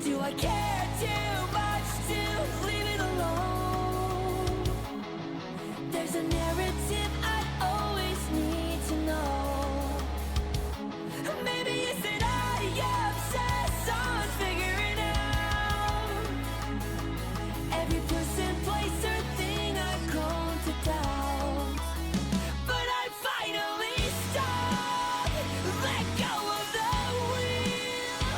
Do I care too much to leave it alone? There's a narrative I always need to know. Maybe it's that I obsess on figuring out every person, place, or thing I've grown to doubt. But I finally stopped, let go of the wheel.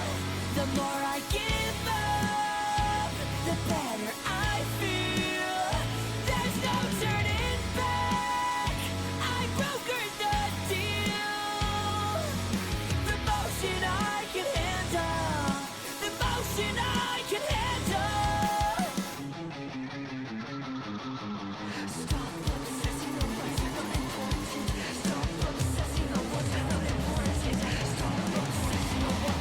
The more I give up, the better I feel. There's no turning back, I've brokered the deal. The motion I can handle, the motion I can handle. Stop obsessing on what's not important. Stop obsessing on what's not important. Stop obsessing on what.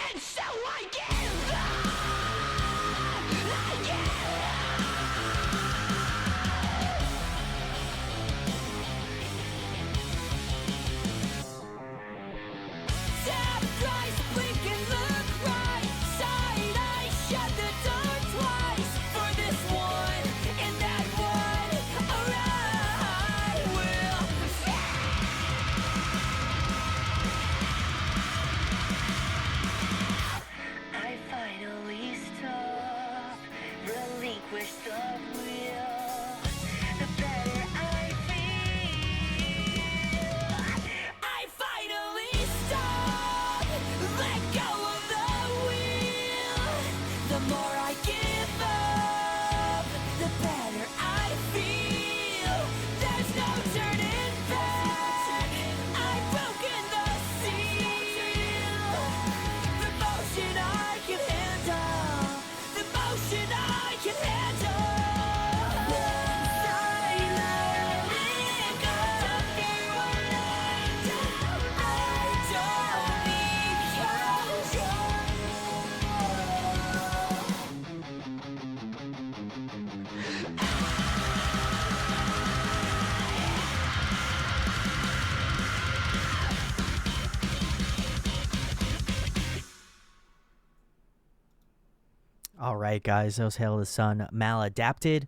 And so I give up. I give up. Tap twice, blink and look right side. I shut the door twice for this one and that one. Alright, will. I finally stop, relinquish the wheel. The better I feel. I finally stop, let go of the wheel. The more I give up, the better I feel. There's no turning back, I've broken the seal. The motion I can handle, the motion I can handle. All right, guys, that was Hail the Sun, Maladapted.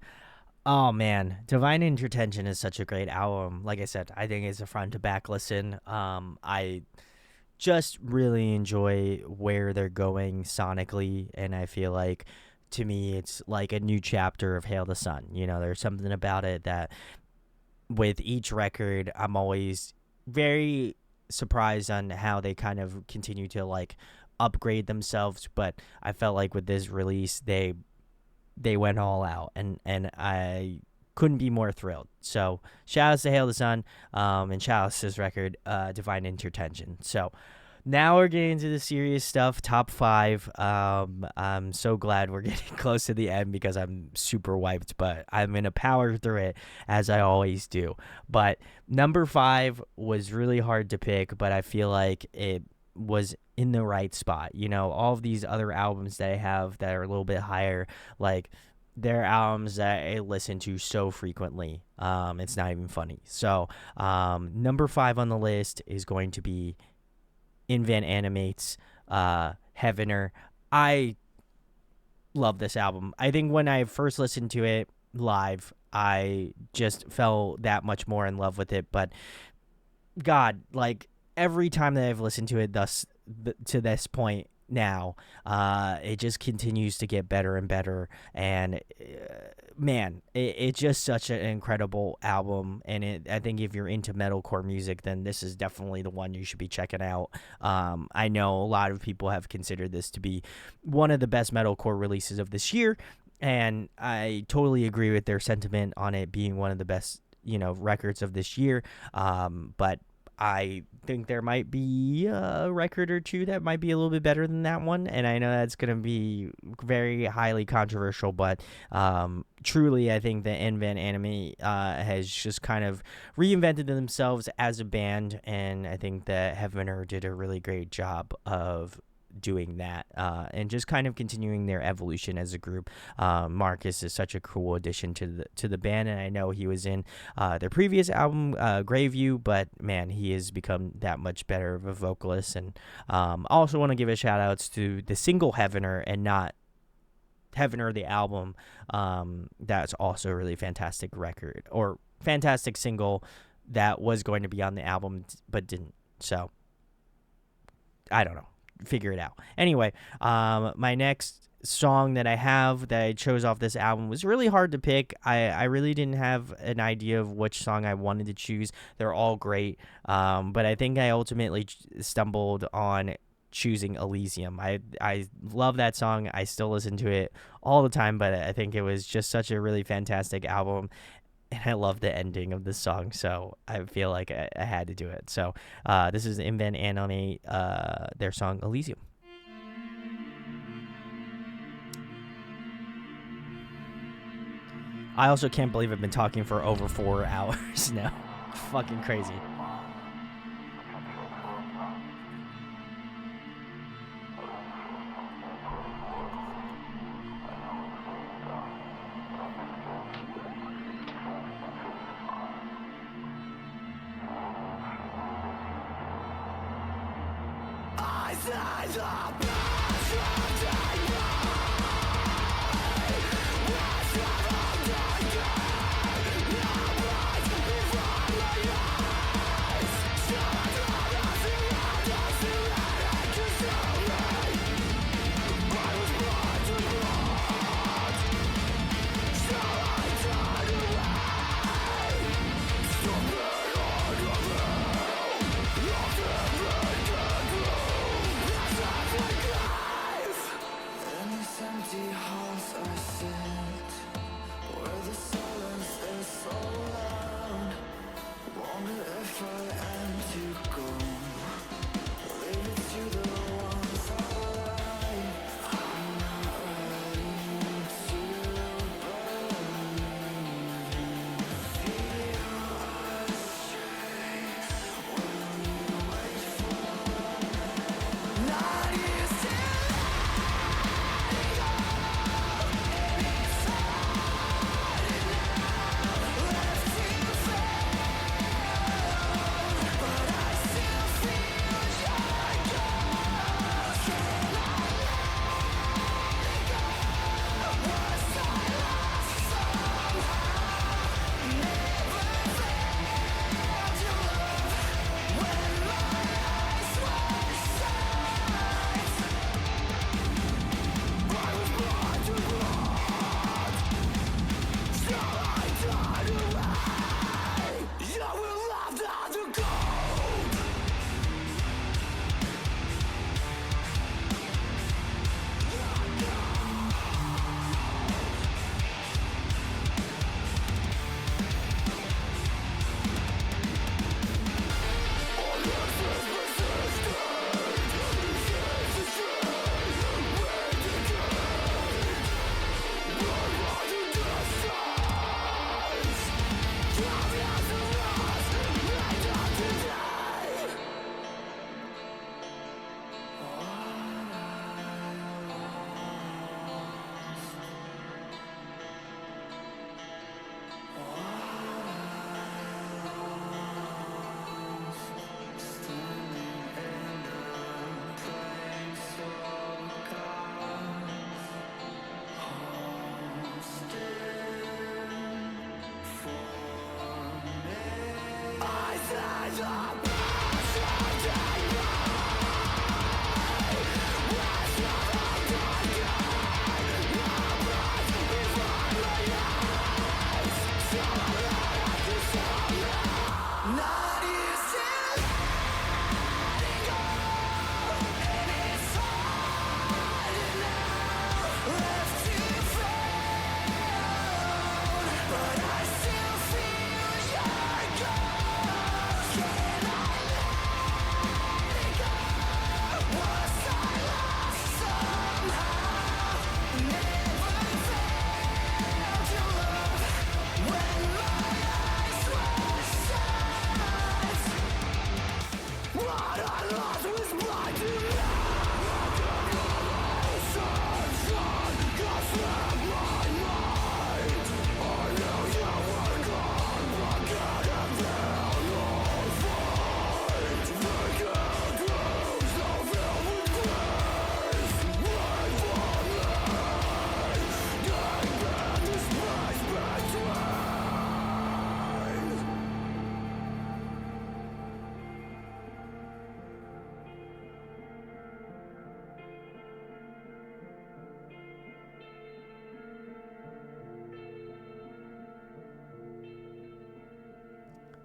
Oh man, Divine Intertention is such a great album. Like I said, I think it's a front to back listen. I just really enjoy where they're going sonically, and I feel like to me it's like a new chapter of Hail the Sun. You know, there's something about it that with each record I'm always very surprised on how they kind of continue to like upgrade themselves, but I felt like with this release they went all out, and I couldn't be more thrilled. So shout outs to Hail the Sun, and shout outs to this record, Divine Intertention. So now we're getting into the serious stuff, top 5. I'm so glad we're getting close to the end because I'm super wiped, but I'm gonna power through it as I always do. But number 5 was really hard to pick, but I feel like it was in the right spot. You know, all of these other albums that I have that are a little bit higher, like they're albums that I listen to so frequently. It's not even funny. So number 5 on the list is going to be In Van Animate's Heavener. I love this album. I think when I first listened to it live, I just fell that much more in love with it. But God, like every time that I've listened to it to this point, now. It just continues to get better and better, and man, it's just such an incredible album. And I think if you're into metalcore music, then this is definitely the one you should be checking out. I know a lot of people have considered this to be one of the best metalcore releases of this year, and I totally agree with their sentiment on it being one of the best, records of this year. But I think there might be a record or two that might be a little bit better than that one, and I know that's going to be very highly controversial, but truly, I think that In Van Anime has just kind of reinvented themselves as a band, and I think that Heavener did a really great job of doing that and just kind of continuing their evolution as a group. Marcus is such a cool addition to the band, and I know he was in their previous album, Graveview, but man, he has become that much better of a vocalist. And I also want to give a shout outs to the single Heavener and not Heavener the album. That's also a really fantastic record, or fantastic single that was going to be on the album but didn't. So I don't know, figure it out. Anyway, my next song that I chose off this album was really hard to pick. I really didn't have an idea of which song I wanted to choose. They're all great, but I think I ultimately stumbled on choosing Elysium. I love that song. I still listen to it all the time, but I think it was just such a really fantastic album, and I love the ending of the song, so I feel like I had to do it. So this is In Van Anime, their song Elysium. I also can't believe I've been talking for over 4 hours now. Fucking crazy.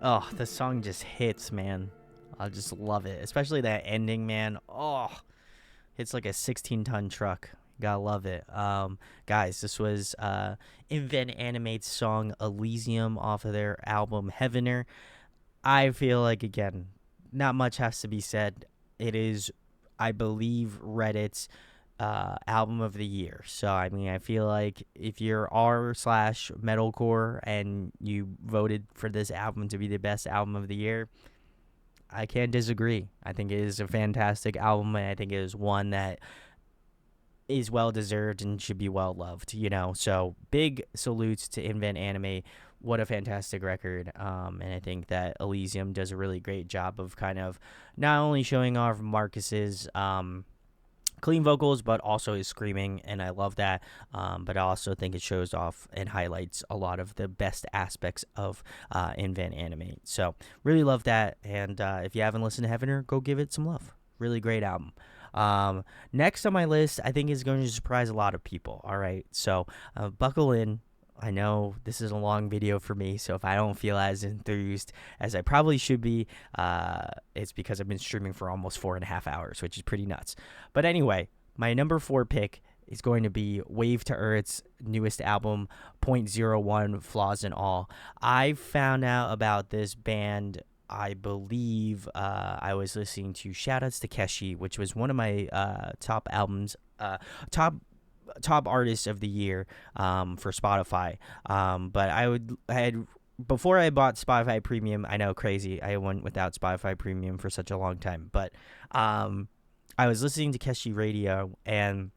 Oh, the song just hits, man. I just love it, especially that ending, man. Oh, hits like a 16-ton truck. Gotta love it. Guys, this was Invent Animate's song Elysium off of their album Heavener. I feel like, again, not much has to be said. It is, I believe, Reddit's album of the year. So, I mean, I feel like if you're r/metalcore and you voted for this album to be the best album of the year, I can't disagree. I think it is a fantastic album, and I think it is one that is well deserved and should be well loved, you know. So big salutes to Invent Anime. What a fantastic record. And I think that Elysium does a really great job of kind of not only showing off Marcus's clean vocals, but also his screaming, and I love that. But I also think it shows off and highlights a lot of the best aspects of Invent Anime. So really love that. And if you haven't listened to Heavener, go give it some love. Really great album. Next on my list, I think is going to surprise a lot of people. All right, so buckle in. I know this is a long video for me, so if I don't feel as enthused as I probably should be, it's because I've been streaming for almost 4.5 hours, which is pretty nuts. But anyway, my number 4 pick is going to be Wave to Earth's newest album, Point Zero One, Flaws and All. I found out about this band, I believe I was listening to Shoutouts to Keshi, which was one of my top albums, top artists of the year for Spotify. But I had before I bought Spotify Premium. I know, crazy, I went without Spotify Premium for such a long time, but I was listening to Keshi Radio, and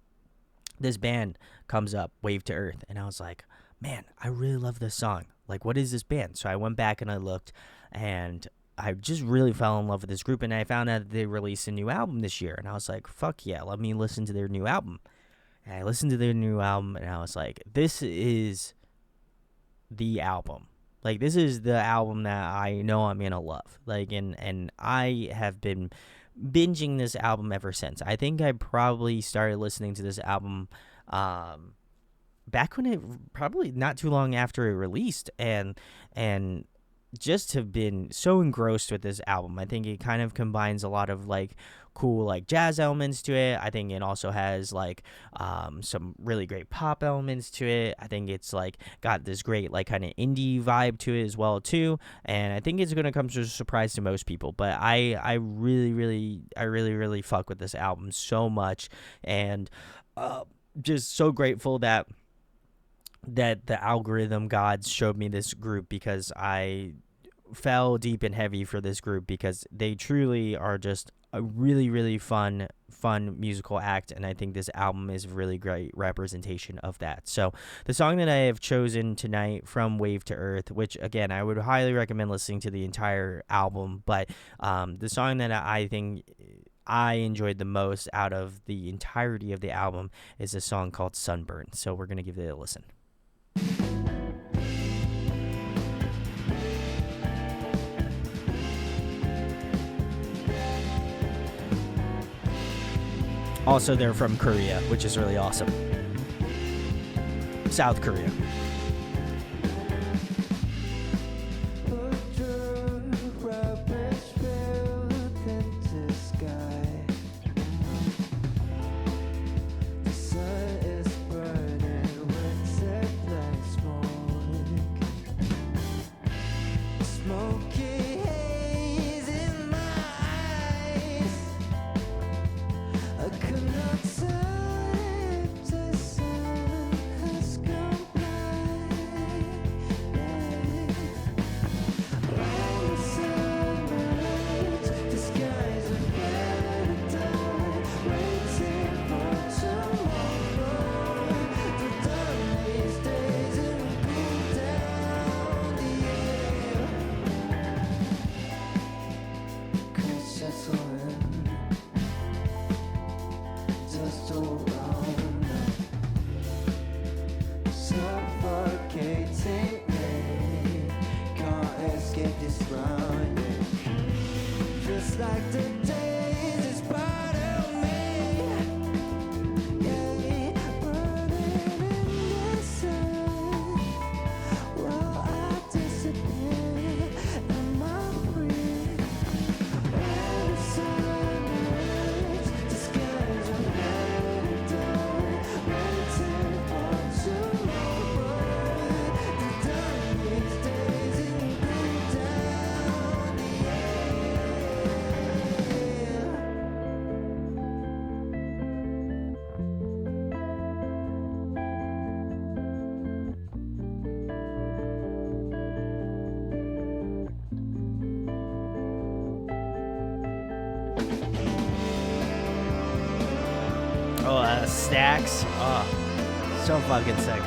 this band comes up, Wave to Earth, and I was like, man, I really love this song. Like, what is this band? So I went back and I looked, and I just really fell in love with this group, and I found out that they released a new album this year, and I was like, fuck yeah, let me listen to their new album. And I listened to their new album, and I was like, this is the album. Like, this is the album that I know I'm gonna love. Like, and I have been binging this album ever since. I think I probably started listening to this album back when it, probably not too long after it released, and just have been so engrossed with this album. I think it kind of combines a lot of like cool like jazz elements to it. I think it also has like some really great pop elements to it. I think it's like got this great like kind of indie vibe to it as well too. And I think it's gonna come as a surprise to most people. But I really fuck with this album so much, and just so grateful that the algorithm gods showed me this group, because I fell deep and heavy for this group, because they truly are just a really fun musical act, and I think this album is a really great representation of that. So the song that I have chosen tonight from Wave to Earth, which again I would highly recommend listening to the entire album, but the song that I think I enjoyed the most out of the entirety of the album is a song called Sunburn. So we're gonna give it a listen. Also, they're from Korea, which is really awesome. South Korea. It's like the days is part of me. Yeah, burning in the sun. Well, I disappear. Am I free? When the sun rises, the skies are red dark, waiting for tomorrow. The darkest days and cool down the air. Oh, Stacks. Oh, so fucking sick.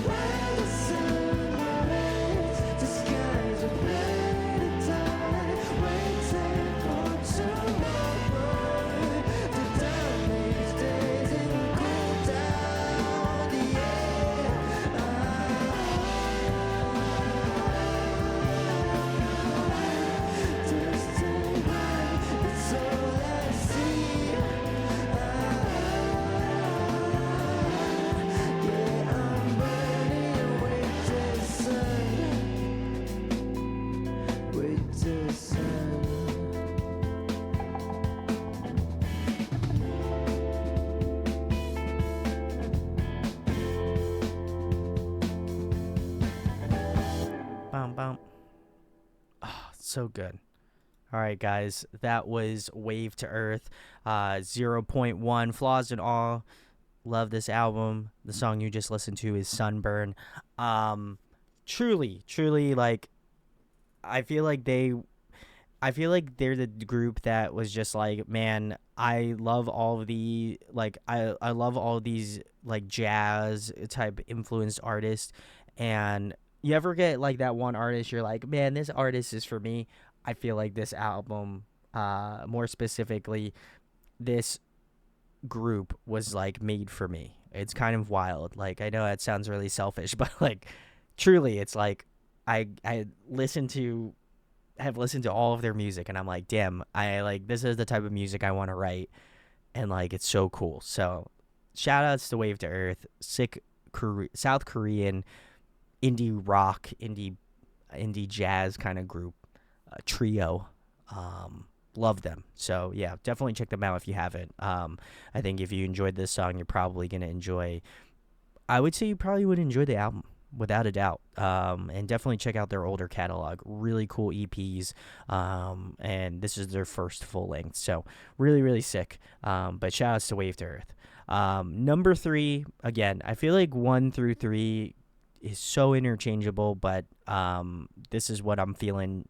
When the sun rises, the skies are red dark, waiting for tomorrow. The darkest days and cool down the air. Distant light, it's all I see. Yeah, I'm burning with the sun, with the sun. Bum, bum. Oh, so good. All right, guys. That was Wave to Earth. 0.1 Flaws and All. Love this album. The song you just listened to is Sunburn. Truly, like, I feel like they're the group that was just like, man, I love all of the, like, I love all of these, like, jazz type influenced artists. And you ever get like that one artist you're like, man, this artist is for me. I feel like this album, more specifically, this group was like made for me. It's kind of wild. Like, I know that sounds really selfish, but like, truly, it's like I have listened to all of their music, and I'm like, damn, I like, this is the type of music I want to write, and like, it's so cool. So shout outs to Wave to Earth, sick South Korean indie rock, indie jazz kind of group, trio. Love them. So yeah, definitely check them out if you haven't. I think if you enjoyed this song, you're probably gonna enjoy. I would say you probably would enjoy the album without a doubt. And definitely check out their older catalog. Really cool EPs. And this is their first full length. So really sick. But shout outs to Wave to Earth. Number 3, again, I feel like 1 through 3 is so interchangeable, but this is what I'm feeling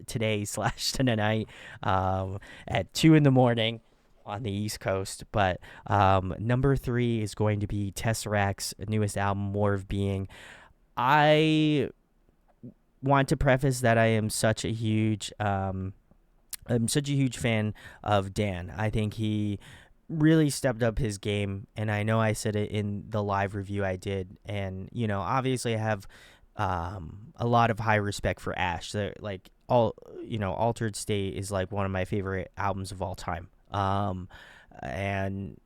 today / tonight at 2 in the morning on the East Coast. But number 3 is going to be Tesseract's newest album, More of Being. I want to preface that I am such a huge fan of Dan. I think he really stepped up his game, and I know I said it in the live review I did, and obviously I have a lot of high respect for Ash. Like, Altered State is like one of my favorite albums of all time. And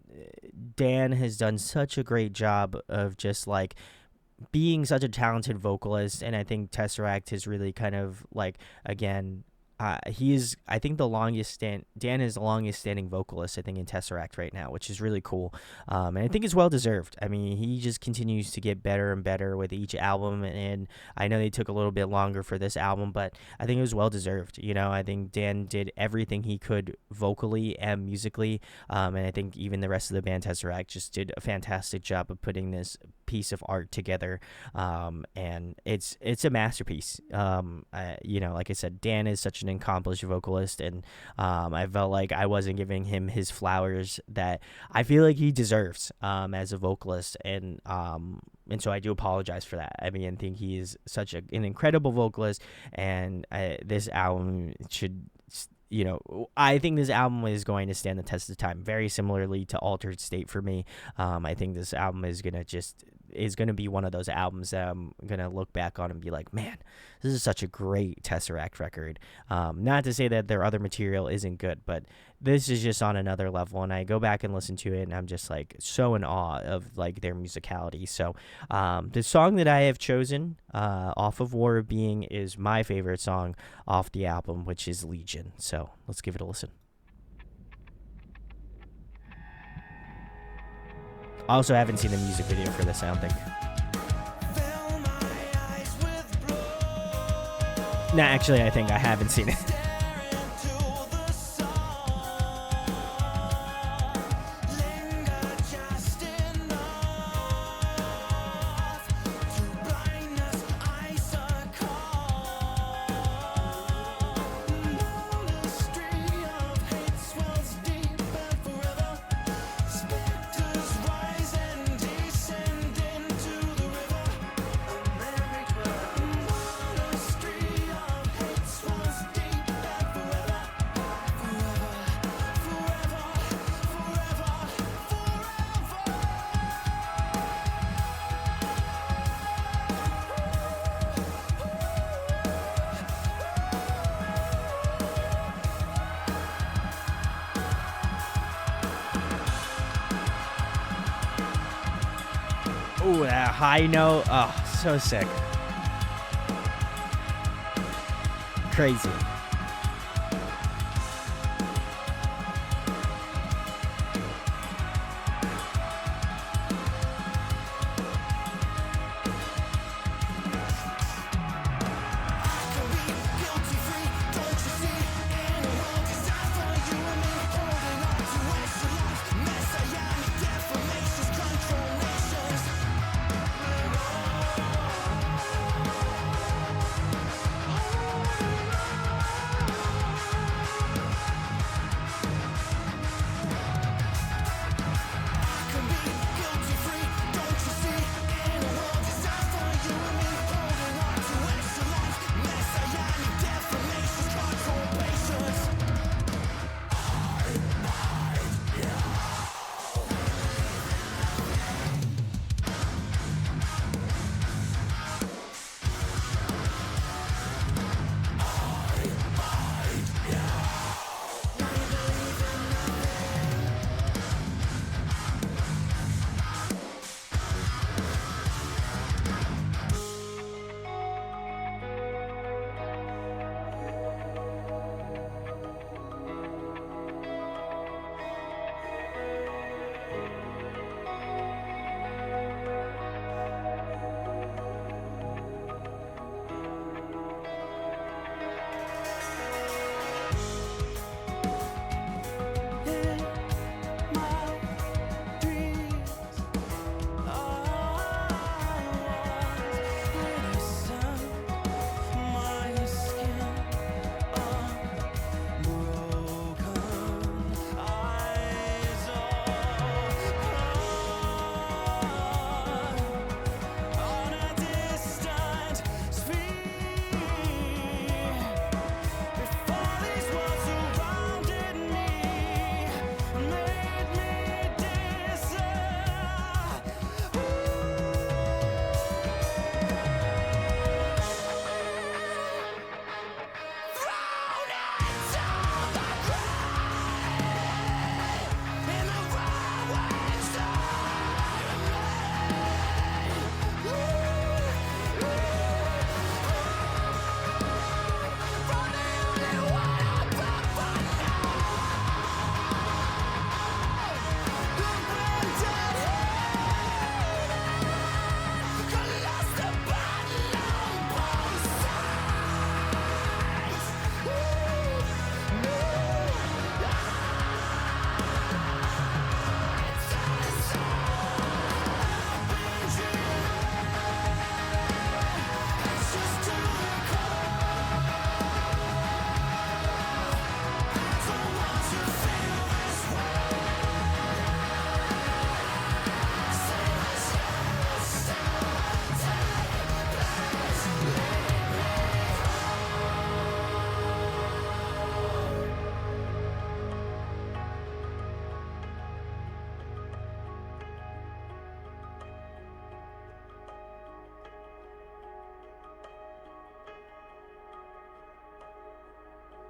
Dan has done such a great job of just like being such a talented vocalist, and I think Tesseract has really kind of like, again, he is, I think, Dan is the longest standing vocalist, I think, in Tesseract right now, which is really cool. And I think it's well deserved. I mean, he just continues to get better and better with each album. And I know they took a little bit longer for this album, but I think it was well deserved. I think Dan did everything he could vocally and musically. And I think even the rest of the band Tesseract just did a fantastic job of putting this piece of art together, and it's a masterpiece. Like I said, Dan is such an accomplished vocalist, and I felt like I wasn't giving him his flowers that I feel like he deserves as a vocalist, and so I do apologize for that. I mean, I think he is such an incredible vocalist, and this album should. I think this album is going to stand the test of time, very similarly to Altered State for me. I think this album is going to be one of those albums that I'm going to look back on and be like, man, this is such a great Tesseract record. Not to say that their other material isn't good, but this is just on another level, and I go back and listen to it, and I'm just like so in awe of like their musicality. So the song that I have chosen off of War of Being is my favorite song off the album, which is Legion. So let's give it a listen. I also haven't seen the music video for this, I don't think. Fill my eyes with blood. Nah, actually, I think I haven't seen it. Stare into the sun. Linger just enough to blindness I succumb. Monastery of hate swells deep and forever. Specters rise and descend into the river. America. Monastery of hate swells deep and forever. Forever, forever, Ooh, that high note. Oh, so sick. Crazy. guilty free, don't you see? In a world designed for you and me, holding on to extra life, messianic deformations control nations.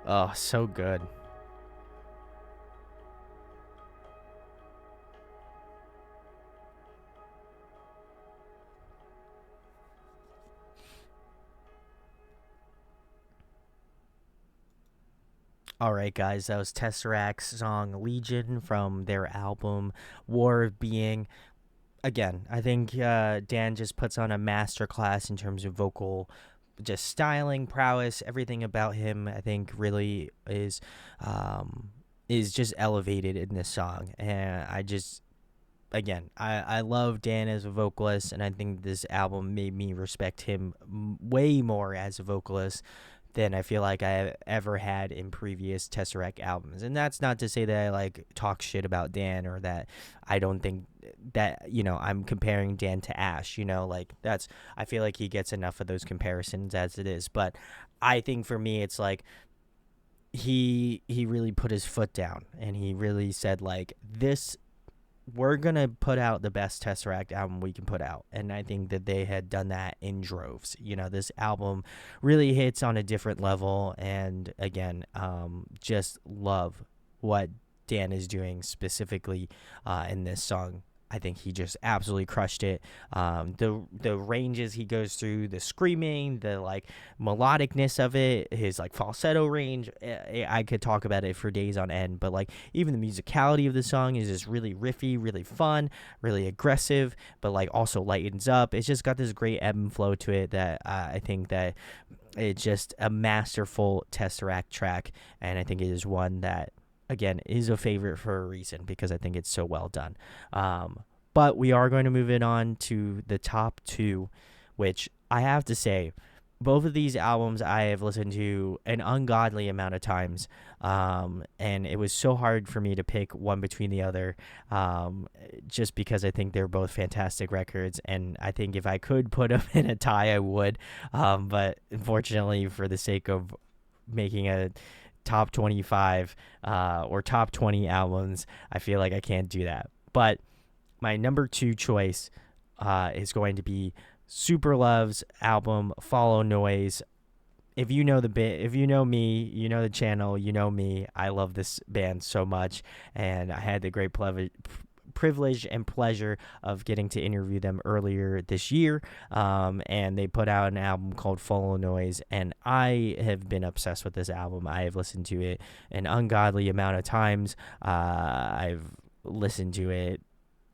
Oh, so good. All right, guys, that was Tesseract's song Legion from their album War of Being. Again, I think Dan just puts on a masterclass in terms of vocal, just styling, prowess, everything about him. I think really is just elevated in this song, and I just again, I love Dan as a vocalist, and I think this album made me respect him way more as a vocalist than I feel like I ever had in previous Tesseract albums. And that's not to say that I like talk shit about Dan or that I don't think that, I'm comparing Dan to Ash, like that's, I feel like he gets enough of those comparisons as it is. But I think for me, it's like, he really put his foot down and he really said like this, we're gonna put out the best Tesseract album we can put out, and I think that they had done that in droves. This album really hits on a different level, and again, just love what Dan is doing specifically in this song. I think he just absolutely crushed it. The ranges he goes through, the screaming, the like melodicness of it, his like falsetto range. I could talk about it for days on end. But like even the musicality of the song is just really riffy, really fun, really aggressive, but like also lightens up. It's just got this great ebb and flow to it that I think that it's just a masterful Tesseract track, and I think it is one that, again, is a favorite for a reason because I think it's so well done. But we are going to move it on to the top two, which I have to say, both of these albums I have listened to an ungodly amount of times, and it was so hard for me to pick one between the other, just because I think they're both fantastic records, and I think if I could put them in a tie, I would, but unfortunately, for the sake of making a top 25 or top 20 albums, I feel like I can't do that. But my number two choice is going to be Super Love's album Follow Noise. If you know if you know me, you know the channel, you know me, I love this band so much, and I had the great privilege and pleasure of getting to interview them earlier this year, and they put out an album called Follow Noise, and I have been obsessed with this album. I have listened to it an ungodly amount of times. I've listened to it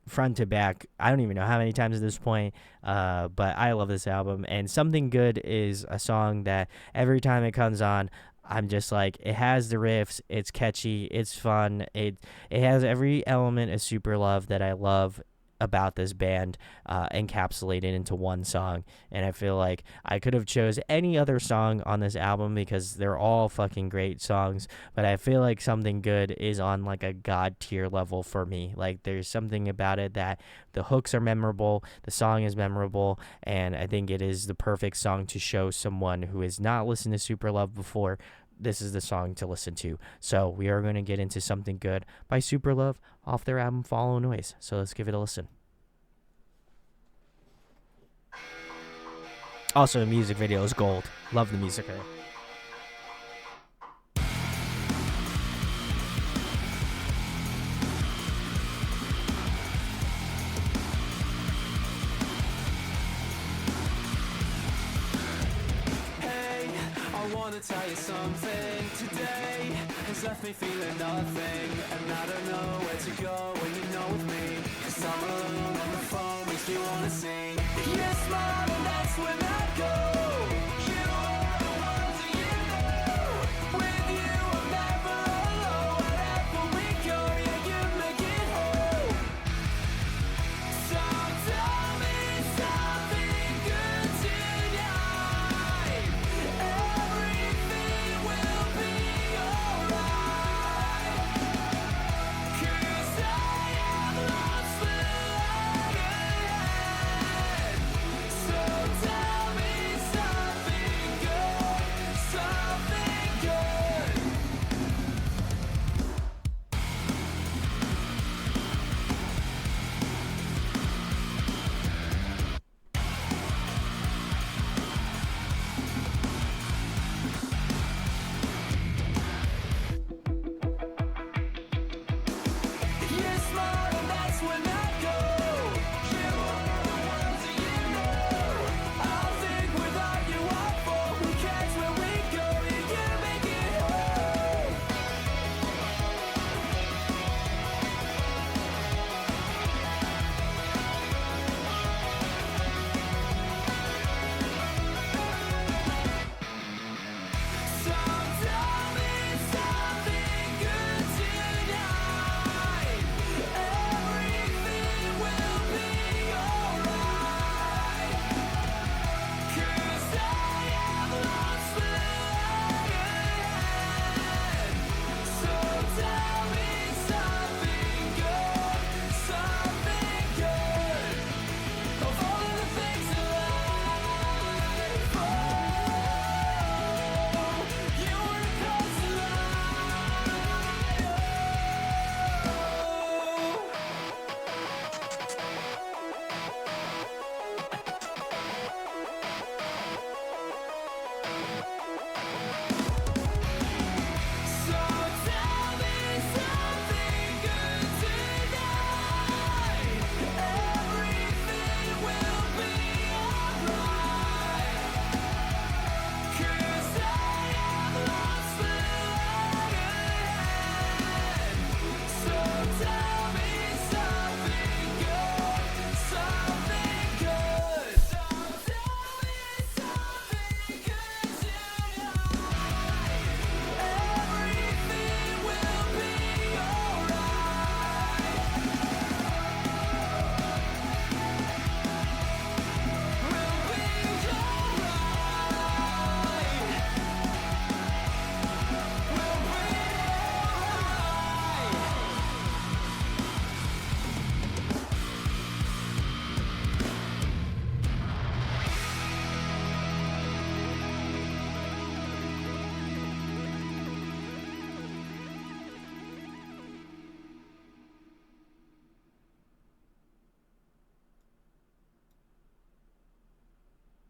front to back, I don't even know how many times at this point, but I love this album. And Something Good is a song that every time it comes on, I'm just like, it has the riffs, it's catchy, it's fun, it has every element of Super Love that I love about this band encapsulated into one song. And I feel like I could have chose any other song on this album because they're all fucking great songs, but I feel like Something Good is on like a god tier level for me. Like there's something about it that the hooks are memorable, the song is memorable, and I think it is the perfect song to show someone who has not listened to Super Love before. This is the song to listen to. So we are going to get into Something Good by Super Love off their album Follow Noise. So let's give it a listen. Also, the music video is gold. Love the music video. Hey, I wanna tell you something. Today has left me feeling nothing, and I don't know where to go when you're not with me. 'Cause I'm alone on the phone, makes me wanna sing. You smile and that's when I go. You are the one that you know. With you I'm never alone. Wherever we go, yeah, you make it whole. So tell me something good tonight. Everything will be alright. 'Cause I am lost without you. So tell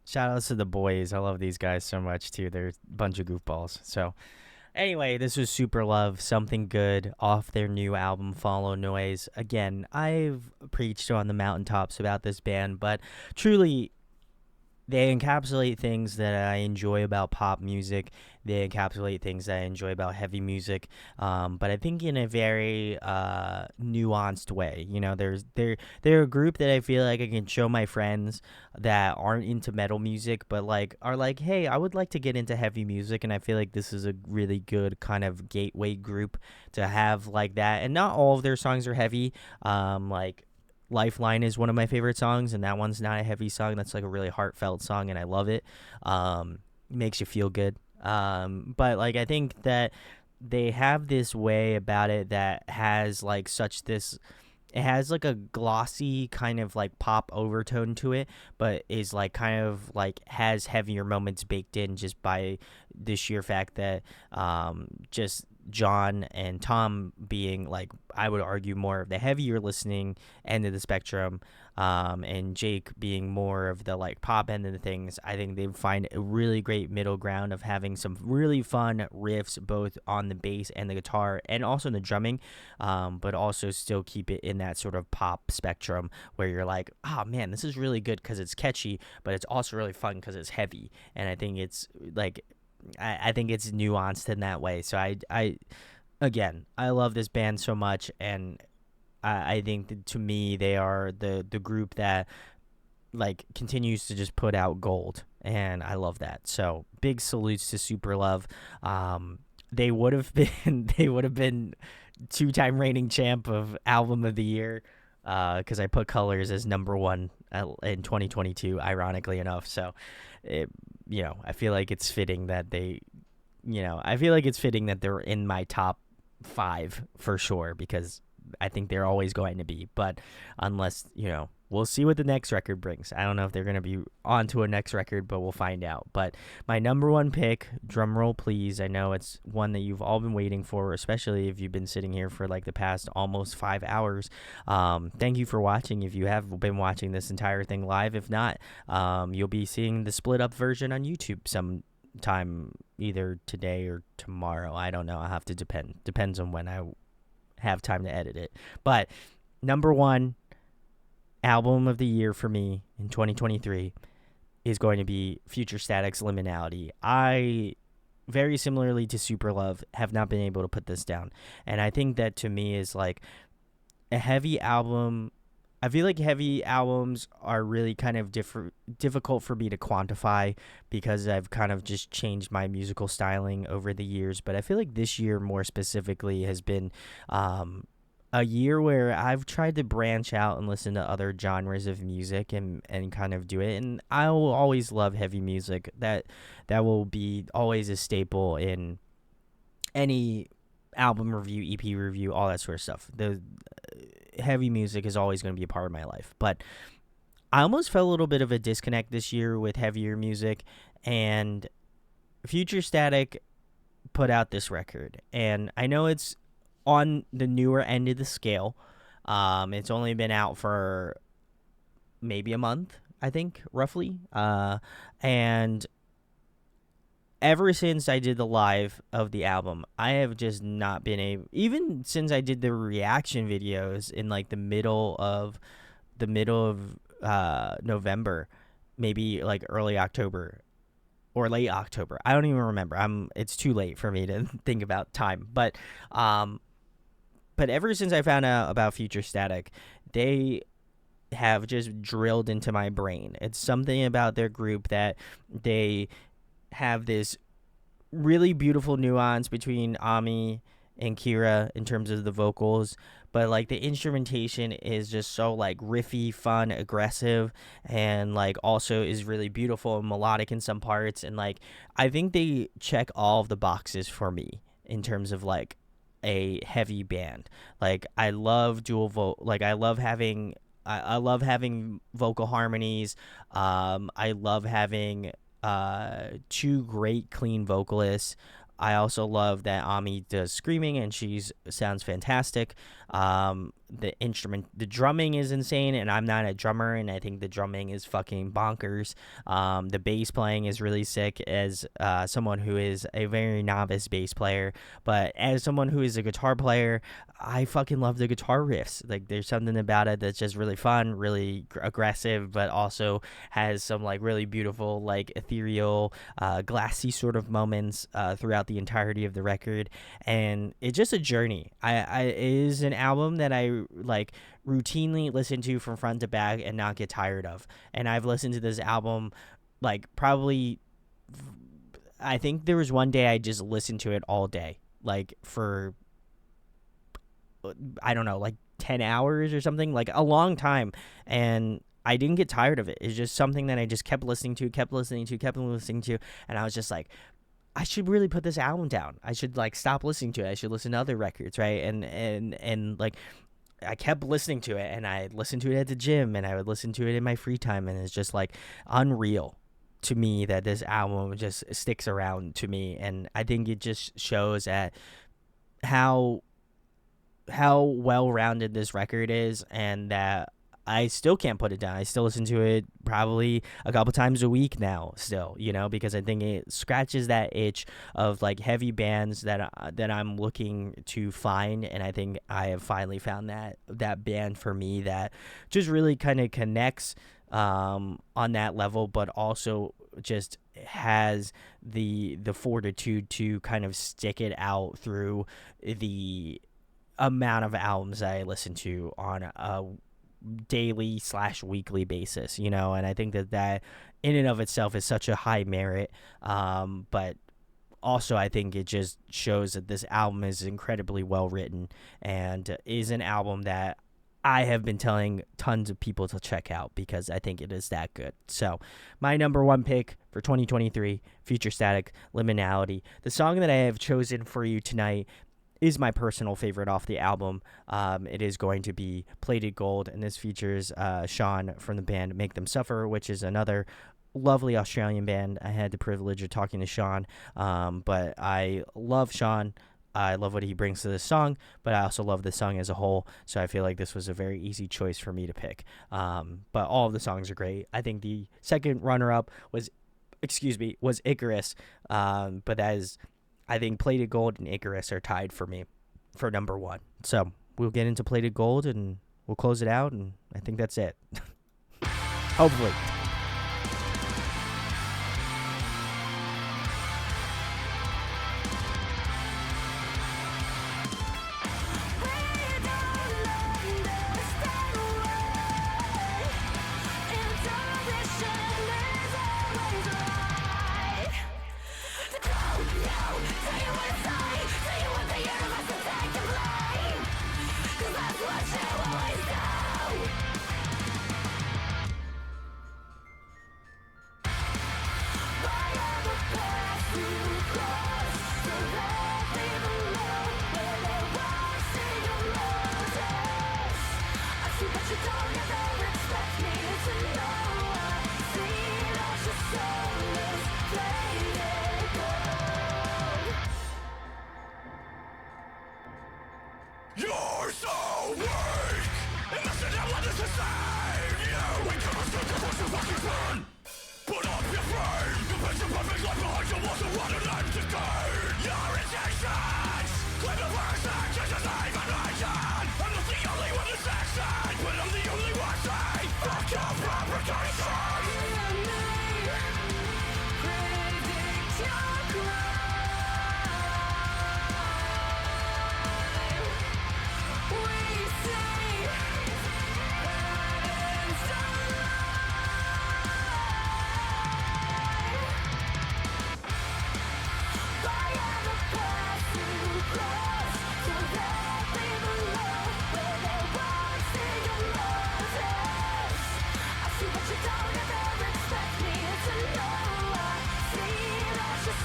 Shout outs to the boys. I love these guys so much too. They're a bunch of goofballs. So anyway, this was Super Love, Something Good, off their new album, Follow Noise. Again, I've preached on the mountaintops about this band, but truly, they encapsulate things that I enjoy about pop music. They encapsulate things that I enjoy about heavy music, but I think in a very nuanced way. You know, they're a group that I feel like I can show my friends that aren't into metal music, but like are like, hey, I would like to get into heavy music, and I feel like this is a really good kind of gateway group to have like that. And not all of their songs are heavy. Like Lifeline is one of my favorite songs, and that one's not a heavy song. That's like a really heartfelt song, and I love it. Makes you feel good. But like I think that they have this way about it that has like such this. It has like a glossy kind of like pop overtone to it, but is like kind of like has heavier moments baked in just by the sheer fact that just John and Tom being like, I would argue, more of the heavier listening end of the spectrum, and Jake being more of the like pop end of the things. I think they find a really great middle ground of having some really fun riffs both on the bass and the guitar and also in the drumming, but also still keep it in that sort of pop spectrum where you're like, oh man, this is really good because it's catchy, but it's also really fun because it's heavy. And I think it's like, I think it's nuanced in that way. So again, I love this band so much, and I think that to me they are the group that like continues to just put out gold, and I love that. So big salutes to Super Love. They would have been 2-time reigning champ of Album of the Year, because I put Colors as #1 in 2022, ironically enough. So I feel like it's fitting that they're in my top 5 for sure, because I think they're always going to be. But unless, we'll see what the next record brings. I don't know if they're going to be on to a next record, but we'll find out. But my #1 pick, drum roll please. I know it's one that you've all been waiting for, especially if you've been sitting here for like the past almost 5 hours. Thank you for watching. If you have been watching this entire thing live, if not, you'll be seeing the split up version on YouTube sometime either today or tomorrow. I don't know. I'll have to depends on when I have time to edit it. But #1 album of the year for me in 2023 is going to be Future Static's Liminality. I, very similarly to Super Love, have not been able to put this down. And I think that to me is like a heavy album. I feel like heavy albums are really kind of difficult for me to quantify because I've kind of just changed my musical styling over the years. But I feel like this year more specifically has been a year where I've tried to branch out and listen to other genres of music and kind of do it. And I will always love heavy music. That will be always a staple in any album review, EP review, all that sort of stuff. The heavy music is always going to be a part of my life. But I almost felt a little bit of a disconnect this year with heavier music, and Future Static put out this record. And I know it's on the newer end of the scale. It's only been out for maybe a month, I think, roughly. And ever since I did the live of the album, I have just not been able, even since I did the reaction videos in like the middle of November, maybe like early October or late October. I don't even remember. It's too late for me to think about time. But ever since I found out about Future Static, they have just drilled into my brain. It's something about their group that they have this really beautiful nuance between Ami and Kira in terms of the vocals, but like the instrumentation is just so like riffy, fun, aggressive, and like also is really beautiful and melodic in some parts. And like I think they check all of the boxes for me in terms of like a heavy band. Like I love I love having vocal harmonies. I love having 2 great clean vocalists. I also love that Ami does screaming and she sounds fantastic. the drumming is insane, and I'm not a drummer, and I think the drumming is fucking bonkers. The bass playing is really sick as someone who is a very novice bass player, but as someone who is a guitar player, I fucking love the guitar riffs. Like, there's something about it that's just really fun, really aggressive, but also has some like really beautiful, like ethereal, glassy sort of moments throughout the entirety of the record, and it's just a journey. It is an album that I like routinely listen to from front to back and not get tired of. And I've listened to this album like probably, I think there was one day I just listened to it all day, like for, I don't know, like 10 hours or something, like a long time. And I didn't get tired of it. It's just something that I just kept listening to. And I was just like, I should really put this album down. I should like stop listening to it. I should listen to other records, right? And like I kept listening to it, and I listened to it at the gym, and I would listen to it in my free time, and it's just like unreal to me that this album just sticks around to me. And I think it just shows at how well-rounded this record is, and that I still can't put it down. I still listen to it probably a couple times a week now still, because I think it scratches that itch of like heavy bands that I'm looking to find. And I think I have finally found that band for me that just really kind of connects on that level, but also just has the fortitude to kind of stick it out through the amount of albums I listen to on a daily/weekly basis, and I think that in and of itself is such a high merit, but also I think it just shows that this album is incredibly well written and is an album that I have been telling tons of people to check out because I think it is that good. So my number one pick for 2023, Future Static, Liminality. The song that I have chosen for you tonight is my personal favorite off the album. It is going to be Plated Gold, and this features Sean from the band Make Them Suffer, which is another lovely Australian band. I had the privilege of talking to Sean, but I love Sean. I love what he brings to this song, but I also love the song as a whole, so I feel like this was a very easy choice for me to pick. But all of the songs are great. I think the second runner-up was Icarus, but that is, I think Plated Gold and Icarus are tied for me for number one. So we'll get into Plated Gold and we'll close it out, and I think that's it. Hopefully. You're so weak. Imagine how what this is saying. You ain't gonna stand the force of fucking turn. Put up your frame. You put your perfect life behind your walls and run an empty game. Your intentions. Claim the person. Just as I'm an agent. I'm not the only one who's action, but I'm the only one saying fuck your fabrication. Predict your crime.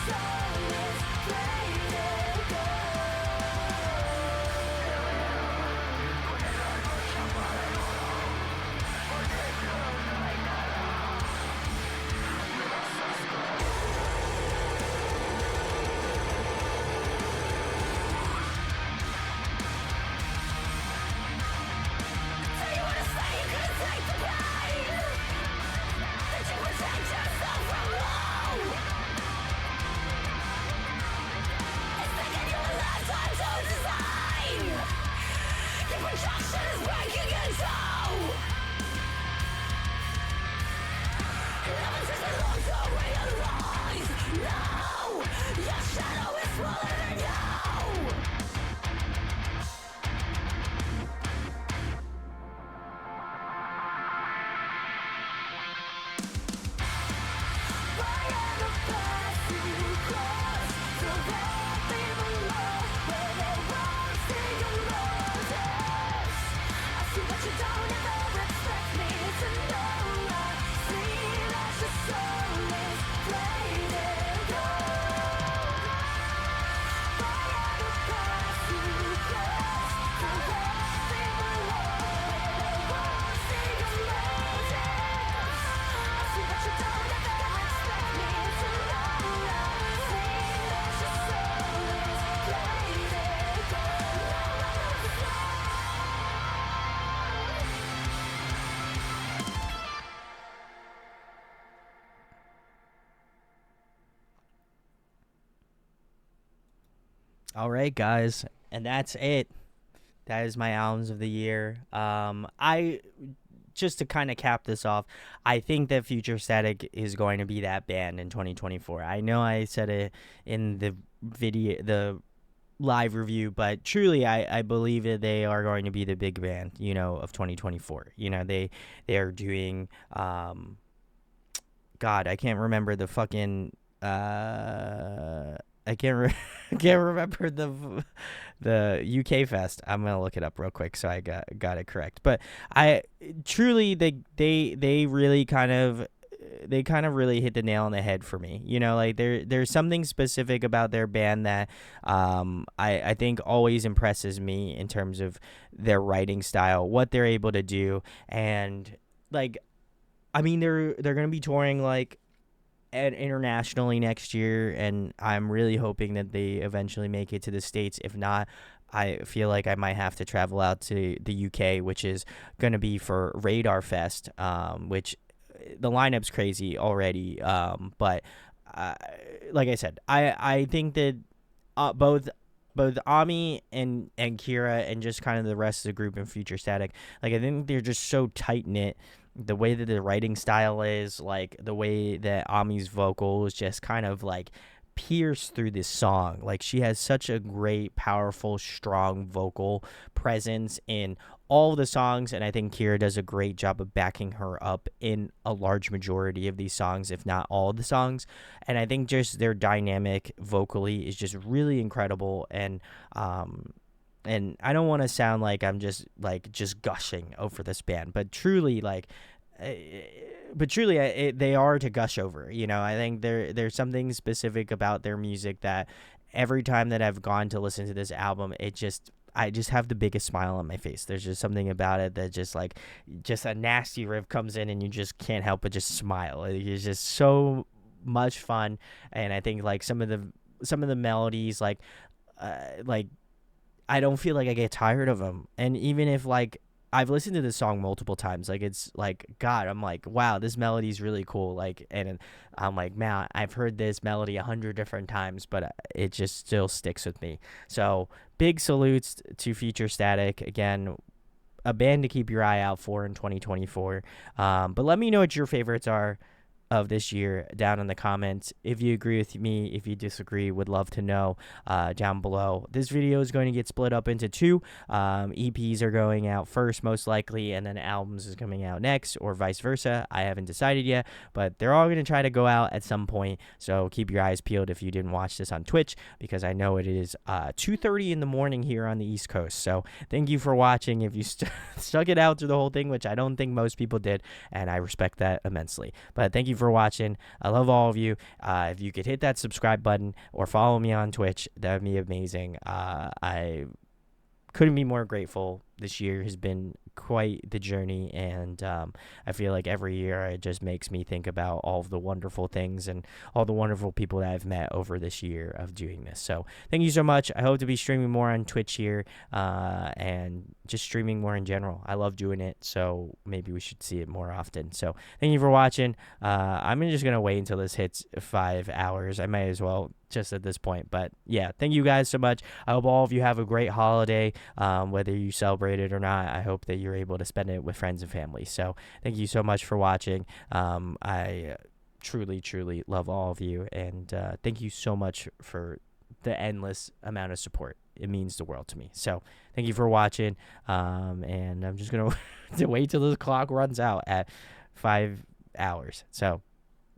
So All right, guys, and that's it. That is my albums of the year. I just to kind of cap this off, I think that Future Static is going to be that band in 2024. I know I said it in the live review, but truly, I believe that they are going to be the big band, of 2024. They are doing, God, I can't remember the fucking, I can't can't remember the UK Fest. I'm gonna look it up real quick so I got it correct. But I truly they really kind of really hit the nail on the head for me. Like there's something specific about their band that I think always impresses me in terms of their writing style, what they're able to do, and like I mean they're gonna be touring like internationally next year, and I'm really hoping that they eventually make it to the States. If not, I feel like I might have to travel out to the UK, which is going to be for Radar Fest, which the lineup's crazy already. But like I said, I think that both Ami and Kira and just kind of the rest of the group in Future Static, like I think they're just so tight knit. The way that the writing style is, like the way that Ami's vocals just kind of like pierce through this song. Like she has such a great, powerful, strong vocal presence in all the songs, and I think Kira does a great job of backing her up in a large majority of these songs, if not all the songs. And I think just their dynamic vocally is just really incredible. And I don't want to sound like I'm just gushing over this band, but truly they are to gush over. I think there's something specific about their music that every time that I've gone to listen to this album, I just have the biggest smile on my face. There's just something about it that just a nasty riff comes in and you just can't help but just smile. It's just so much fun, and I think like some of the melodies like I don't feel like I get tired of them. And even if like I've listened to this song multiple times, like it's like God, I'm like, wow, this melody is really cool. Like, and I'm like, man, I've heard this melody 100 different times, but it just still sticks with me. So big salutes to Future Static again. A band to keep your eye out for in 2024. But let me know what your favorites are of this year down in the comments. If you agree with me, if you disagree, would love to know down below. This video is going to get split up into two. EPs are going out first, most likely, and then albums is coming out next, or vice versa. I haven't decided yet, but they're all going to try to go out at some point. So keep your eyes peeled if you didn't watch this on Twitch, because I know it is 2:30 in the morning here on the East Coast. So thank you for watching. If you stuck it out through the whole thing, which I don't think most people did, and I respect that immensely. But thank you for watching. I love all of you. If you could hit that subscribe button or follow me on Twitch, that would be amazing. I couldn't be more grateful. This year has been quite the journey, and I feel like every year it just makes me think about all of the wonderful things and all the wonderful people that I've met over this year of doing this. So thank you so much. I hope to be streaming more on Twitch here, and just streaming more in general. I love doing it, so maybe we should see it more often. So thank you for watching. I'm just gonna wait until this hits 5 hours. I might as well just at this point. But yeah, thank you guys so much. I hope all of you have a great holiday, whether you celebrate it or not. I hope that you're able to spend it with friends and family. So thank you so much for watching. I truly love all of you, and thank you so much for the endless amount of support. It means the world to me. So thank you for watching, and I'm just gonna wait till the clock runs out at 5 hours. So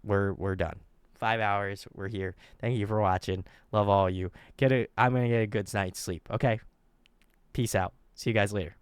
we're done. 5 hours. We're here. Thank you for watching. Love all of you. I'm gonna get a good night's sleep. Okay. Peace out. See you guys later.